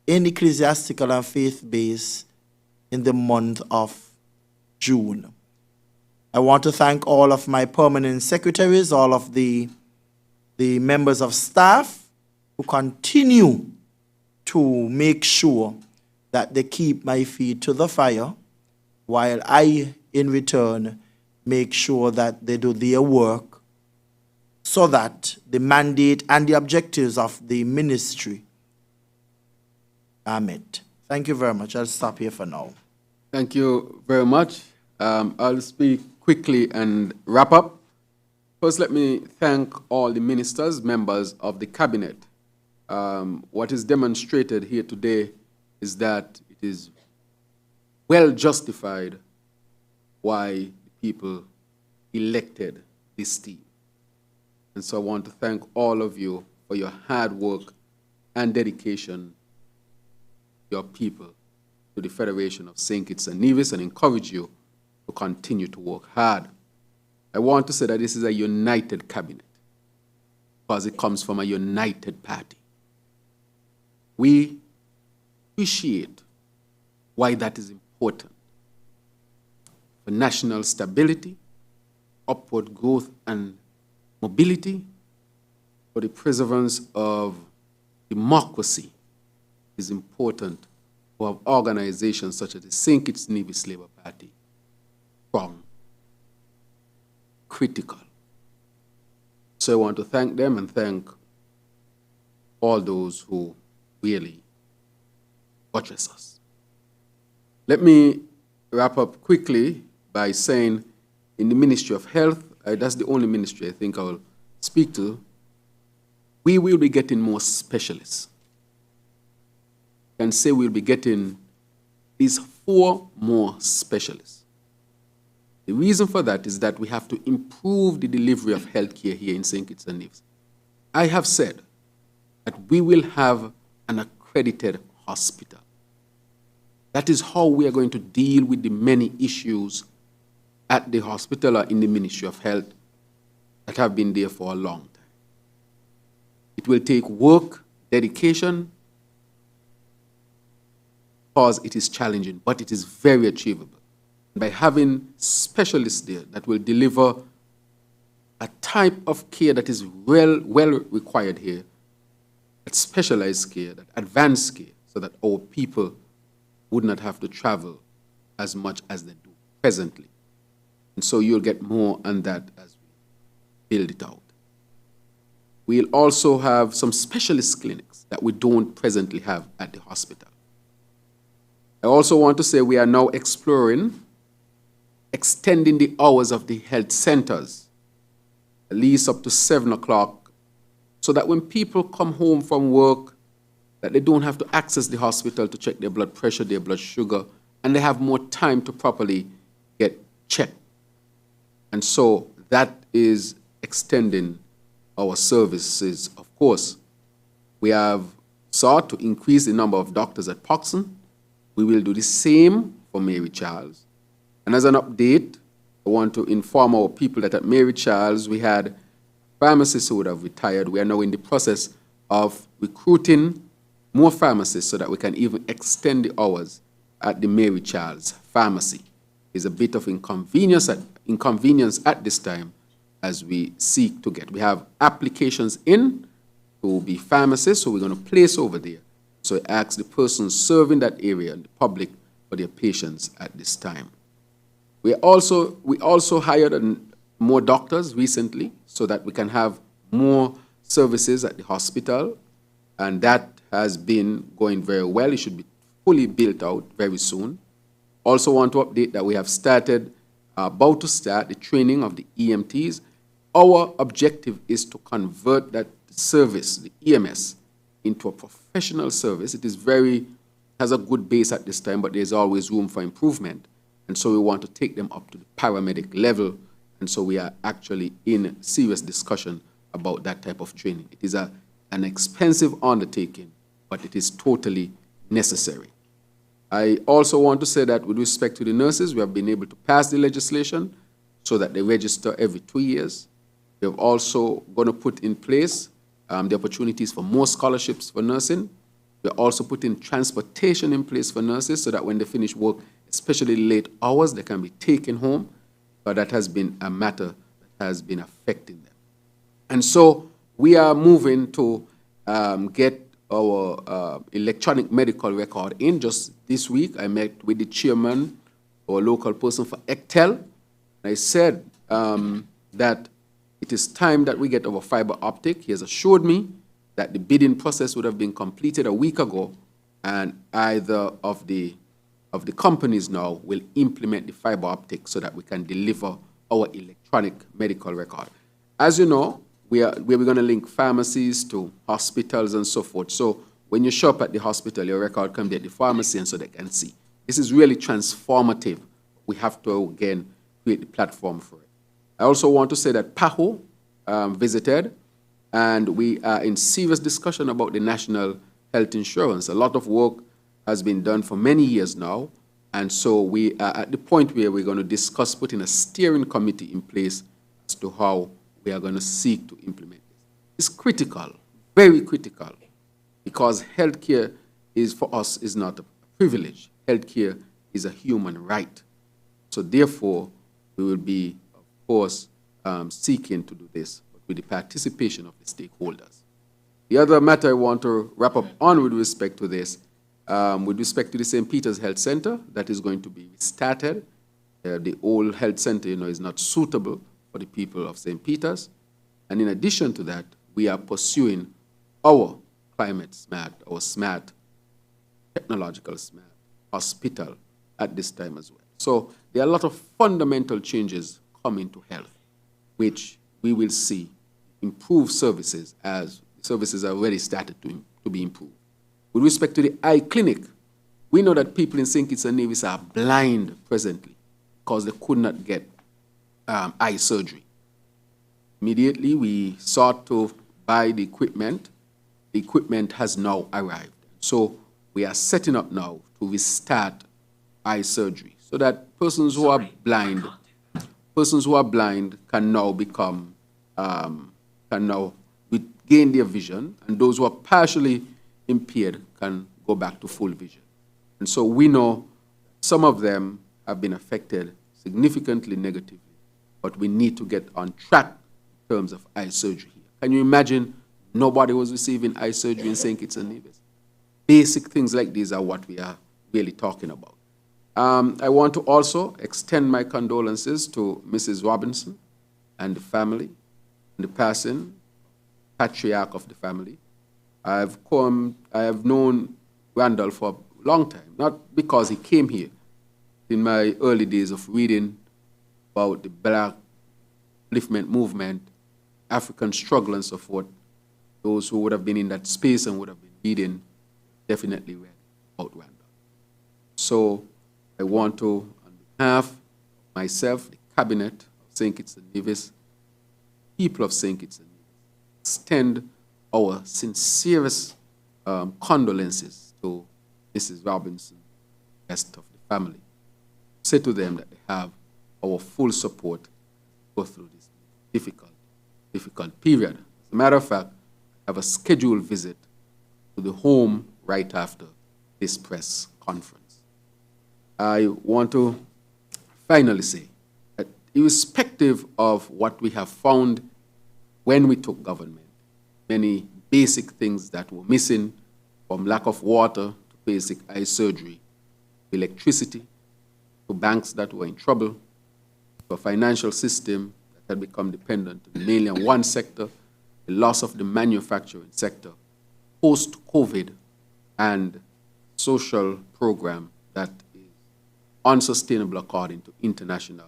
in ecclesiastical and faith-based in the month of June. I want to thank all of my permanent secretaries, all of the members of staff who continue to make sure that they keep my feet to the fire, while I, in return, make sure that they do their work so that the mandate and the objectives of the ministry are met. Thank you very much. I'll stop here for now. Thank you very much. I'll speak quickly and wrap up. First, let me thank all the ministers, members of the cabinet. What is demonstrated here today is that it is well justified why the people elected this team. And so I want to thank all of you for your hard work and dedication, your people, to the Federation of St. Kitts and Nevis, and encourage you to continue to work hard. I want to say that this is a united cabinet because it comes from a united party. We appreciate why that is important for national stability, upward growth and mobility, for the preservance of democracy. It is important to have organizations such as the St. Kitts Nevis Labour Party strong, critical. So I want to thank them and thank all those who really buttress us. Let me wrap up quickly by saying in the Ministry of Health, that's the only ministry I think I will speak to, we will be getting more specialists. I can say we'll be getting these 4 more specialists. The reason for that is that we have to improve the delivery of healthcare here in St. Kitts and Nevis. I have said that we will have an accredited hospital. That is how we are going to deal with the many issues at the hospital or in the Ministry of Health that have been there for a long time. It will take work, dedication, because it is challenging, but it is very achievable. By having specialists there that will deliver a type of care that is well required here, that specialized care, that advanced care, so that our people would not have to travel as much as they do presently. And so you'll get more on that as we build it out. We'll also have some specialist clinics that we don't presently have at the hospital. I also want to say we are now exploring extending the hours of the health centers, at least up to 7 o'clock, so that when people come home from work, that they don't have to access the hospital to check their blood pressure, their blood sugar, and they have more time to properly get checked. And so that is extending our services, of course. We have sought to increase the number of doctors at Poxon. We will do the same for Mary Charles. And as an update, I want to inform our people that at Mary Charles, we had pharmacists who would have retired. We are now in the process of recruiting more pharmacists so that we can even extend the hours at the Mary Charles pharmacy. It's a bit of inconvenience at this time as we seek to get. We have applications in to be pharmacists, so we're going to place over there. So I ask the person serving that area and the public for their patients at this time. We also hired more doctors recently so that we can have more services at the hospital, and that has been going very well. It should be fully built out very soon. Also want to update that we have about to start the training of the EMTs. Our objective is to convert that service, the EMS, into a professional service. It has a good base at this time, but there's always room for improvement. And so we want to take them up to the paramedic level. And so we are actually in serious discussion about that type of training. It is an expensive undertaking, but it is totally necessary. I also want to say that with respect to the nurses, we have been able to pass the legislation so that they register every 2 years. We have also going to put in place the opportunities for more scholarships for nursing. We're also putting transportation in place for nurses so that when they finish work, especially late hours, they can be taken home. But that has been a matter that has been affecting them. And so we are moving to get our electronic medical record in. Just this week, I met with the chairman, our local person for ECTEL. I said that it is time that we get our fiber optic. He has assured me that the bidding process would have been completed a week ago, and either of the companies now will implement the fiber optic so that we can deliver our electronic medical record. As you know, we're going to link pharmacies to hospitals and so forth. So when you shop at the hospital, your record can be at the pharmacy, and so they can see. This is really transformative. We have to, again, create the platform for it. I also want to say that PAHO visited, and we are in serious discussion about the national health insurance. A lot of work has been done for many years now, and so we are at the point where we're going to discuss putting a steering committee in place as to how we are going to seek to implement this. It's critical, very critical, because healthcare for us is not a privilege. Healthcare is a human right. So therefore, we will be, of course, seeking to do this, but with the participation of the stakeholders. The other matter I want to wrap up on with respect to this, with respect to the St. Peter's Health Center, that is going to be restarted. The old health center, is not suitable for the people of St. Peter's. And in addition to that, we are pursuing our climate smart, our smart, technological smart hospital at this time as well. So there are a lot of fundamental changes coming to health, which we will see improve services as services are already started to be improved. With respect to the eye clinic, we know that people in St. Kitts and Nevis are blind presently because they could not get eye surgery. Immediately, we sought to buy the equipment. The equipment has now arrived. So we are setting up now to restart eye surgery so that persons who are blind can now become, gain their vision, and those who are partially impaired can go back to full vision. And so we know some of them have been affected significantly negatively, but we need to get on track in terms of eye surgery here. Can you imagine nobody was receiving eye surgery in St. Kitts and Nevis? Basic things like these are what we are really talking about. I want to also extend my condolences to Mrs. Robinson and the family, and the passing, patriarch of the family. I have known Randall for a long time, not because he came here. In my early days of reading about the Black upliftment movement, African struggle and so forth, those who would have been in that space and would have been reading definitely read about Randall. So I want to, on behalf of myself, the cabinet of St. Kitts and Nevis, people of St. Kitts and Nevis, extend our sincerest condolences to Mrs. Robinson, the rest of the family. Say to them that they have our full support to go through this difficult period. As a matter of fact, I have a scheduled visit to the home right after this press conference. I want to finally say that irrespective of what we have found when we took government, many basic things that were missing, from lack of water to basic eye surgery, electricity, to banks that were in trouble, to a financial system that had become dependent mainly on one sector, the loss of the manufacturing sector, post-COVID, and social program that is unsustainable according to international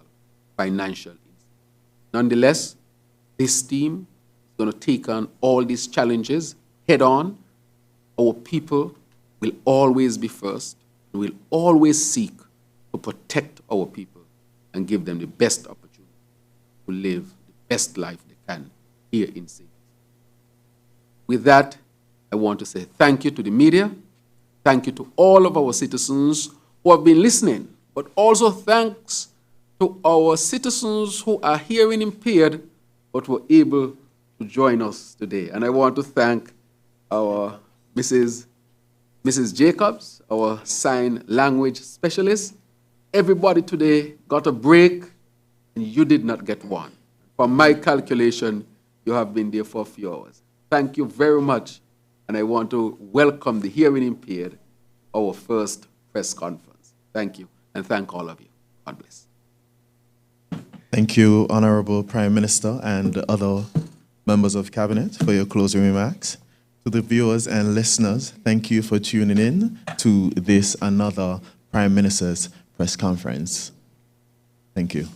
financial institutions. Nonetheless, this team is going to take on all these challenges head on. Our people will always be first. We will always seek to protect our people and give them the best opportunity to live the best life they can here in St. Kitts. With that, I want to say thank you to the media. Thank you to all of our citizens who have been listening, but also thanks to our citizens who are hearing impaired but were able to join us today. And I want to thank our Mrs. Jacobs, our sign language specialist. Everybody today got a break, and you did not get one. From my calculation, you have been there for a few hours. Thank you very much, and I want to welcome the hearing impaired, our first press conference. Thank you, and thank all of you. God bless. Thank you, Honorable Prime Minister and other members of Cabinet, for your closing remarks. To the viewers and listeners, thank you for tuning in to this another Prime Minister's press conference. Thank you.